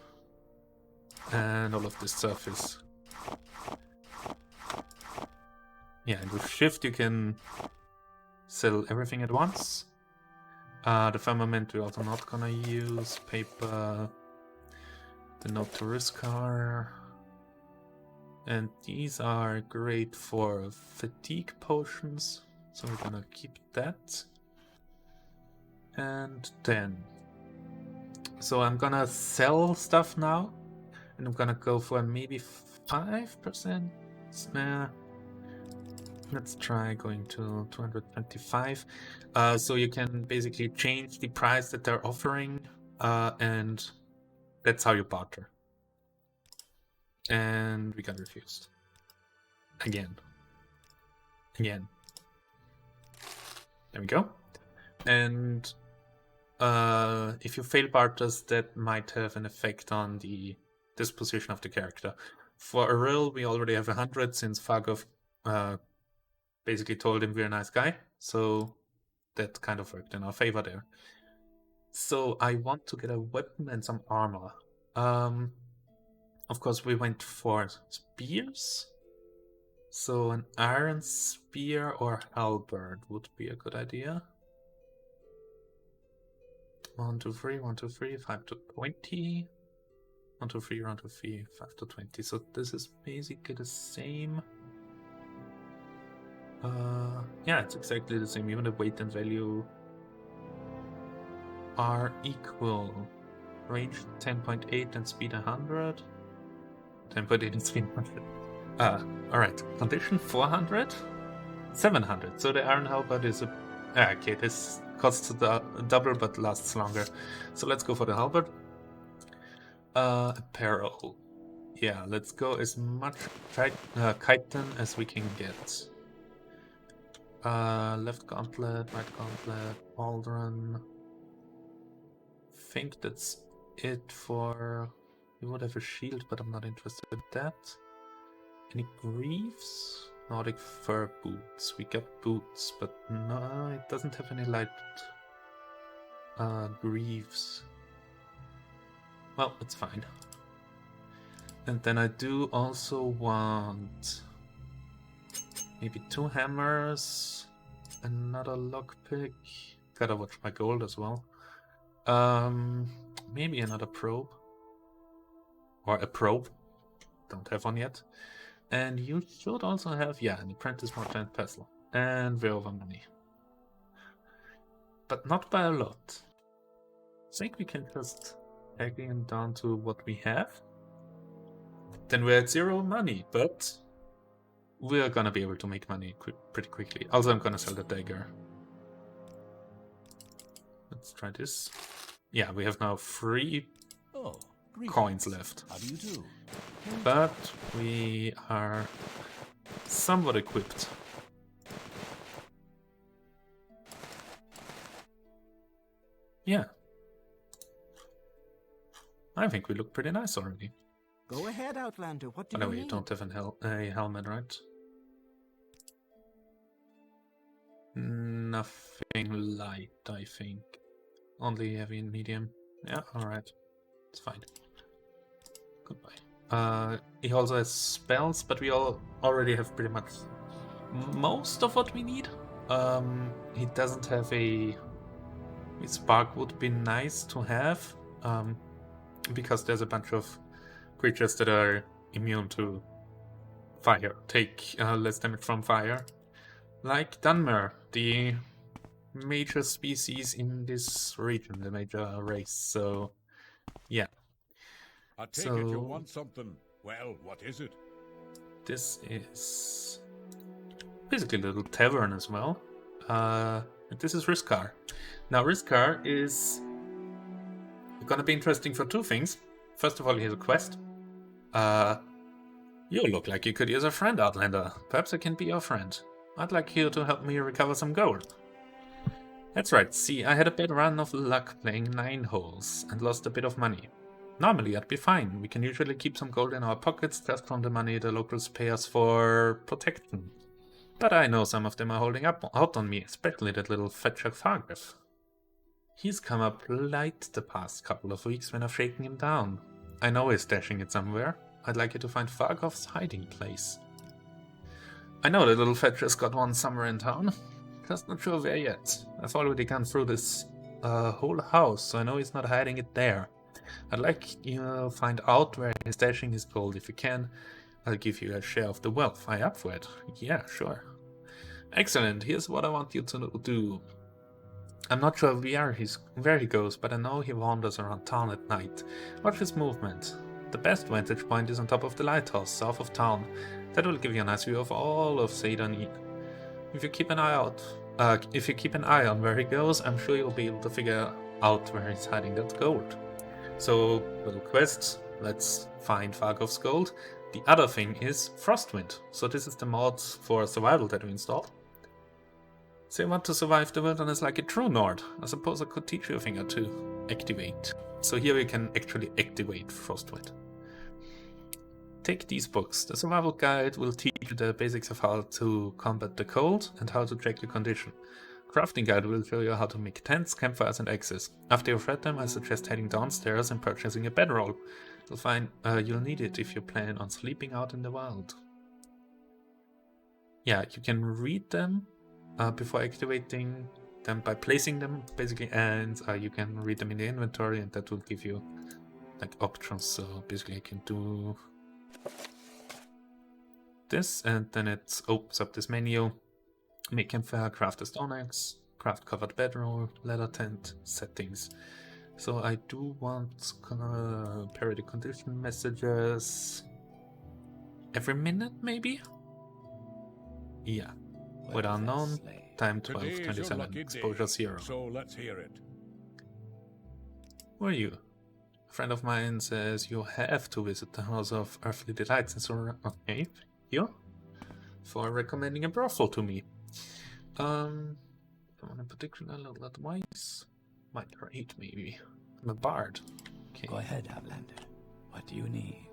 and all of this stuff is... Yeah, and with shift you can sell everything at once. The firmament we're also not gonna use. Paper, the note to Riskar, and these are great for fatigue potions, so we're gonna keep that. And then, so I'm gonna sell stuff now, and I'm gonna go for maybe 5%. Let's try going to 225. So you can basically change the price that they're offering, and that's how you barter. And we got refused. Again. There we go. And if you fail barters, that might have an effect on the disposition of the character. For Ariel, we already have 100 since Fargov basically told him we're a nice guy, so that kind of worked in our favor there. So I want to get a weapon and some armor. Of course we went for spears, so an iron spear or halberd would be a good idea. 1, 2, 3, 1, 2, 3, 5 to 20. 1, 2, 3, 1, 2, 3, 5 to 20. So this is basically the same. Yeah, it's exactly the same. Even the weight and value are equal. Range 10.8 and speed 100. 10.8 and speed 100. Alright. Condition 400. 700. So the iron halberd is a... okay, this costs the double but lasts longer. So let's go for the halberd. Apparel. Yeah, let's go as much chitin as we can get. Left gauntlet, right gauntlet, pauldron. Think that's it for... We would have a shield, but I'm not interested in that. Any greaves? Nordic fur boots. We got boots, but no, it doesn't have any light greaves. Well, it's fine. And then I do also want maybe 2 hammers, another lockpick. Gotta watch my gold as well. Maybe another probe. Or a probe. Don't have one yet. And you should also have, yeah, an apprentice mortar and pestle. And we're over money. But not by a lot. I think we can just tag him down to what we have. Then we're at 0 money, but we're gonna be able to make money pretty quickly. Also, I'm gonna sell the dagger. Let's try this. Yeah, we have now 3 coins left. How do you do? But we are somewhat equipped. Yeah. I think we look pretty nice already. Go ahead, Outlander. What do By the you way, you need? don't have a helmet, right? Nothing light, I think. Only heavy and medium. Yeah, alright. It's fine. Goodbye. He also has spells, but we all already have pretty much most of what we need. He doesn't have a spark would be nice to have, because there's a bunch of creatures that are immune to fire, take less damage from fire. Like Dunmer, the major species in this region, the major race, so yeah. I take it you want something. Well, what is it? This is basically a little tavern as well. This is Riskar. Now Riskar is gonna be interesting for two things. First of all, he has a quest. You look like you could use a friend, Outlander. Perhaps I can be your friend. I'd like you to help me recover some gold. That's right, see, I had a bad run of luck playing 9 holes and lost a bit of money. Normally I'd be fine, we can usually keep some gold in our pockets just from the money the locals pay us for protection. But I know some of them are holding out on me, especially that little fetcher Fargriff. He's come up light the past couple of weeks when I've shaken him down. I know he's stashing it somewhere. I'd like you to find Fargoff's hiding place. I know the little fetcher's got one somewhere in town. Just not sure where yet. I've already gone through this whole house, so I know he's not hiding it there. I'd like you to find out where he's stashing his gold. If you can, I'll give you a share of the wealth. Are you up for it? Yeah, sure. Excellent. Here's what I want you to do. I'm not sure where he goes, but I know he wanders around town at night. Watch his movement. The best vantage point is on top of the lighthouse, south of town. That will give you a nice view of all of Seydan. If you keep an eye on where he goes, I'm sure you'll be able to figure out where he's hiding that gold. So, little quest, let's find Fargoff's gold. The other thing is Frostwind. So this is the mod for survival that we installed. So you want to survive the wilderness like a true Nord. I suppose I could teach you a thing or two. Activate. So here we can actually activate Frostwind. Take these books. The survival guide will teach you the basics of how to combat the cold and how to check your condition. Crafting guide will show you how to make tents, campfires and axes. After you've read them, I suggest heading downstairs and purchasing a bedroll. You'll need it if you plan on sleeping out in the wild. Yeah, you can read them before activating them by placing them, basically, and you can read them in the inventory, and that will give you like options. So basically I can do this, and then it opens up this menu. Make campfire, craft a stone axe, craft covered bedroll, leather tent, settings. So I do want parry the condition messages every minute, maybe? Yeah. With unknown, time 12:27, exposure 0. So let's hear it. Who are you? A friend of mine says you have to visit the House of Earthly Delights in Sora. Okay, you? For recommending a brothel to me. Someone in particular, a little advice. Might rate, maybe. I'm a bard. Okay. Go ahead, Outlander. What do you need?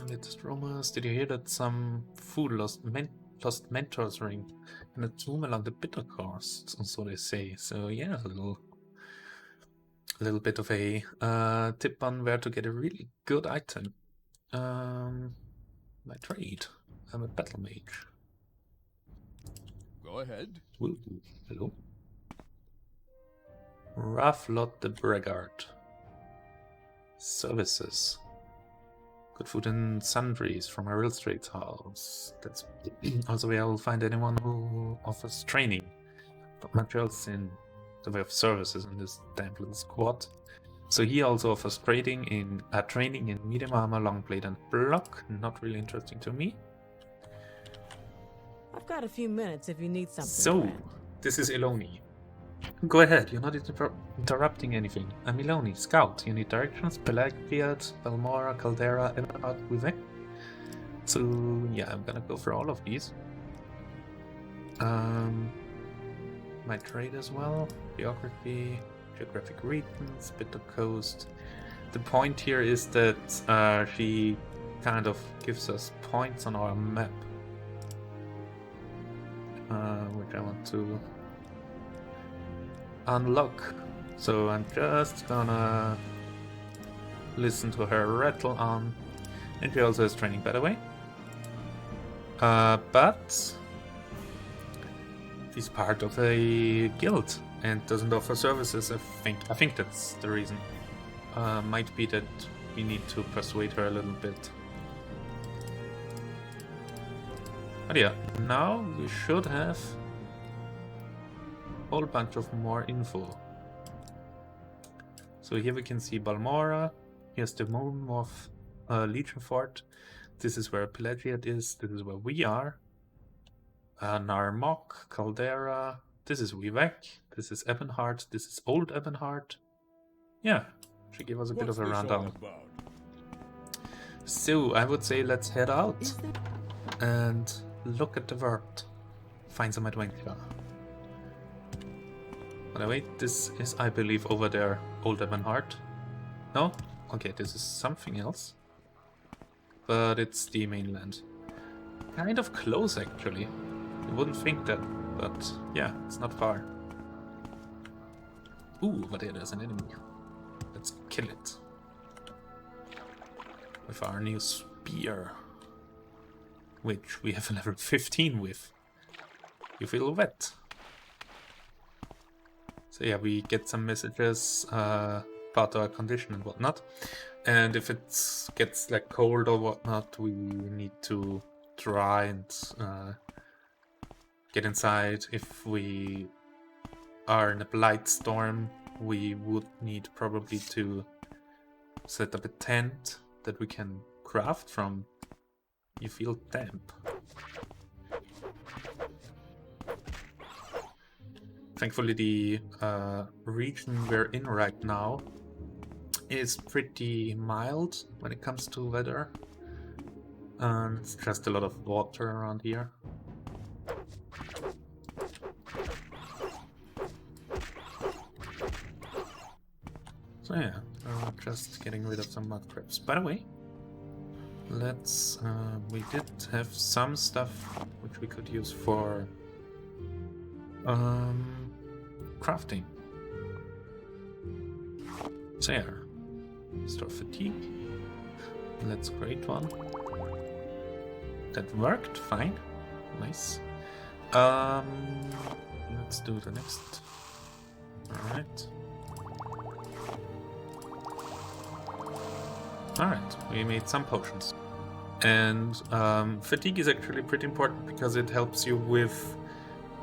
Latest rumors. Did you hear that some fool lost Mentor's ring in a tomb along the bitter coast? So they say. So yeah, a little bit of a tip on where to get a really good item. My trade. I'm a battle mage. Go ahead. Ooh, hello. Raflot the Braggart. Services. Good food and sundries from a real estate house. That's also where I'll find anyone who offers training. Not much else in the way of services in this damn little squad. So he also offers training in medium armor, long blade and block. Not really interesting to me. I've got a few minutes if you need something. So, friend. This is Iloni. Go ahead, you're not interrupting anything. I'm Iloni, scout. You need directions? Pelagriad, Balmora, Caldera, Everard, Vivek. So, yeah, I'm gonna go for all of these. My trade as well. Geography, geographic regions, Bitter Coast. the point here is that she kind of gives us points on our map, which I want to unlock. So I'm just gonna listen to her rattle on. And she also has training, by the way. But she's part of a guild and doesn't offer services, I think. I think that's the reason. Might be that we need to persuade her a little bit. But yeah, now we should have a whole bunch of more info. So here we can see Balmora. Here's the Moonmorph Legion Fort. This is where Pelagiad is. This is where we are. Narmok, Caldera. This is Vivek. This is Ebonheart. This is Old Ebonheart. Yeah, she gave us a bit of a rundown. So I would say let's head out and look at the world. Find some adventure. By the way, this is, I believe, over there, Old Ebonheart. No? Okay, this is something else. But it's the mainland. Kind of close, actually. You wouldn't think that, but yeah, it's not far. Ooh, over there's an enemy. Let's kill it. With our new spear. Which we have a level 15 with. You feel wet. So yeah, we get some messages about our condition and whatnot. And if it gets like cold or whatnot, we need to try and get inside. If we are in a blight storm, we would need probably to set up a tent that we can craft from. You feel damp. Thankfully, the region we're in right now is pretty mild when it comes to weather. It's just a lot of water around here. So yeah, just getting rid of some mud crabs. By the way, let's... we did have some stuff which we could use for crafting. So yeah, store fatigue. Let's create one. That worked fine. Nice. Let's do the next. Alright. Alright, we made some potions. And fatigue is actually pretty important because it helps you with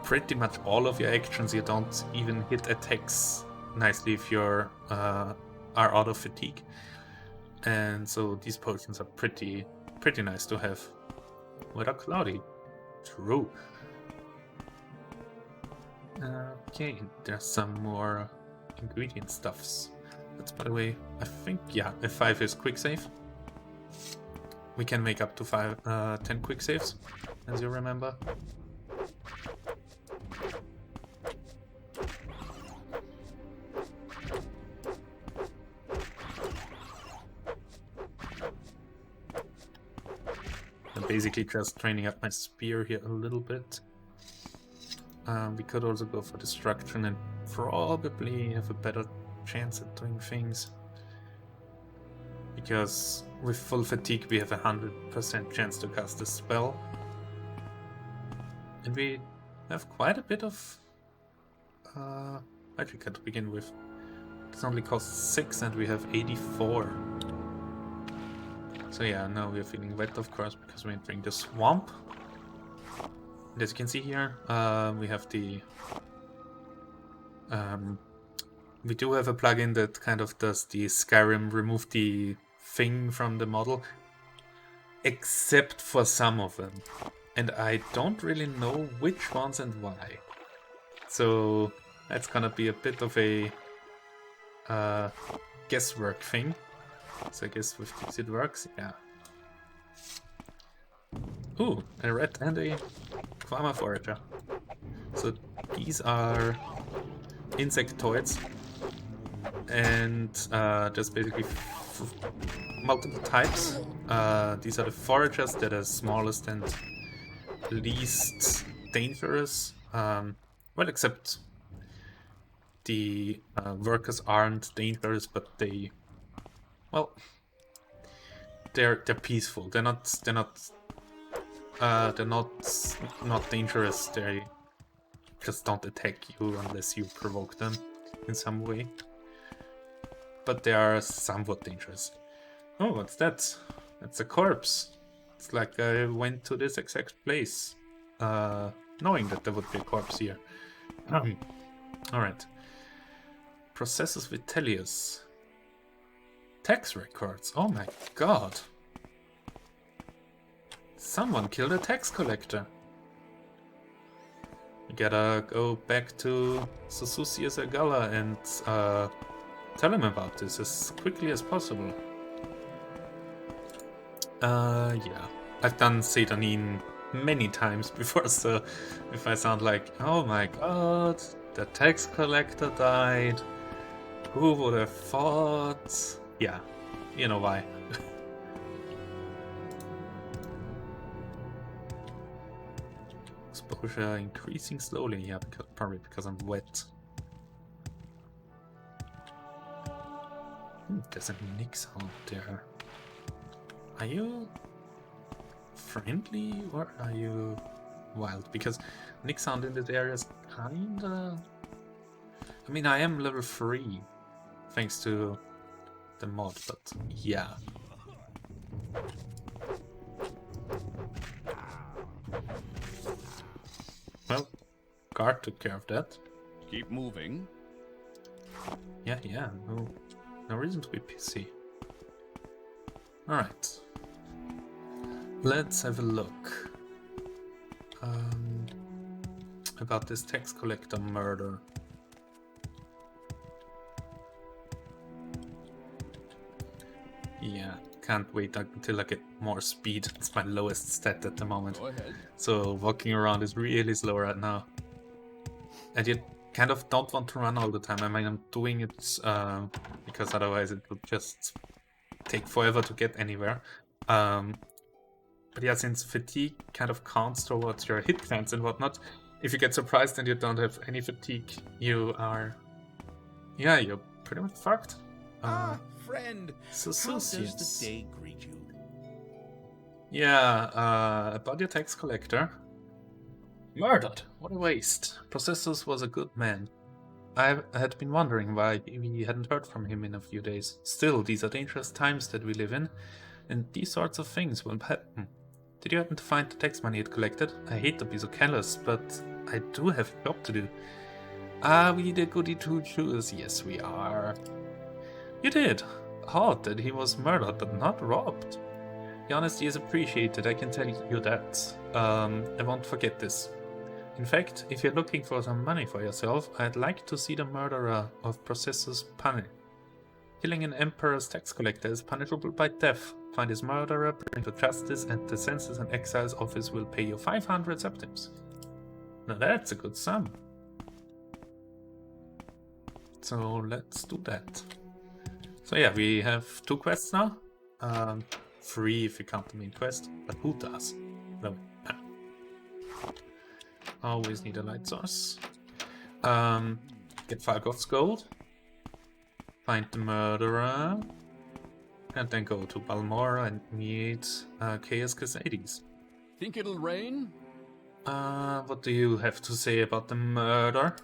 pretty much all of your actions. You don't even hit attacks nicely if you're are out of fatigue. And so these potions are pretty nice to have. Weather cloudy. True. Okay, there's some more ingredient stuffs. That's, by the way, I think, yeah, F5 is quick save. We can make up to 10 quick saves, as you remember. I'm basically just training up my spear here a little bit. We could also go for destruction and probably have a better chance at doing things. Because with full fatigue we have a 100% chance to cast a spell. And we have quite a bit of magic to begin with. It only costs 6 and we have 84. So yeah, now we're feeling wet, of course, because we're entering the swamp. And as you can see here, we have the... we do have a plugin that kind of does the Skyrim remove the thing from the model. Except for some of them. And I don't really know which ones and why. So that's gonna be a bit of a guesswork thing. So I guess with this it works, yeah. Ooh, a rat and a farmer forager. So these are insectoids and just basically multiple types. These are the foragers. They're the smallest and least dangerous. Well, except the workers aren't dangerous, but they're peaceful. They're not dangerous. They just don't attack you unless you provoke them in some way. But they are somewhat dangerous. Oh, what's that? That's a corpse. It's like I went to this exact place, knowing that there would be a corpse here. Alright. Processus Vitellius. Tax records. Oh my god. Someone killed a tax collector. We gotta go back to Sususius Agala and tell him about this as quickly as possible. Yeah. I've done Satanin many times before, so if I sound like, oh my god, the tax collector died, who would have thought? Yeah, you know why. Exposure increasing slowly, yeah, probably because I'm wet. There's a Nix out there. Are you friendly or are you wild? Because Nix sound in this area is kinda... I mean, I am level 3 thanks to the mod, but yeah. Well, guard took care of that. Keep moving. Yeah, no reason to be pissy. Alright. Let's have a look. About this tax collector murder. Yeah, can't wait until I get more speed. It's my lowest stat at the moment. Go ahead. So walking around is really slow right now. And you kind of don't want to run all the time. I mean, I'm doing it because otherwise it would just take forever to get anywhere. But yeah, since fatigue kind of counts towards your hit points and whatnot, if you get surprised and you don't have any fatigue, you are... yeah, you're pretty much fucked. Friend, how does the day greet you? Yeah, about your tax collector. Murdered! What a waste. Processus was a good man. I had been wondering why we hadn't heard from him in a few days. Still, these are dangerous times that we live in, and these sorts of things will happen. Did you happen to find the tax money it collected? I hate to be so careless, but I do have a job to do. Are we the goody two-shoes? Yes, we are. You did. Odd that he was murdered, but not robbed. Your honesty is appreciated, I can tell you that. I won't forget this. In fact, if you're looking for some money for yourself, I'd like to see the murderer of Processus punished. Killing an emperor's tax collector is punishable by death. Find his murderer, bring to justice, and the Census and Exiles office will pay you 500 septims. Now that's a good sum. So let's do that. So yeah, we have 2 quests now. 3 if you count the main quest, but who does? No. Always need a light source. Get Falgoth's gold. Find the murderer. And then go to Balmora and meet Chaos Casades. Think it'll rain? What do you have to say about the murder?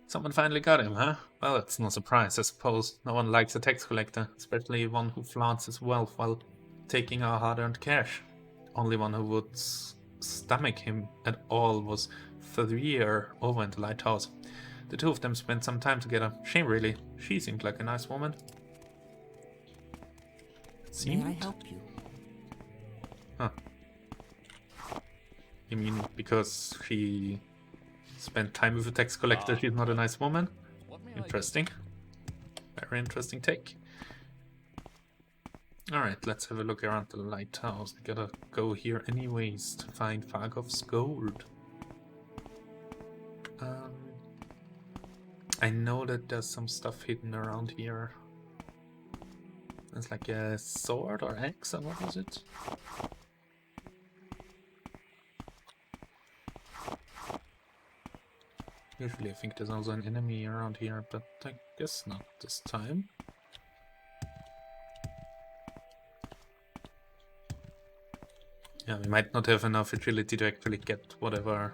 Someone finally got him, huh? Well, it's no surprise, I suppose. No one likes a tax collector, especially one who flaunts his wealth while taking our hard-earned cash. Only one who would stomach him at all was Threer over in the lighthouse. The two of them spent some time together. Shame, really. She seemed like a nice woman. May I help you? Huh. You mean because she spent time with a tax collector, she's not a nice woman? Interesting. Very interesting take. Alright, let's have a look around the lighthouse. We gotta go here anyways to find Fargoth's gold. I know that there's some stuff hidden around here. It's like a sword or axe, or what was it? Usually I think there's also an enemy around here, but I guess not this time. Yeah, we might not have enough agility to actually get whatever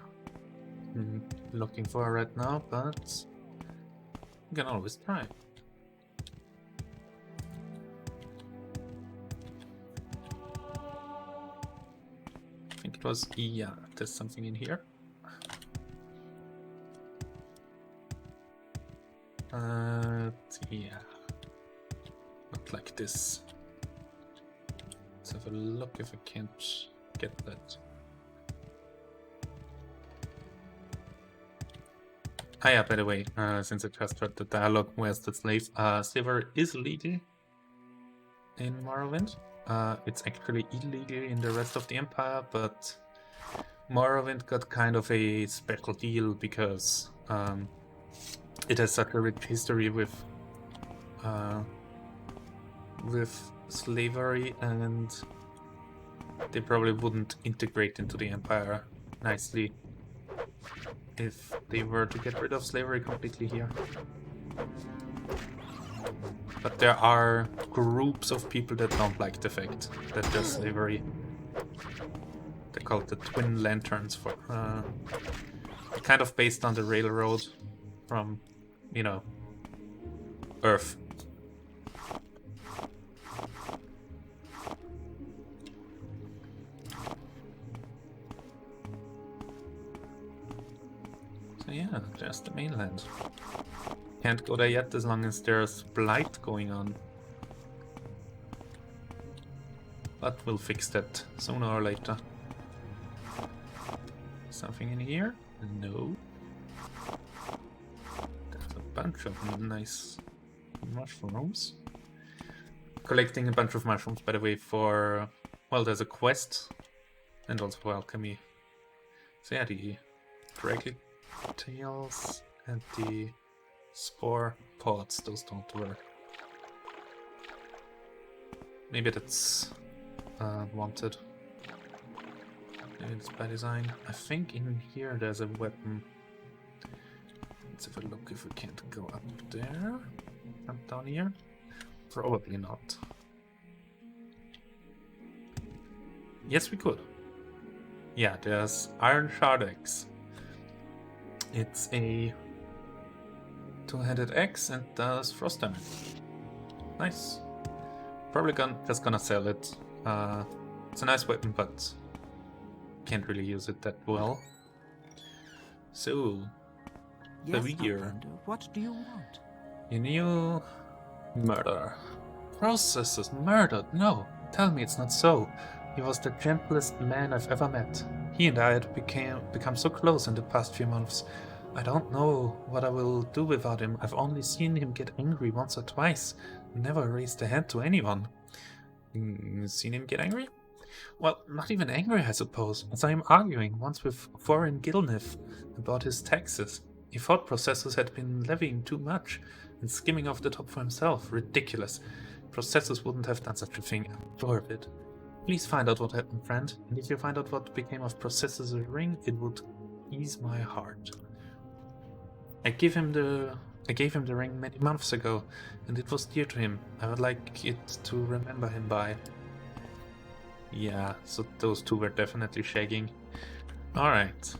I'm looking for right now, but we can always try. I think it was, yeah, there's something in here. Yeah, not like this. Let's have a look if I can't get that. Ah yeah, by the way, since I just read the dialogue, where's the slave? Slavery is legal in Morrowind. It's actually illegal in the rest of the Empire, but Morrowind got kind of a special deal because it has such a rich history with slavery, and they probably wouldn't integrate into the Empire nicely if they were to get rid of slavery completely here. But there are groups of people that don't like the fact that there's slavery. They're called the Twin Lanterns, for kind of based on the railroad from, you know, Earth. So yeah, there's the mainland. Can't go there yet as long as there's blight going on. But we'll fix that sooner or later. Something in here? No. There's a bunch of nice mushrooms. Collecting a bunch of mushrooms, by the way, for... well, there's a quest. And also for alchemy. So yeah, the draggy tails and the spore pods, those don't work. Maybe that's wanted. Maybe it's by design. I think in here there's a weapon. Let's have a look if we can't go up there. Up down here? Probably not. Yes, we could. Yeah, there's Iron Shard Axe. It's a two-handed axe and does frost damage. Nice. Probably just gonna sell it. It's a nice weapon, but can't really use it that well. So, Yes, Beer. Outlander, what do you want? You knew murder. Processes murdered? No, tell me it's not so. He was the gentlest man I've ever met. He and I had become so close in the past few months. I don't know what I will do without him. I've only seen him get angry once or twice. Never raised a hand to anyone. Seen him get angry? Well, not even angry, I suppose. I saw him arguing once with foreign Gilnif about his taxes. He thought Processus had been levying too much and skimming off the top for himself. Ridiculous. Processus wouldn't have done such a thing. I'm sure of it. Please find out what happened, friend. And if you find out what became of Processus' ring, it would ease my heart. I gave him the ring many months ago, and it was dear to him. I would like it to remember him by. Yeah, so those two were definitely shagging. Alright.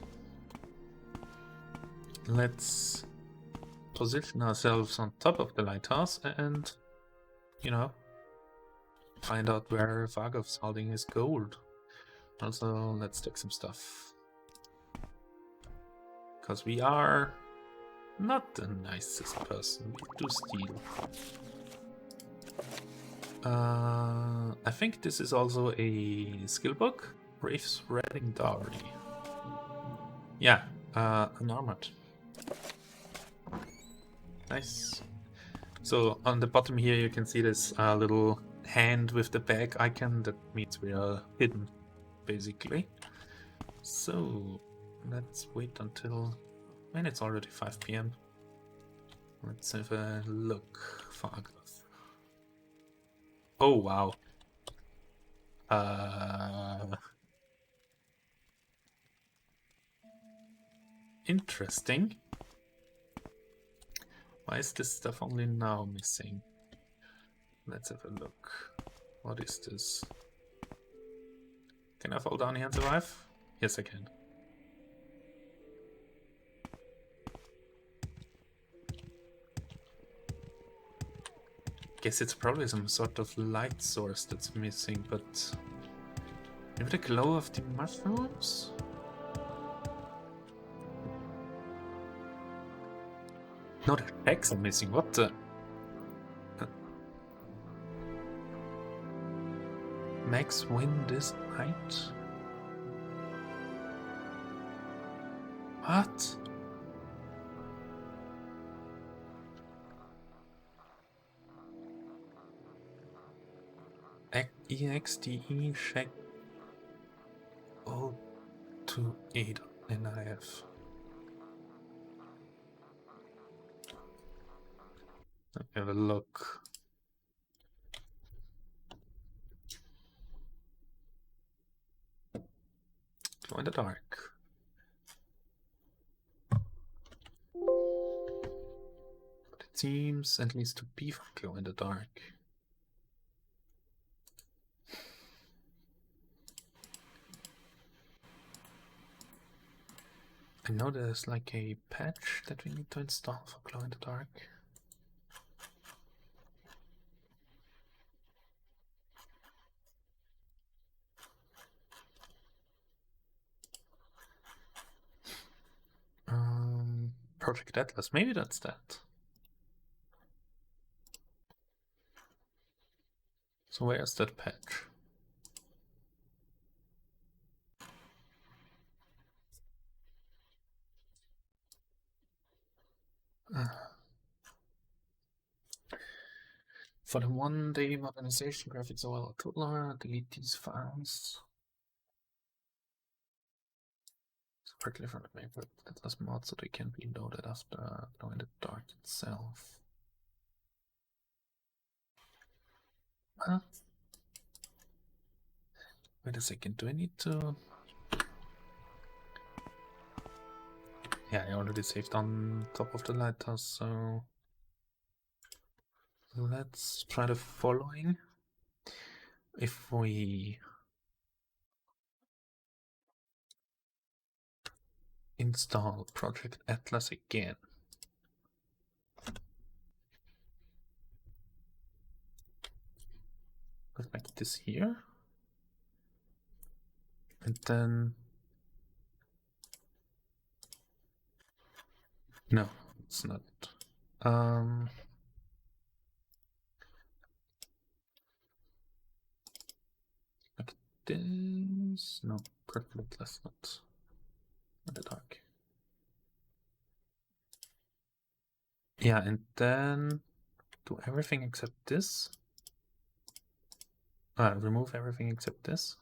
Let's position ourselves on top of the lighthouse and, you know, find out where Vargov's holding his gold. Also, let's take some stuff. Because we are not the nicest person. We do steal. I think this is also a skill book. Wraith's Redding Dowry. Yeah, unarmored. Nice. So on the bottom here you can see this little hand with the bag icon. That means we are hidden, basically. So let's wait until... and it's already 5 PM. Let's have a look. Vargov. Oh, wow. Interesting. Why is this stuff only now missing? Let's have a look. What is this? Can I fall down here and survive? Yes, I can. Guess it's probably some sort of light source that's missing, but maybe the glow of the mushrooms? No, the eggs are missing. What the? Max win this night? What? EXDE check 028 NIF. Let me have a look. Glow in the dark. But it seems at least to be from glow in the dark. I know there's like a patch that we need to install for glow in the dark. Project Atlas, maybe that's that. So where's that patch? For the 1-day modernization graphics OL toolbar, delete these files. It's quickly from the paper Atlas mod so they can be loaded after Glow in the Dark itself. Huh? Wait a second, do I need to... Yeah, I already saved on top of the lighthouse, so... Let's try the following. If we install Project Atlas again. Put like this here. And then... No, it's not. Like this. No, Project Atlas, not in the dark. Yeah, and then do everything except this. Remove everything except this.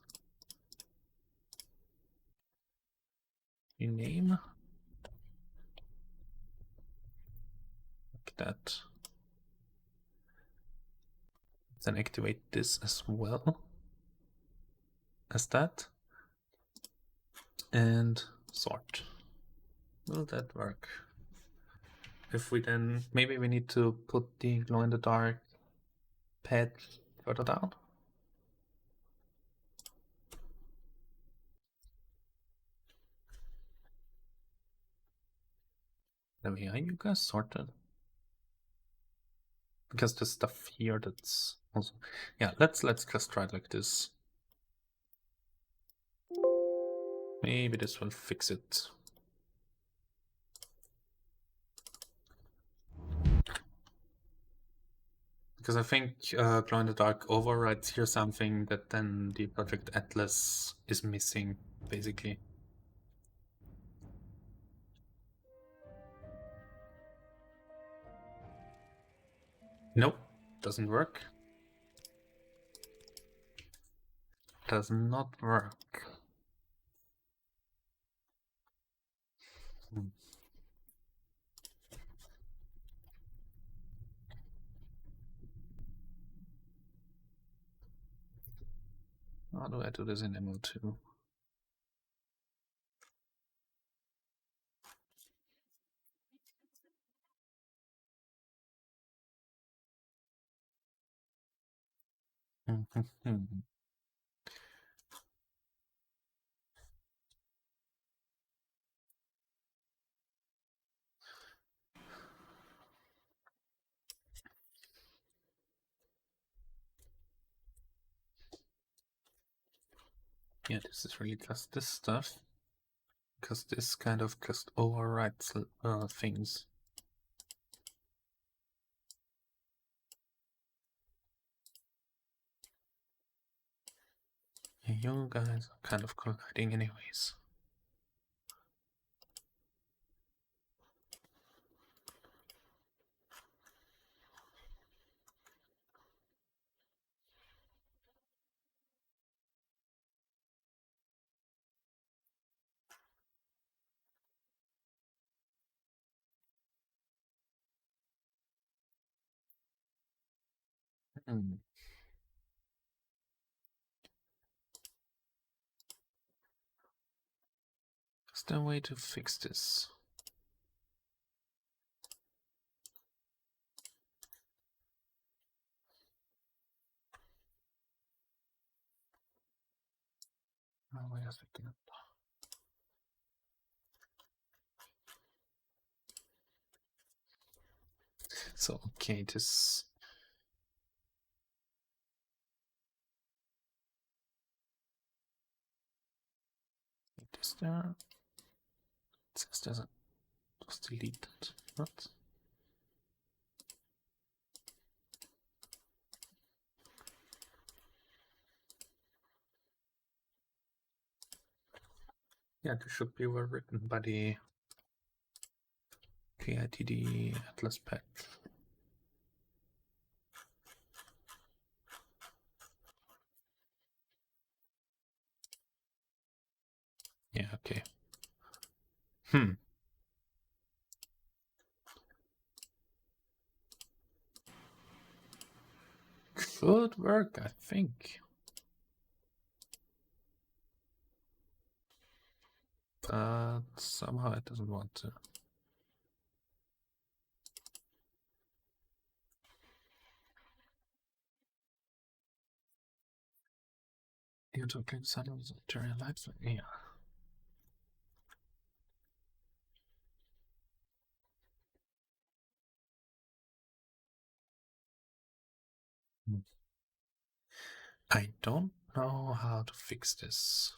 Rename. Like that. Then activate this as well as that. And sort. Will that work? If we then, maybe we need to put the glow in the dark patch further down. There we are, you guys sorted. Because the stuff here that's also, yeah, let's just try it like this. Maybe this will fix it. Because I think Glow in the Dark overrides here something that then the Project Atlas is missing, basically. Nope, doesn't work. Does not work. How do I do this in ML2? Yeah, this is really just this stuff, because this kind of just overrides things. Yeah, you guys are kind of colliding anyways. Is there a way to fix this? Oh, wait a second. So, okay, this... Is there... It says there's a... was deleted. What? Yeah, this should be well written by the KITD Atlas patch. Yeah, okay. Should work, I think. But somehow it doesn't want to. You're talking silence during light. Yeah. I don't know how to fix this.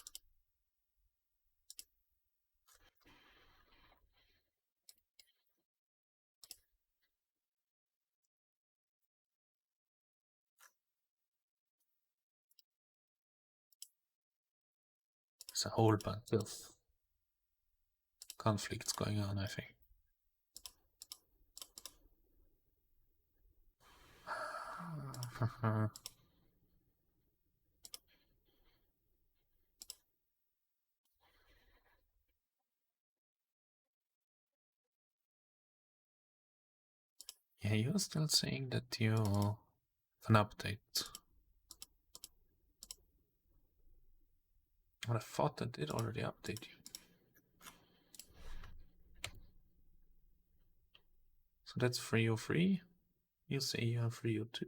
There's a whole bunch of conflicts going on, I think. Yeah, you're still saying that you have an update. But I thought that did already update you. So that's 303. You say you have 302.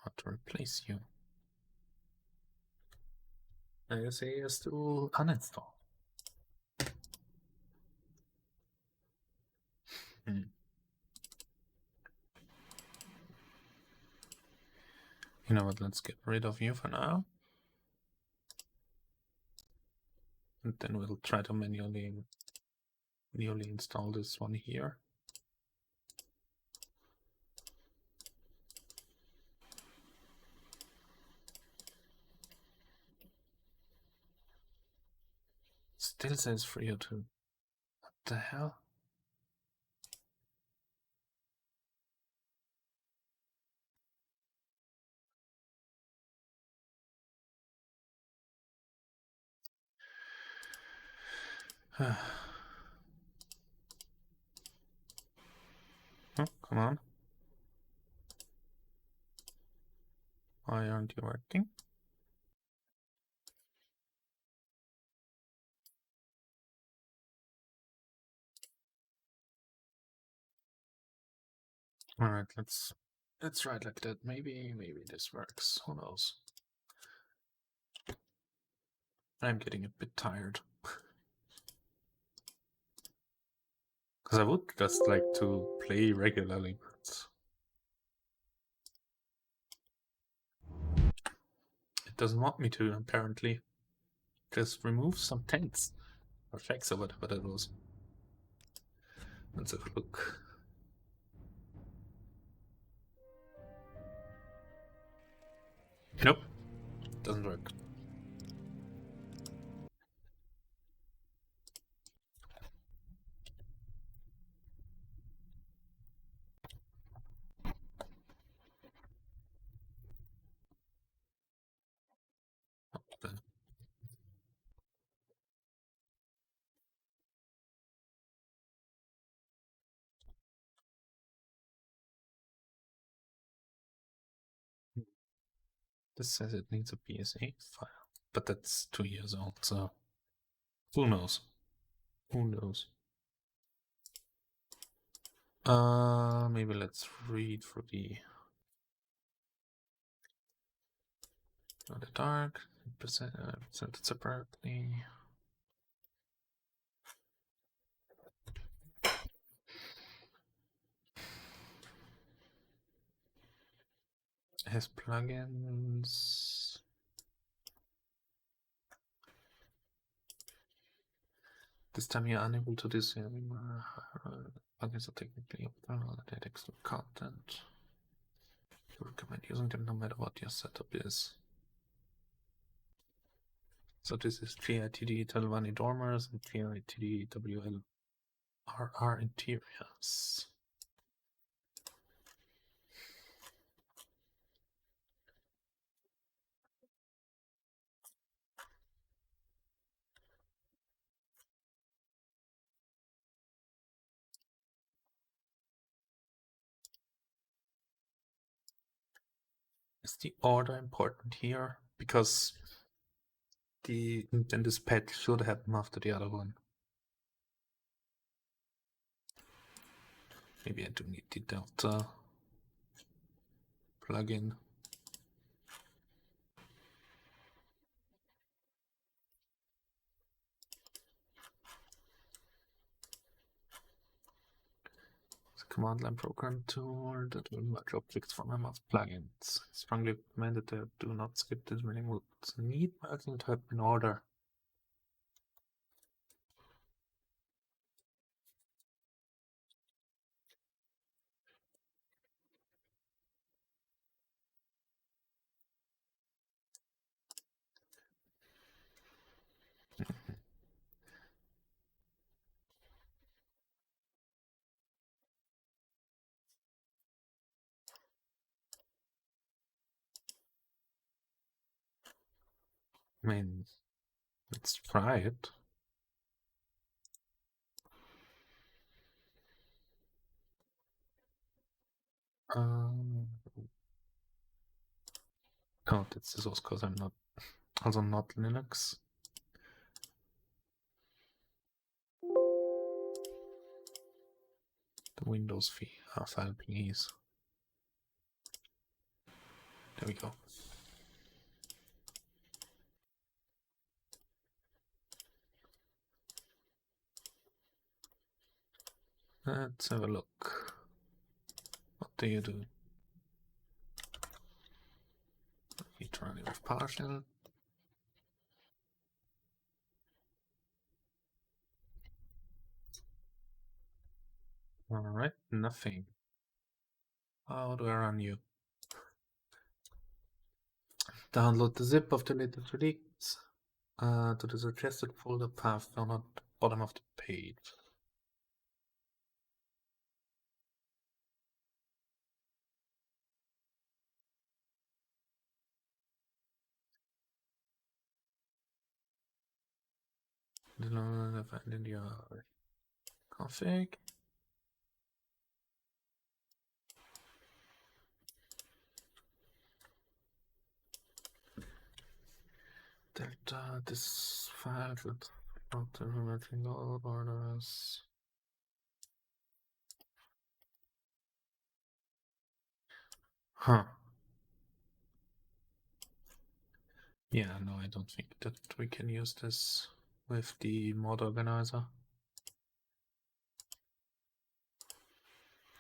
How to replace you? And you say you still uninstall. You know what, let's get rid of you for now. And then we'll try to manually install this one here. Still says 302. What the hell? Oh, come on. Why aren't you working? Alright, let's try it like that. Maybe this works. Who knows? I'm getting a bit tired. Because I would just like to play regularly, but it doesn't want me to, apparently. Just remove some tanks. Or checks or whatever that was. Let's have a look. Nope. Doesn't work. This says it needs a PSA file, but that's 2 years old, so who knows? Who knows? Maybe let's read through the dark, presented separately. It has plugins. This time you're unable to disable plugins are technically optional that extra content. You recommend using them no matter what your setup is. So this is GITD Talvani Dormers and GITD WLRR Interiors. Is the order important here? Because then this patch should happen after the other one. Maybe I do need the Delta plugin. It's a command line program tool that will merge objects from a of plugins. I strongly recommend that they do not skip this many moves. Need merging to happen in order. I mean, let's try it. Oh, that's the source code. I'm not also not Linux. The Windows file please. There we go. Let's have a look. What do you do? You try it with partial. Alright, nothing. How do I run you? Download the zip of the latest release to the suggested folder path found at the bottom of the page. in your config. Delta this file should not implementing all borders. Huh. Yeah, no, I don't think that we can use this with the mod organizer.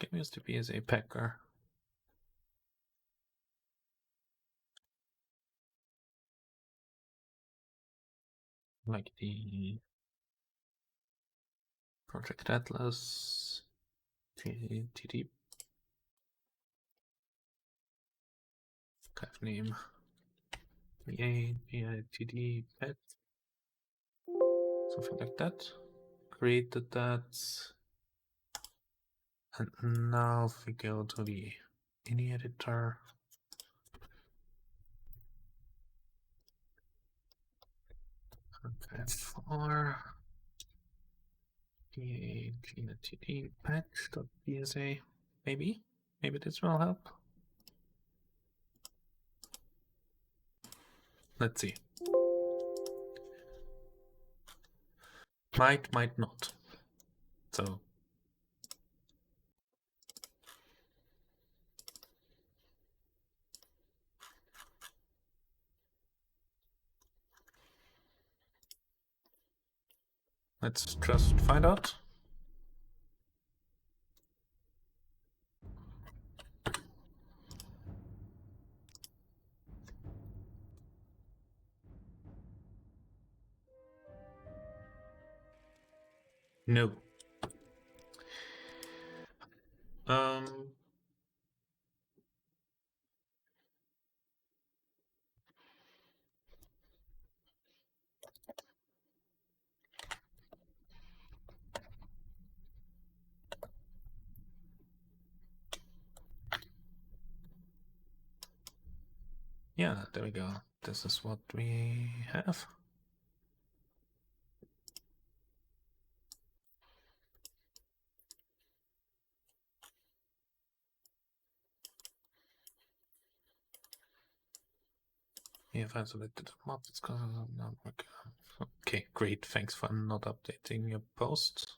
Can we use the BSA packer? Like the Project Atlas, TD, kind name, BATD pet, something like that. Created that, and now if we go to the ini editor, okay, for BATD patch.bsa, maybe this will help. Let's see. Might not. So let's just find out. No. Yeah, there we go. This is what we have. If I selected the map, it's gonna not work. Okay, great. Thanks for not updating your post.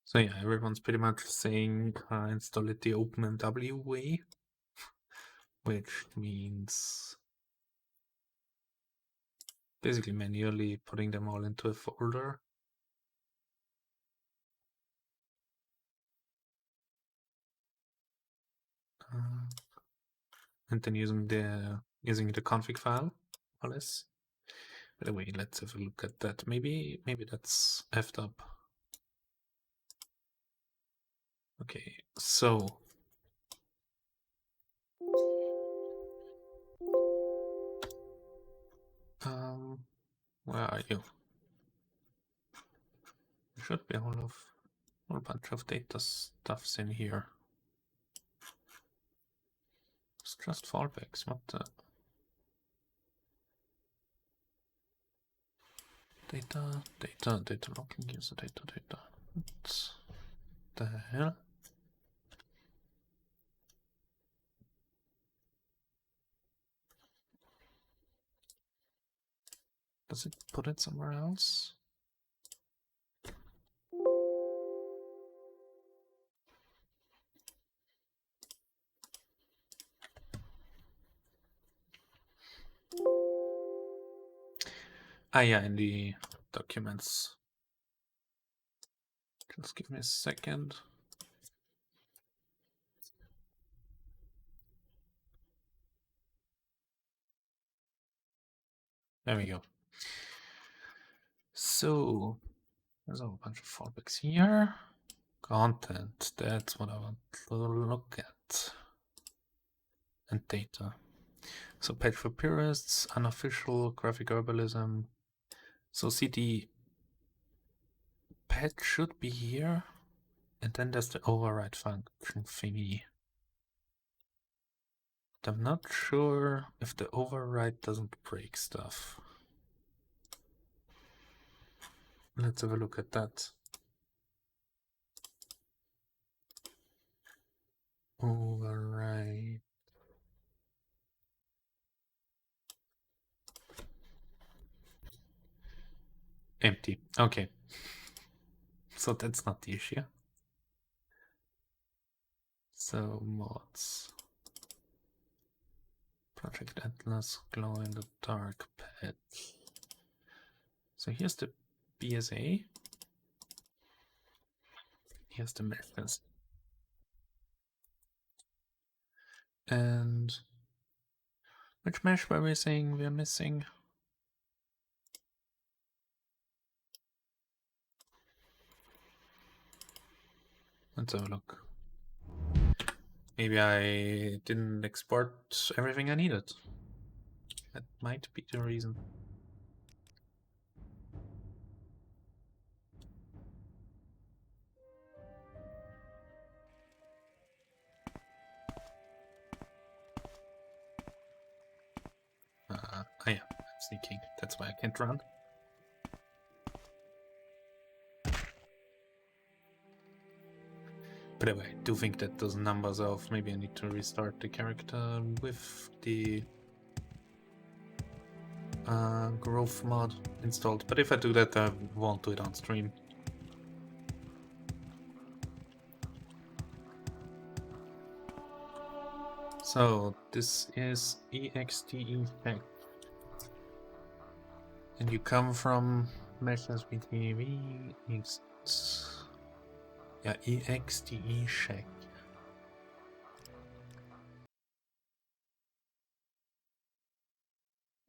So yeah, everyone's pretty much saying install it the OpenMW way, which means basically manually putting them all into a folder. And then using the config file, or less. By the way, let's have a look at that. Maybe that's effed up. Okay, so where are you? There should be a whole bunch of data stuffs in here. It's just fallbacks. What the data logging user data. What the hell? Does it put it somewhere else? Ah, yeah, in the documents. Just give me a second. There we go. So, there's a whole bunch of fallbacks here. Content, that's what I want to look at. And data. So, page for purists, unofficial, graphic herbalism. So, CD pet should be here. And then there's the override function thingy. But I'm not sure if the override doesn't break stuff. Let's have a look at that. Override. Empty. Okay. So that's not the issue. So mods. Project Atlas, glow in the dark pet. So here's the BSA. Here's the methods. And which mesh were we saying we're missing? Let's have a look. Maybe I didn't export everything I needed. That might be the reason. Oh yeah, I'm sneaking. That's why I can't run. But anyway, I do think that those numbers are off. Maybe I need to restart the character with the growth mod installed. But if I do that, I won't do it on stream. So this is EXTE hack. And you come from Meshes BTV. Yeah, EXTE check.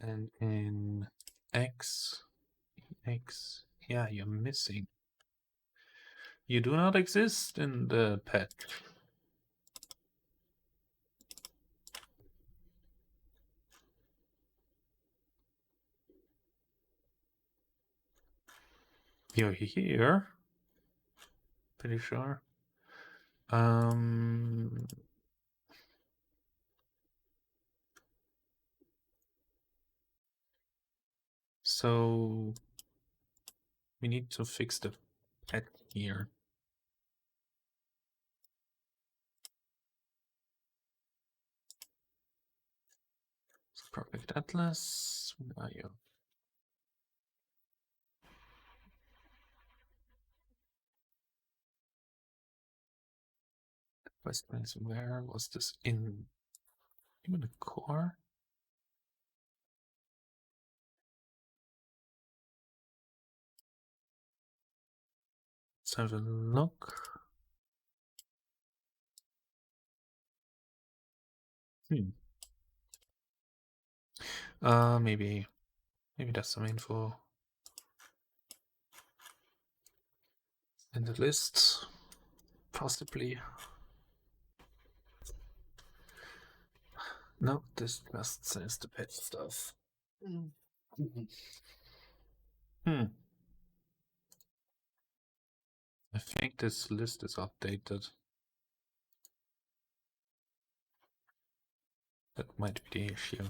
And in X, yeah, you're missing. You do not exist in the pet. You're here. Pretty sure. So we need to fix the pet here. So Project Atlas, where are you? Quest place, where was this in? Even the core? Let's have a look. Maybe that's some info in the list, possibly. No, this just says the pet stuff. I think this list is outdated. That might be the issue.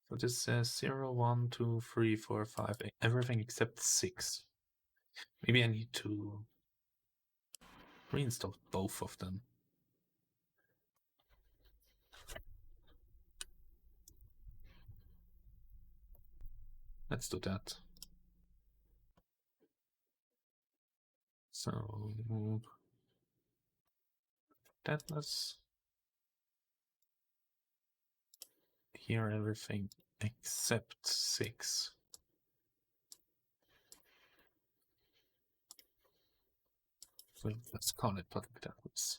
So this says 0, 1, 2, 3, 4, 5, 8, everything except 6. Maybe I need to reinstall both of them. Let's do that. So deadless. Here everything except 6. So let's call it public deadless.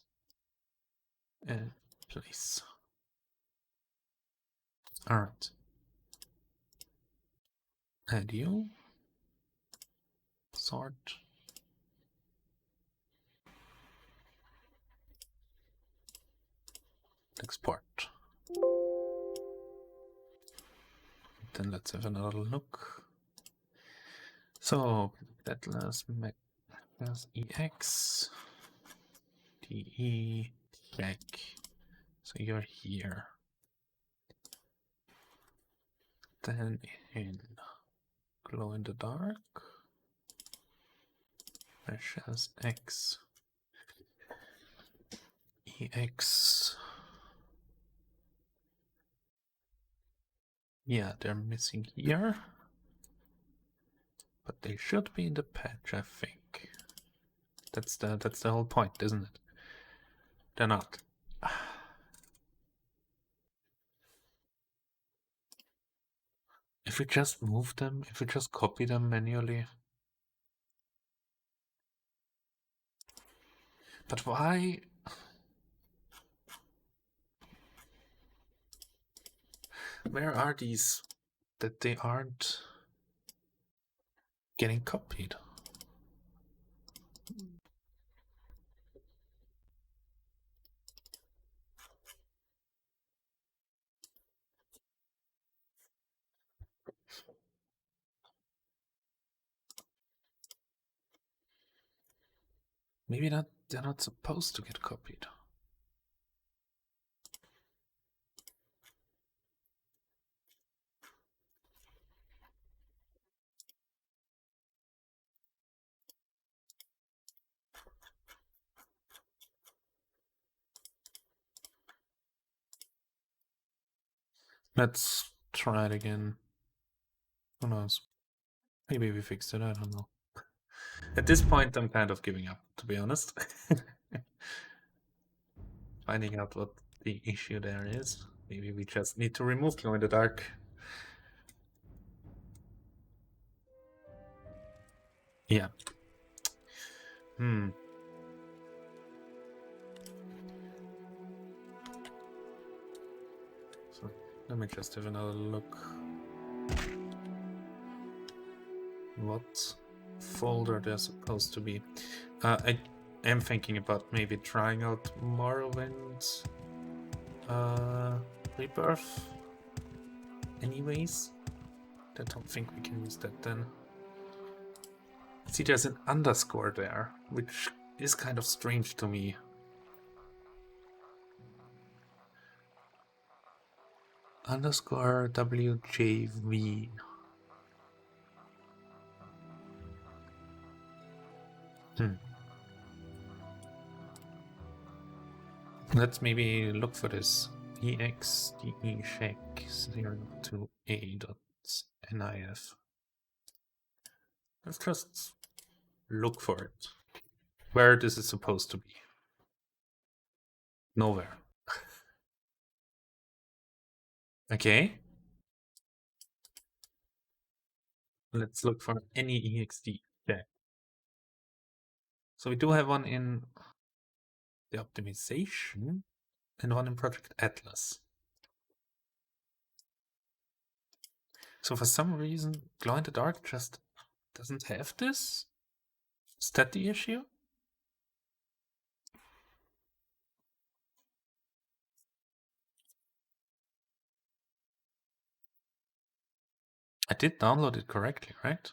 And place. Alright. Add you. Sort. Export. Then let's have another look. So deadless Mac EX DE check. So you're here. Then in glow in the dark. Precious X EX. Yeah, they're missing here. But they should be in the patch, I think. That's the whole point, isn't it? They're not. If we just move them, if we just copy them manually. But why? Where are these that they aren't getting copied? Maybe they're not supposed to get copied. Let's try it again. Who knows? Maybe we fixed it, I don't know. At this point, I'm kind of giving up, to be honest. Finding out what the issue there is. Maybe we just need to remove glow in the dark. Yeah. So let me just have another look. What folder they're supposed to be. I am thinking about maybe trying out Morrowind Rebirth. Anyways, I don't think we can use that then. See, there's an underscore there, which is kind of strange to me. Underscore WJV. Let's maybe look for this. EXDE check 02A.NIF. Let's just look for it. Where this is supposed to be. Nowhere. Okay. Let's look for any EXD check. So we do have one in the optimization and one in Project Atlas. So for some reason, Glow in the Dark just doesn't have this? Is that the issue? I did download it correctly, right?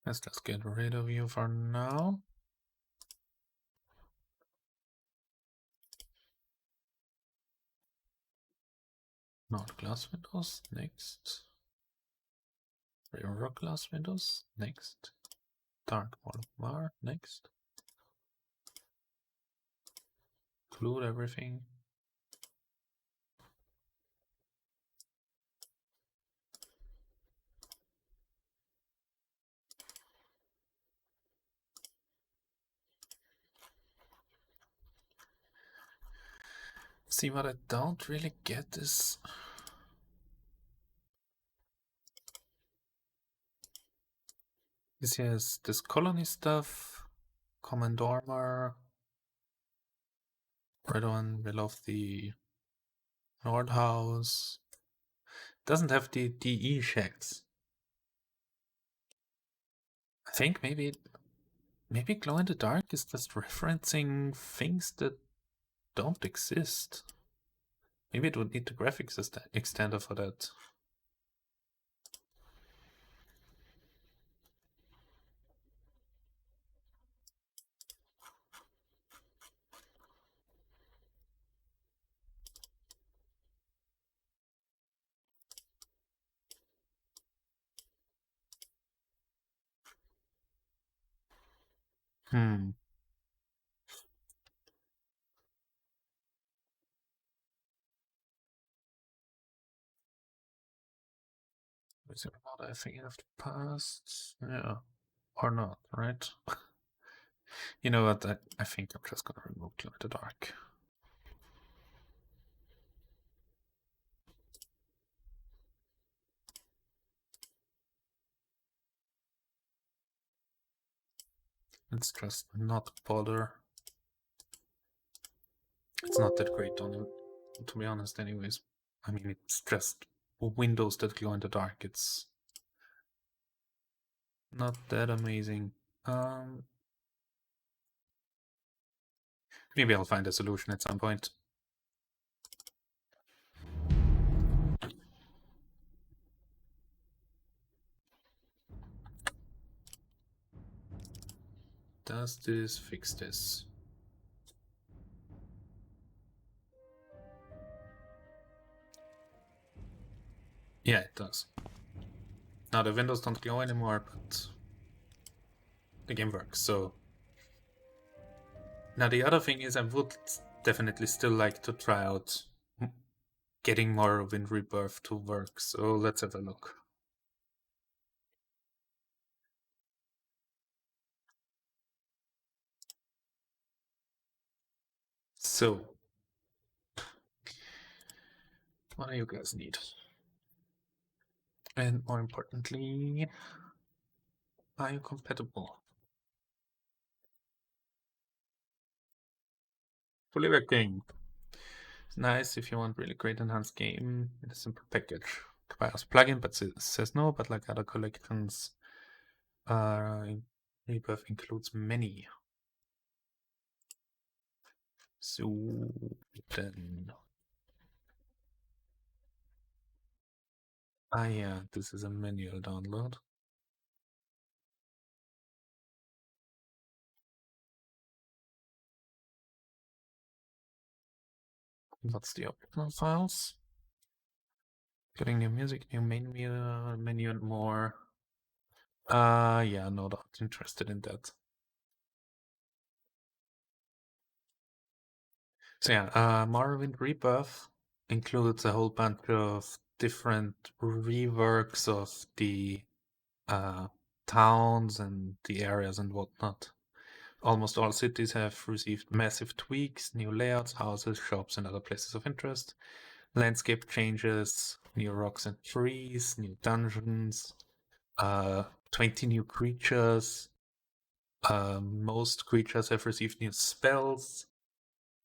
Let's just get rid of you for now. Not glass windows. Next. Rear glass windows, next. Dark wall bar, next. Include everything. See, what I don't really get is this has this colony stuff, command armor. Right on, we love the Nordhaus. Doesn't have the DE checks. I think maybe Glow in the Dark is just referencing things that don't exist. Maybe it would need the graphics extender for that. Is there another thing you have to pass? Yeah. Or not, right? You know what? I think I'm just gonna remove Glow in the Dark. Let's just not bother. It's not that great on it, to be honest, anyways. I mean, it's just windows that glow in the dark. It's not that amazing. Maybe I'll find a solution at some point. Does this fix this? Yeah, it does. Now the windows don't glow anymore, but the game works, so... Now the other thing is I would definitely still like to try out getting Morrowind Rebirth to work, so let's have a look. So, what do you guys need? And more importantly, are you compatible? Fully working. It's nice if you want really great enhanced game in a simple package. Requires plugin, but says no, but like other collections, Rebirth includes many. So then... yeah, this is a manual download. What's the optional files? Getting new music, new menu and more. Yeah, no, not interested in that. So yeah, Morrowind Rebirth includes a whole bunch of different reworks of the towns and the areas and whatnot. Almost all cities have received massive tweaks, new layouts, houses, shops, and other places of interest. Landscape changes, new rocks and trees, new dungeons, 20 new creatures. Most creatures have received new spells.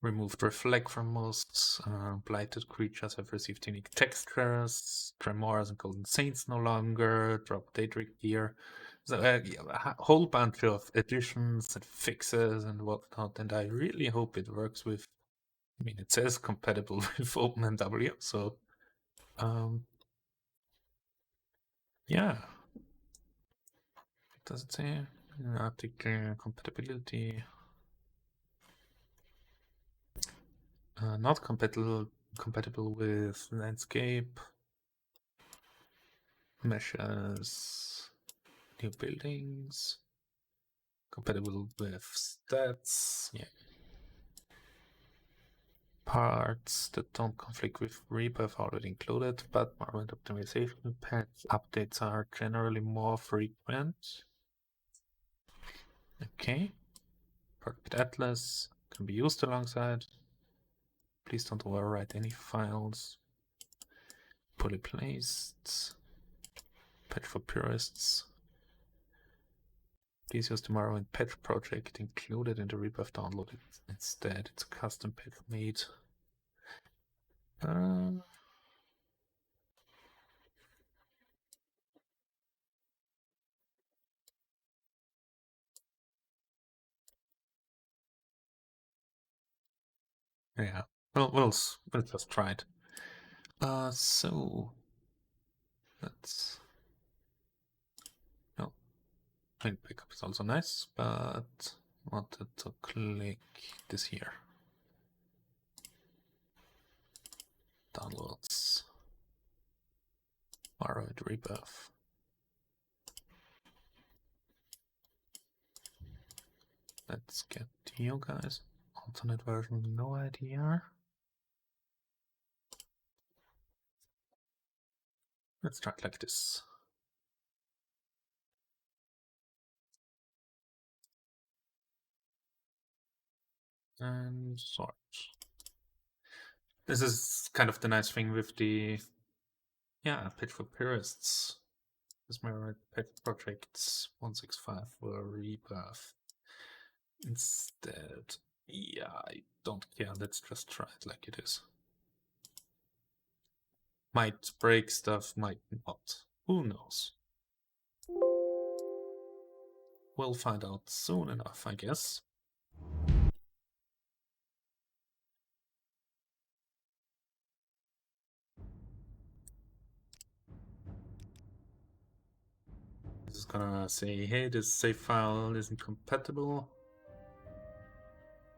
Removed reflect from most. Blighted creatures have received unique textures. Tremors and Golden Saints no longer. Drop Daedric gear. So yeah, a whole bunch of additions and fixes and whatnot. And I really hope it works with. I mean, it says compatible with OpenMW, so yeah. Does it say article compatibility? Not compatible with landscape. Measures, new buildings, compatible with stats, yeah. Parts that don't conflict with Rebirth already included, but Morrowind optimization patch updates are generally more frequent. Okay. Project Atlas can be used alongside. Please don't overwrite any files. Poorly placed. Patch for purists. Please use the Morrowind patch project included in the Rebirth download instead. It's a custom patch made. Yeah, well, we'll just try it. So let's. No, link pickup is also nice, but wanted to click this here. Downloads. Morrowind Rebirth. Let's get you guys. Alternate version, no idea. Let's try it like this. And sort. This is kind of the nice thing with the patch for purists. This Morrowind patch projects 165 for Rebirth. Instead, yeah, I don't care. Let's just try it like it is. Might break stuff, might not. Who knows? We'll find out soon enough, I guess. This is gonna say, hey, this save file isn't compatible.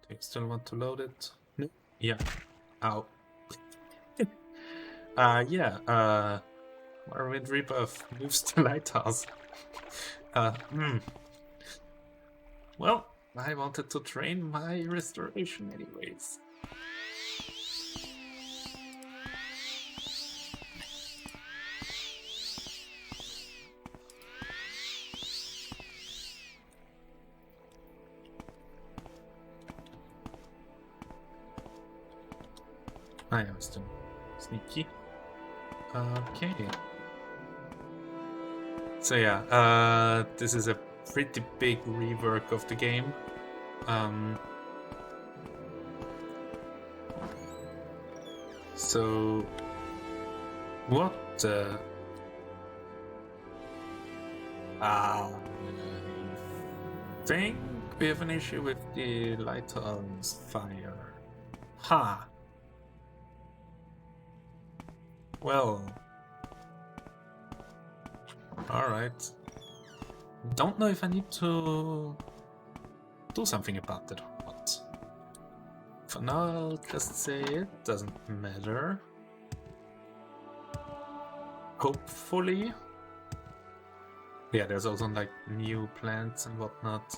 Do you still want to load it? No. Yeah. Ow. Morrowind Rebirth moves to Lighthouse. Well, I wanted to train my restoration anyways. I am still sneaky. Okay. So yeah, this is a pretty big rework of the game. So what I think we have an issue with the lighthouse fire. Ha! Well, alright. Don't know if I need to do something about it or not. For now, I'll just say it doesn't matter. Hopefully. Yeah, there's also like new plants and whatnot.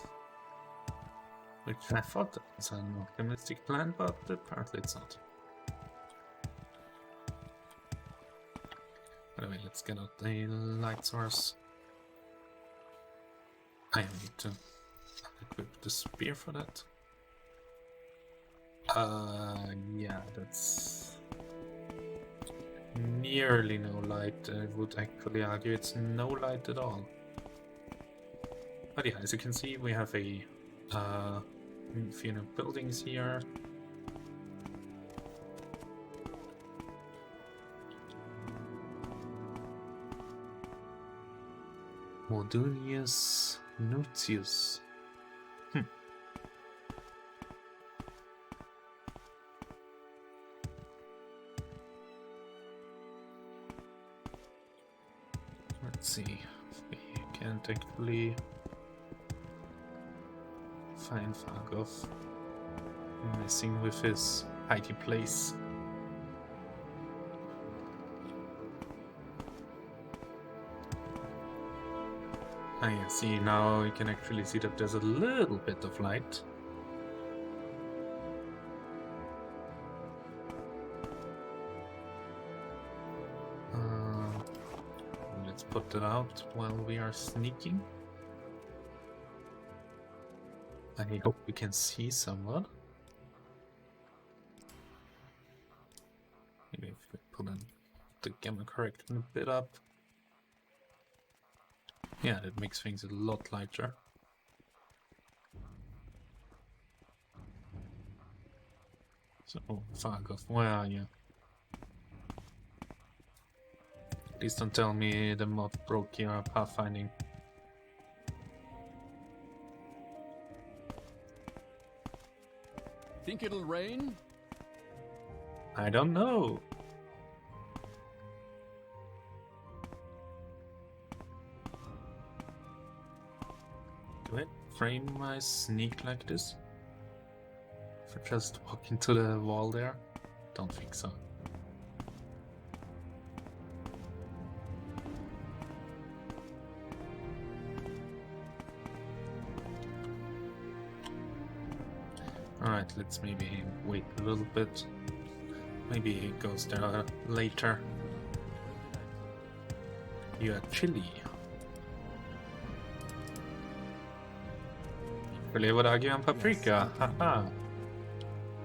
Which I thought that was an optimistic plan, but apparently it's not. Anyway, let's get out the light source. I need to equip the spear for that. Yeah, that's nearly no light. I would actually argue it's no light at all. But yeah, as you can see, we have a few new buildings here. Modunius Nutius. Let's see if we can technically find Fargov messing with his hidey place. Ah, yeah, see, now you can actually see that there's a little bit of light. Let's put that out while we are sneaking. I hope we can see somewhat. Maybe if we put the gamma correction a bit up. Yeah, that makes things a lot lighter. So, fuck off, where are you? Please don't tell me the mod broke your pathfinding. Think it'll rain? I don't know. Do I frame my sneak like this? If I just walk into the wall there? Don't think so. Alright, let's maybe wait a little bit. Maybe he goes there later. You are chilly. Really would argue on paprika. Haha.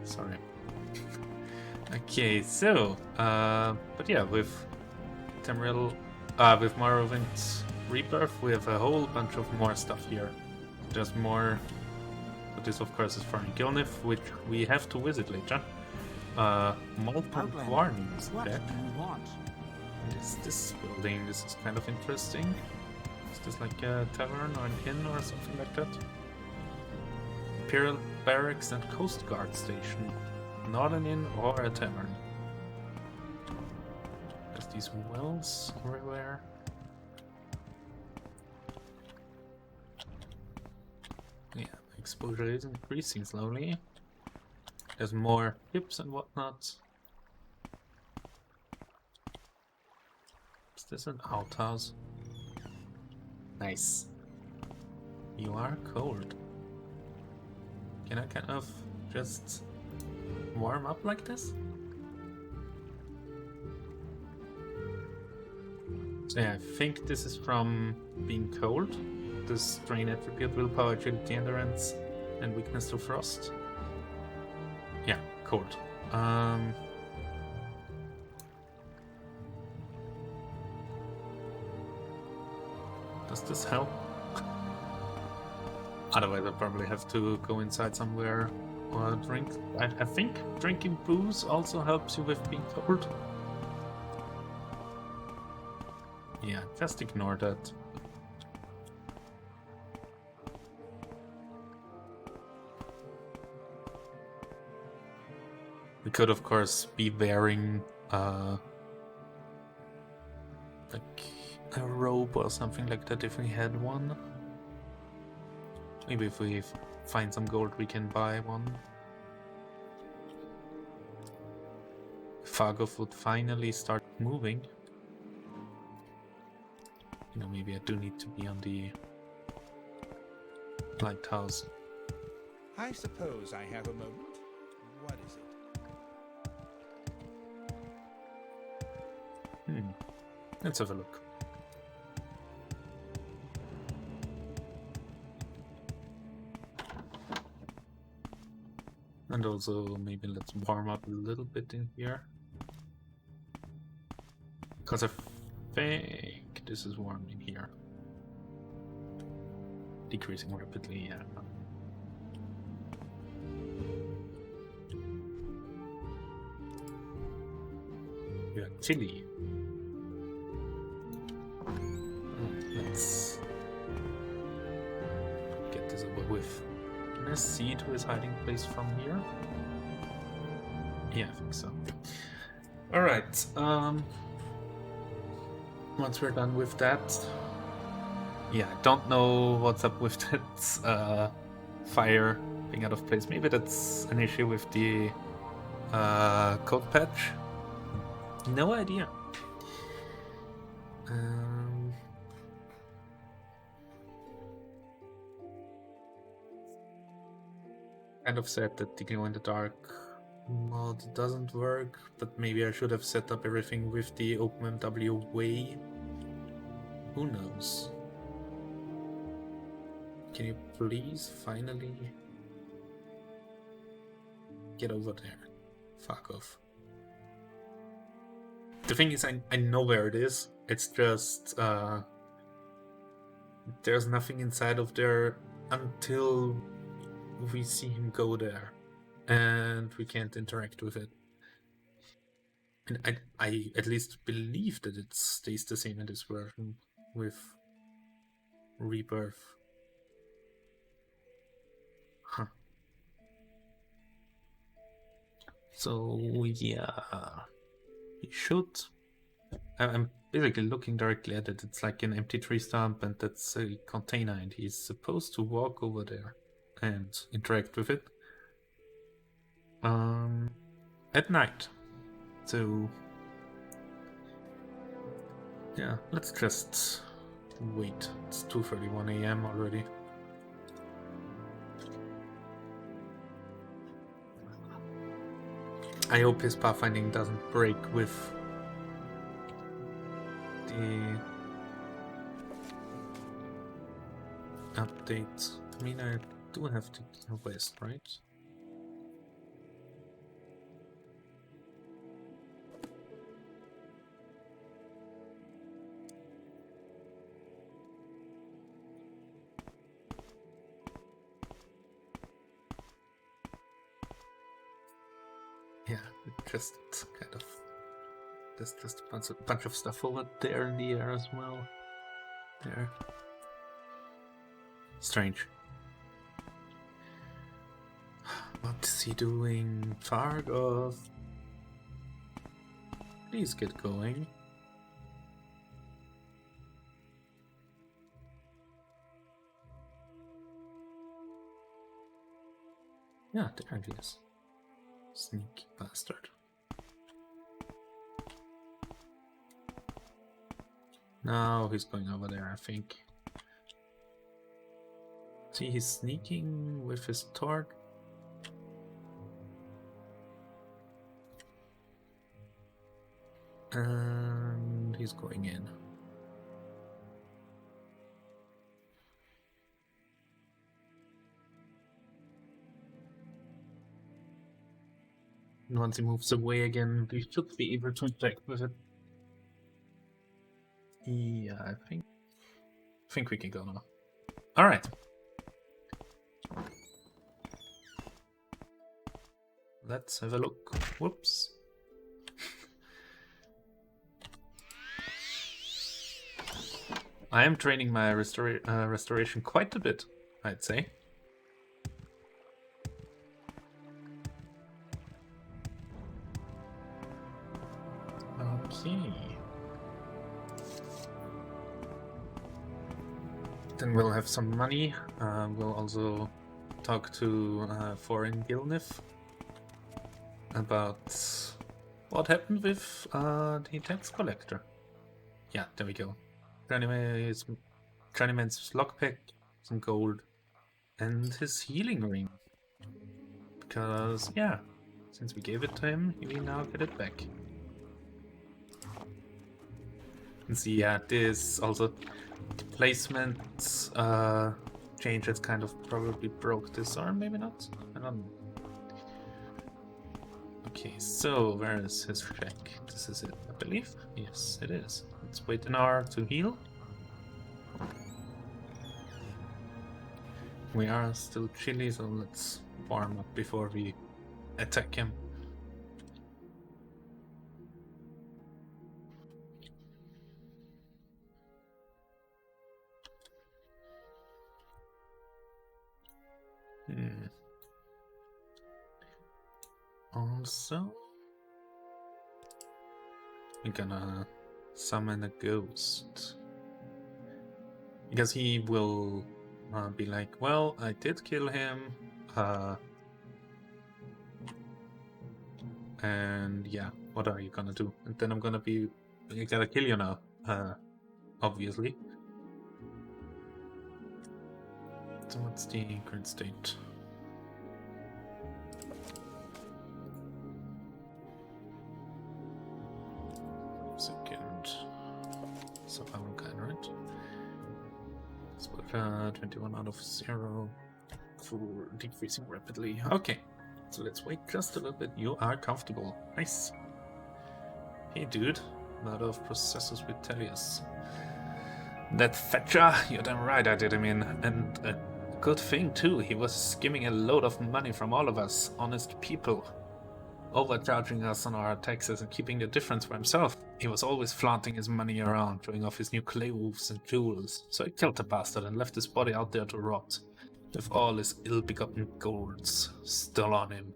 Sorry. Okay, so but yeah, with Tamriel, with Morrowind's Rebirth, we have a whole bunch of more stuff here. There's more. But this, of course, is for Gilnif, which we have to visit later. Molten Warning is back. Is this building? This is kind of interesting. Is this like a tavern or an inn or something like that? Imperial Barracks and Coast Guard Station. Not an inn or a tavern. There's these wells everywhere. Yeah, exposure is increasing slowly. There's more hips and whatnot. Is this an outhouse? Nice. You are cold. Can I kind of just warm up like this? So yeah, I think this is from being cold. This drain attribute, willpower, agility, endurance, and weakness to frost. Yeah, cold. Does this help? Otherwise, I probably have to go inside somewhere or drink. I think drinking booze also helps you with being cold. Yeah, just ignore that. We could, of course, be wearing like a robe or something like that if we had one. Maybe if we find some gold, we can buy one. Fargoth would finally start moving. You know, maybe I do need to be on the lighthouse. I suppose I have a moment. What is it? Let's have a look. And also, maybe let's warm up a little bit in here. Because I think this is warm in here. Decreasing rapidly, yeah. Yeah, chilly. Let's get this over with. Can I see to his hiding place from here? Yeah, I think so. Alright, once we're done with that, yeah, I don't know what's up with that fire being out of place. Maybe that's an issue with the code patch. No idea. kind of said that the glow in the dark mod doesn't work, but maybe I should have set up everything with the OpenMW way. Who knows? Can you please finally get over there? Fuck off. The thing is, I know where it is. It's just there's nothing inside of there until we see him go there, and we can't interact with it. And I at least believe that it stays the same in this version with Rebirth. Huh. So yeah, he should. I'm basically looking directly at it. It's like an empty tree stump, and that's a container, and he's supposed to walk over there and interact with it at night. So yeah, let's just wait. It's 2:31 a.m. already. I hope his pathfinding doesn't break with the update. I mean, I do have to go west, right? Yeah, just kind of. There's just a bunch of stuff over there in the air as well. There. Strange. What is he doing? Fargoth? Please get going. Yeah, there he is. Sneaky bastard. Now he's going over there, I think. See, he's sneaking with his torch. And he's going in. And once he moves away again, we should be able to interact with it. Yeah, I think we can go now. Alright. Let's have a look. Whoops. I am training my restoration quite a bit, I'd say. Okay. Then we'll have some money. We'll also talk to foreign Gilnif about what happened with the tax collector. Yeah, there we go. Journeyman's lockpick, some gold, and his healing ring. Because, yeah, since we gave it to him, he will now get it back. And see, yeah, this also placement changes kind of probably broke this, or maybe not. I don't know. Okay, so where is his check? This is it, I believe. Yes, it is. Let's wait an hour to heal. We are still chilly, so let's warm up before we attack him. Also, we're gonna summon a ghost. Because he will be like, well, I did kill him, and yeah, what are you gonna do? And then I'm gonna be, I gotta kill you now, obviously. So what's the current state? survival guide, right? Let's put 21 out of 0 for decreasing rapidly. Okay, so let's wait just a little bit. You are comfortable. Nice. Hey, dude. A lot of processors with Tellius. That fetcher, you're damn right I did him in. And a good thing, too. He was skimming a load of money from all of us, honest people. Overcharging us on our taxes and keeping the difference for himself. He was always flaunting his money around, showing off his new clay roofs and jewels. So I killed the bastard and left his body out there to rot, with all his ill-begotten golds still on him.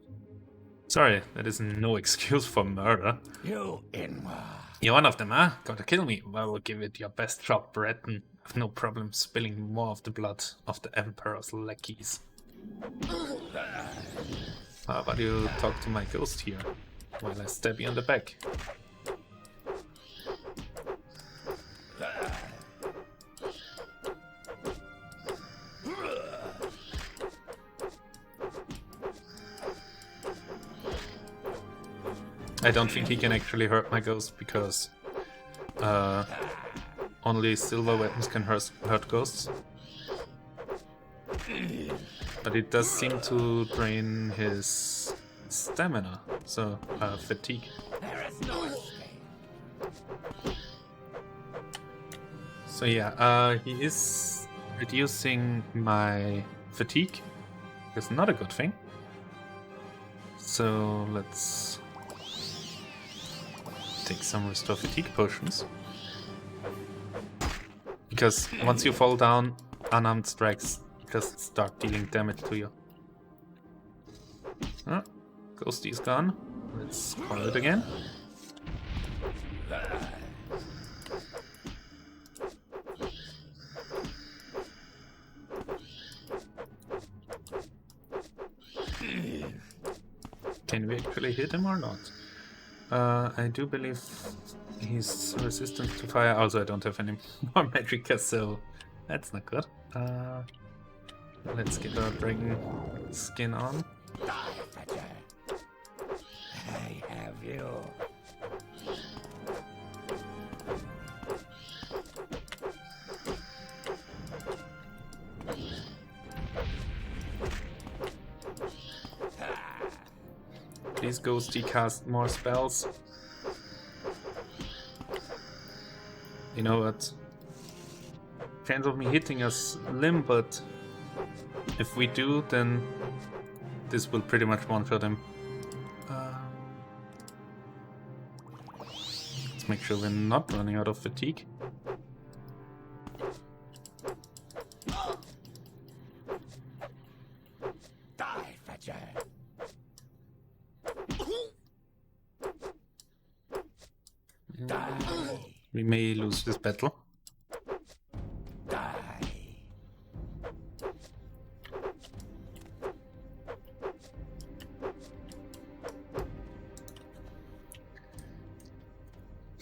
Sorry, that is no excuse for murder. You Inwa. You're one of them, huh? Gotta kill me. Well, give it your best shot, Breton. I've no problem spilling more of the blood of the Emperor's lackeys. How about you talk to my ghost here, while I stab you in the back? I don't think he can actually hurt my ghost because only silver weapons can hurt ghosts. But it does seem to drain his stamina, so fatigue. So yeah, he is reducing my fatigue. That's not a good thing. So let's take some restore fatigue potions. Because once you fall down, unarmed strikes just start dealing damage to you. Oh, Ghosty is gone. Let's call it again. Can we actually hit him or not? I do believe he's resistant to fire. Also, I don't have any more magicka, so that's not good. Let's get our dragon skin on. I have you. Please, Ghosty, cast more spells. You know what? Chance of me hitting us slim, but if we do, then this will pretty much one-shot him. Let's make sure we're not running out of fatigue. Die, fetcher. We may lose this battle.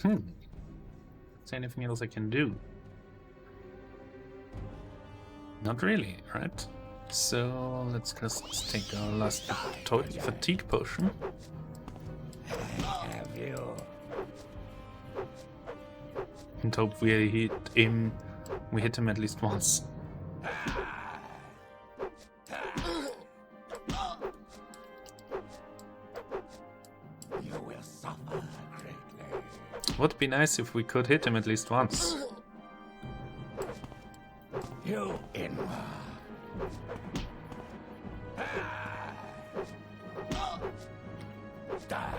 Is there anything else I can do? Not really, right? So let's just take our last fatigue potion. I have you. And hope we hit him at least once. You will suffer greatly. Would be nice if we could hit him at least once. You Inwa. Die.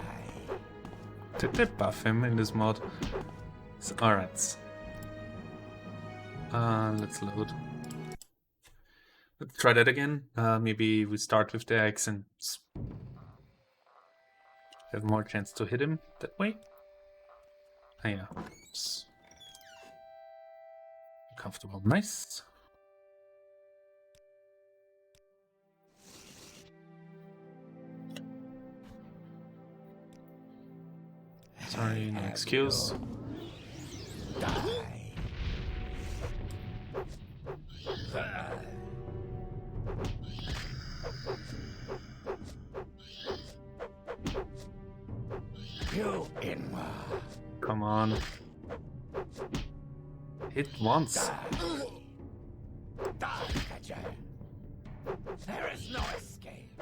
Did they buff him in this mod? Alright. Let's load. Let's try that again. Maybe we start with the axe and have more chance to hit him that way. Ah, yeah. Oops. Comfortable. Nice. Sorry, no excuse. Die. You Inwa. Come on. Hit once. There is no escape.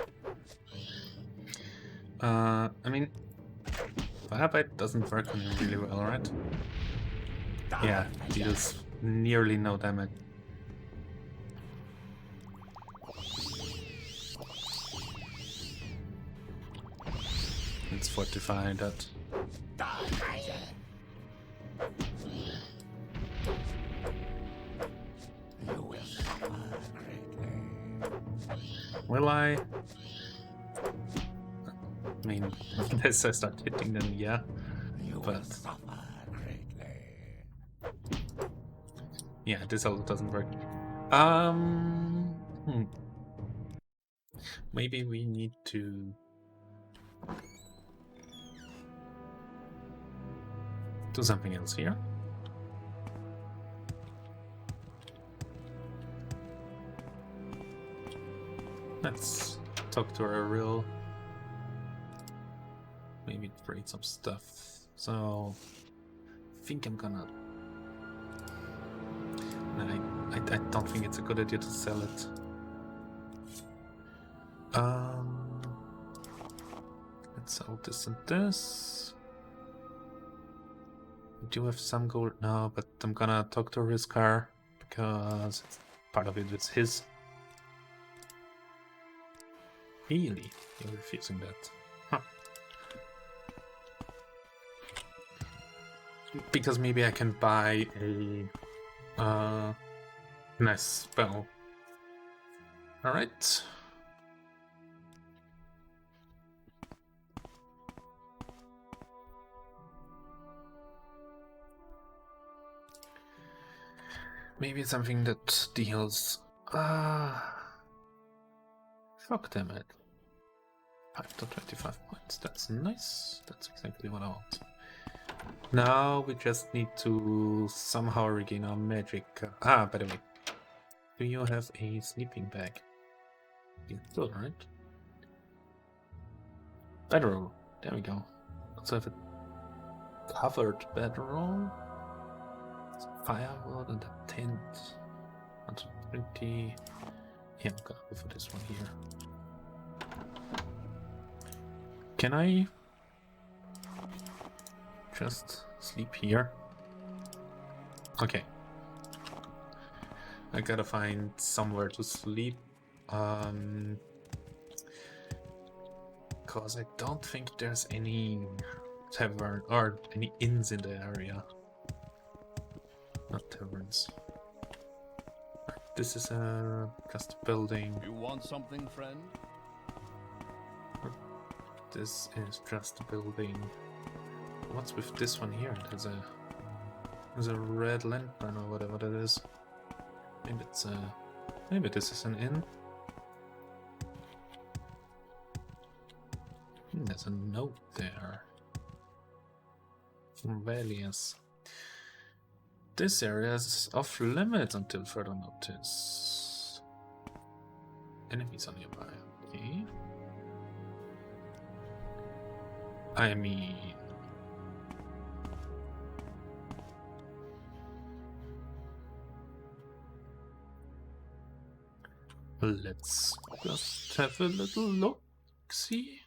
I mean, Firebite doesn't work on him really well, right? Yeah, deals nearly no damage. Let's fortify that. Will I? I mean, unless I start hitting them, yeah. But yeah, this also doesn't work. Maybe we need to do something else here. Let's talk to our real. Maybe trade some stuff. So I think I'm gonna. I don't think it's a good idea to sell it. Let's sell this and this. I do have some gold now, but I'm gonna talk to Rizkar because part of it is his. Really? You're refusing that? Huh. Because maybe I can buy a nice spell. Alright. Maybe something that deals shock damage. 5 to 25 points. That's nice. That's exactly what I want. Now we just need to somehow regain our magic. By the way, do you have a sleeping bag? You do, right? Bedroll. There we go. Also have a covered bedroll. Firewood and a tent. 120. Yeah, I'm gonna go for this one here. Can I just sleep here? Okay. I gotta find somewhere to sleep. Because I don't think there's any tavern or any inns in the area. Not taverns. This is just a building. You want something, friend? This is just a building. What's with this one here? There's a red lantern or whatever that is. Maybe it's maybe this is an inn. There's a note there from Valius. This area is off limits until further notice. Enemies are nearby. Okay. I mean, let's just have a little look. See.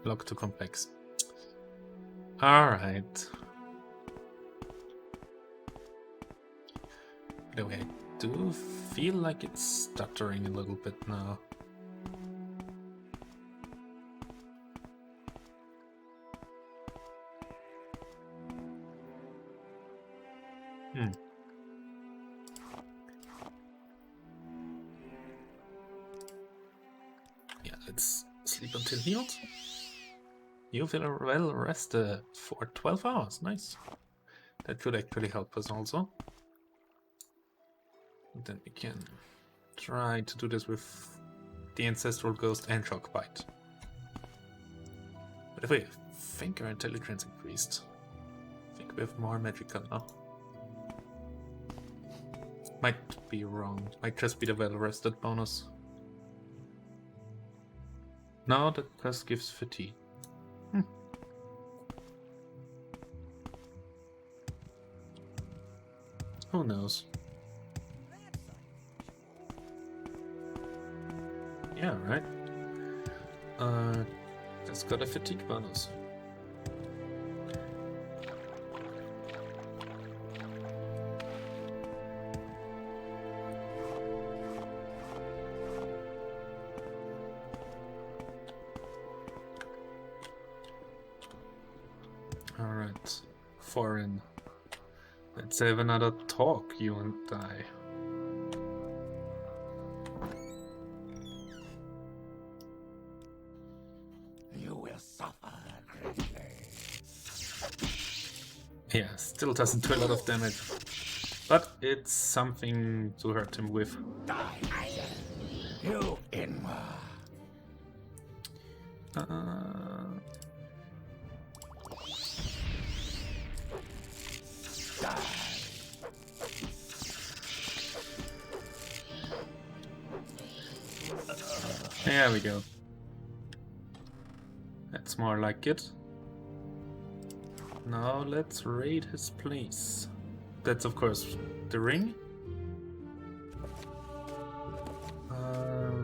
Block too complex. Alright. By the way, I do feel like it's stuttering a little bit now. Yeah, let's sleep until healed. You feel well rested for 12 hours. Nice. That should actually help us also. And then we can try to do this with the Ancestral Ghost and Shockbite. By the way, I think our intelligence increased. I think we have more magical now. Might be wrong. Might just be the well-rested bonus. No, that just gives fatigue. Who knows? Yeah, right. Just got a fatigue bonus. Alright, foreign. Let's have another talk, you and I. You will suffer greatly. Yeah, still doesn't do a lot of damage. But it's something to hurt him with. Die, you inward. There we go. That's more like it. Now let's raid his place. That's of course the ring.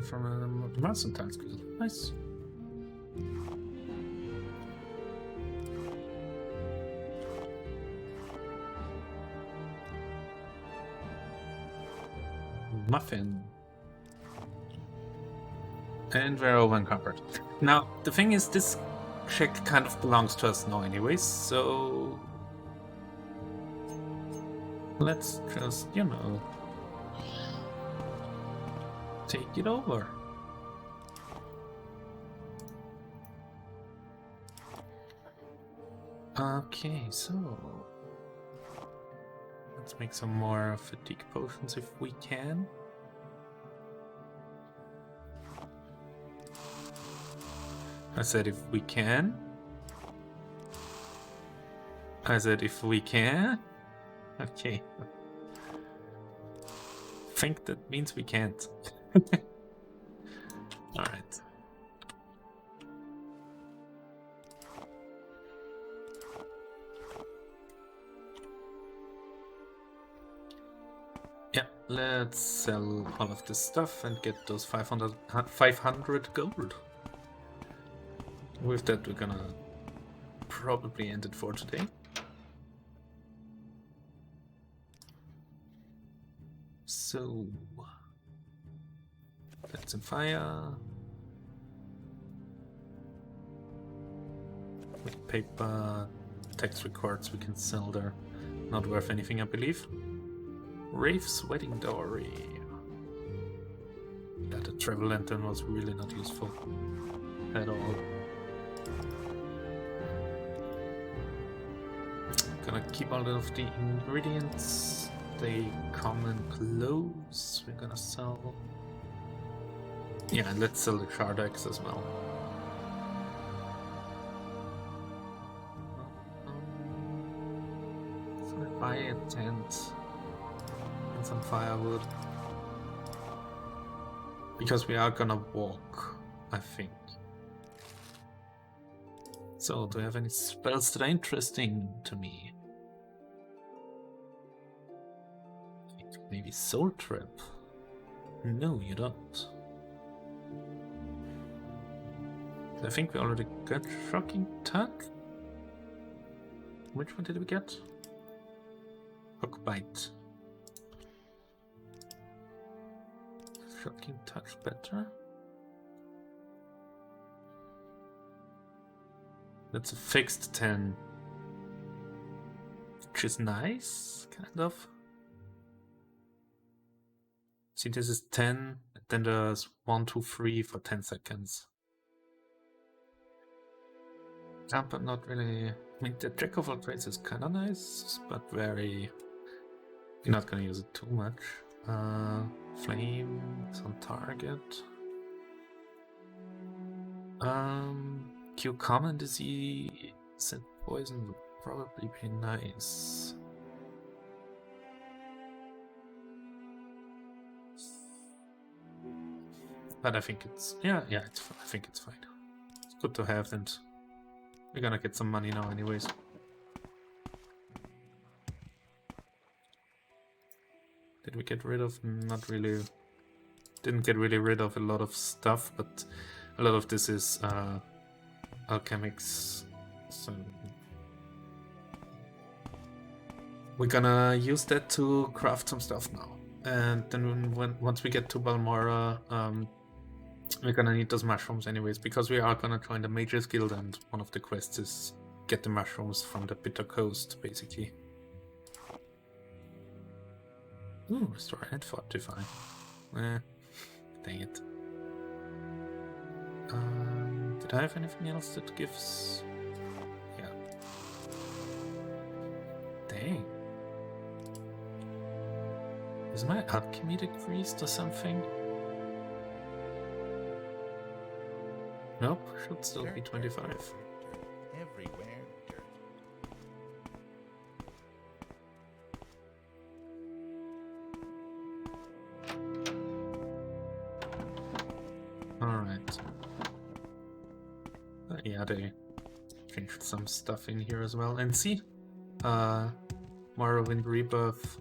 From a mercantile skill. Nice. Muffin. And we're over encumbered. Now, the thing is, this check kind of belongs to us now anyways, so... let's just, you know... take it over. Okay, so... let's make some more fatigue potions if we can. I said if we can. I said if we can. Okay. Think that means we can't. Alright. Yeah, let's sell all of this stuff and get those 500 gold. With that, we're gonna probably end it for today. So, that's in fire. With paper, text records we can sell there. Not worth anything, I believe. Rafe's wedding dowry. Yeah, the travel lantern was really not useful at all. Gonna keep all of the ingredients. They come in close. We're gonna sell. Yeah, and let's sell the shard axe as well. So we buy a tent and some firewood. Because we are gonna walk, I think. So, do you have any spells that are interesting to me? Maybe Soul Trap? No, you don't. I think we already got Shocking Touch. Which one did we get? Hook Bite. Shocking Touch better. That's a fixed 10. Which is nice, kind of. See, this is 10, then there's 1, 2, 3 for 10 seconds. But not really. I mean, the Jack of all trades is kind of nice, but very. You're not gonna use it too much. Flames on target. Q common disease and poison would probably be nice. But I think it's I think it's fine. It's good to have, and We're gonna get some money now anyways. Did we get rid of? Not really. Didn't get really rid of a lot of stuff, but a lot of this is alchemics. So we're gonna use that to craft some stuff now. And then once we get to Balmora, we're gonna need those mushrooms anyways, because we are gonna join the Mages Guild, and one of the quests is get the mushrooms from the Bitter Coast, basically. Ooh, restore and fortify. Dang it. Did I have anything else that gives... Yeah. Dang. Is my alchemy decreased or something? Nope, should still be 25. Everywhere dirt. Alright. Yeah, they changed some stuff in here as well. And see, Morrowind Rebirth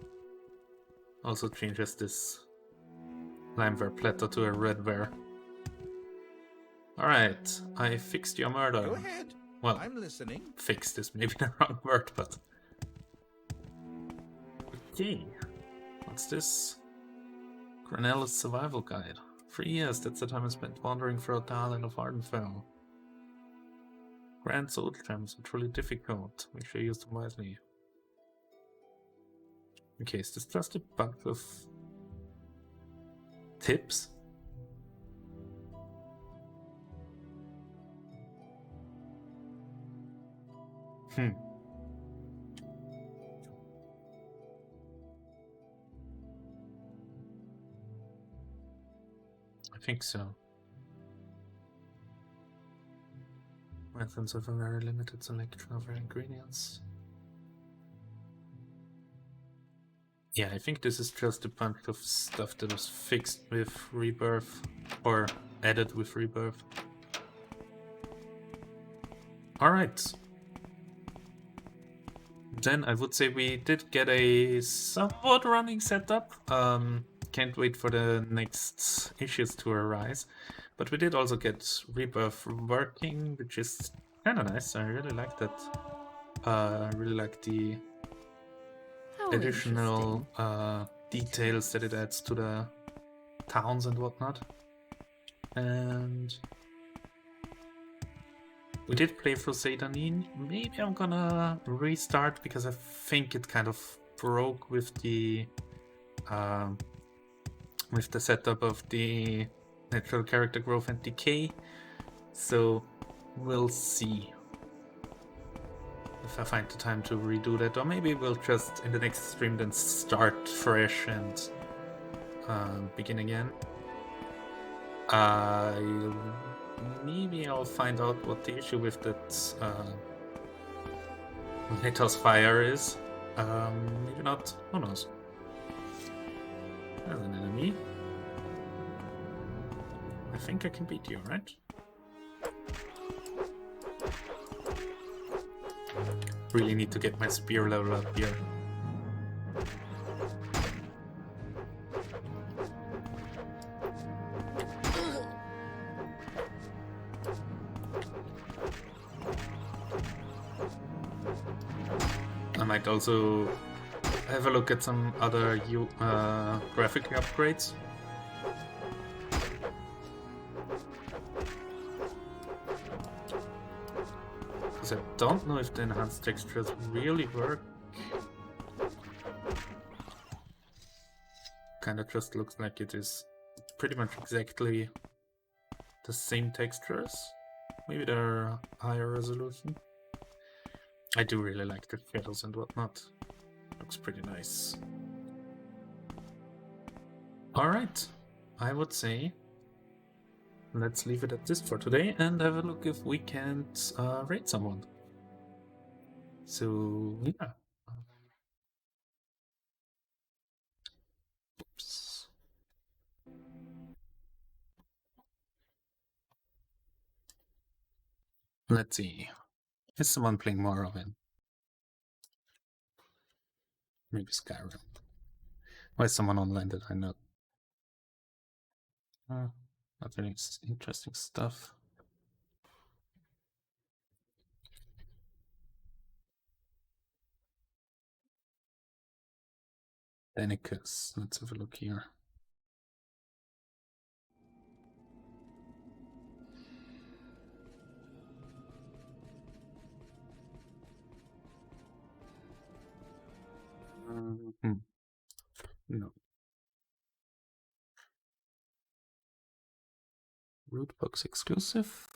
also changes this limeware plateau to a redware. Alright, I fixed your murder. Go ahead. Well, I'm listening. fixed is maybe the wrong word, but... Okay. What's this? Granella's Survival Guide. 3 years, that's the time I spent wandering throughout the island of Ardenfell. Grand soul gems are truly difficult. Make sure you use them wisely. Okay, is this just a bunch of tips? I think so. Methods of a very limited selection of ingredients. Yeah, I think this is just a bunch of stuff that was fixed with Rebirth, or added with Rebirth. Alright. Then I would say we did get a somewhat running setup. Can't wait for the next issues to arise. But we did also get Rebirth working, which is kind of nice. I really like that. I really like the additional details that it adds to the towns and whatnot. And we did play through Seidanin. Maybe I'm gonna restart because I think it kind of broke with the setup of the natural character growth and decay. So we'll see if I find the time to redo that, or maybe we'll just in the next stream then start fresh and begin again. Maybe I'll find out what the issue with that Lighthouse Fire is. Maybe not. Who knows? There's an enemy. I think I can beat you, right? Really need to get my spear level up here. I might also have a look at some other graphic upgrades. Because I don't know if the enhanced textures really work. Kinda just looks like it is pretty much exactly the same textures. Maybe they're higher resolution. I do really like the shadows and whatnot. Looks pretty nice. Alright, I would say let's leave it at this for today and have a look if we can't raid someone. So, yeah. Oops. Let's see. Is someone playing Morrowind? Maybe Skyrim. Why is someone online that I know? Not really interesting stuff. Danicus. Let's have a look here. No. Rootbox exclusive.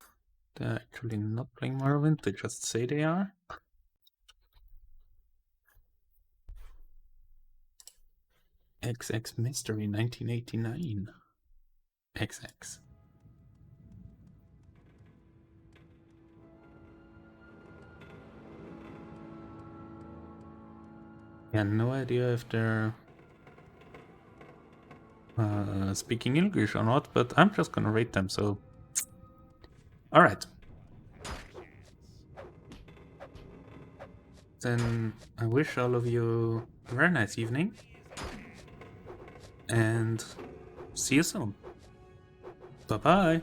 They're actually not playing Morrowind, they just say they are. XX Mystery 1989. XX. Yeah, no idea if they're speaking English or not, but I'm just gonna rate them, so... Alright. Then I wish all of you a very nice evening, and see you soon. Bye-bye!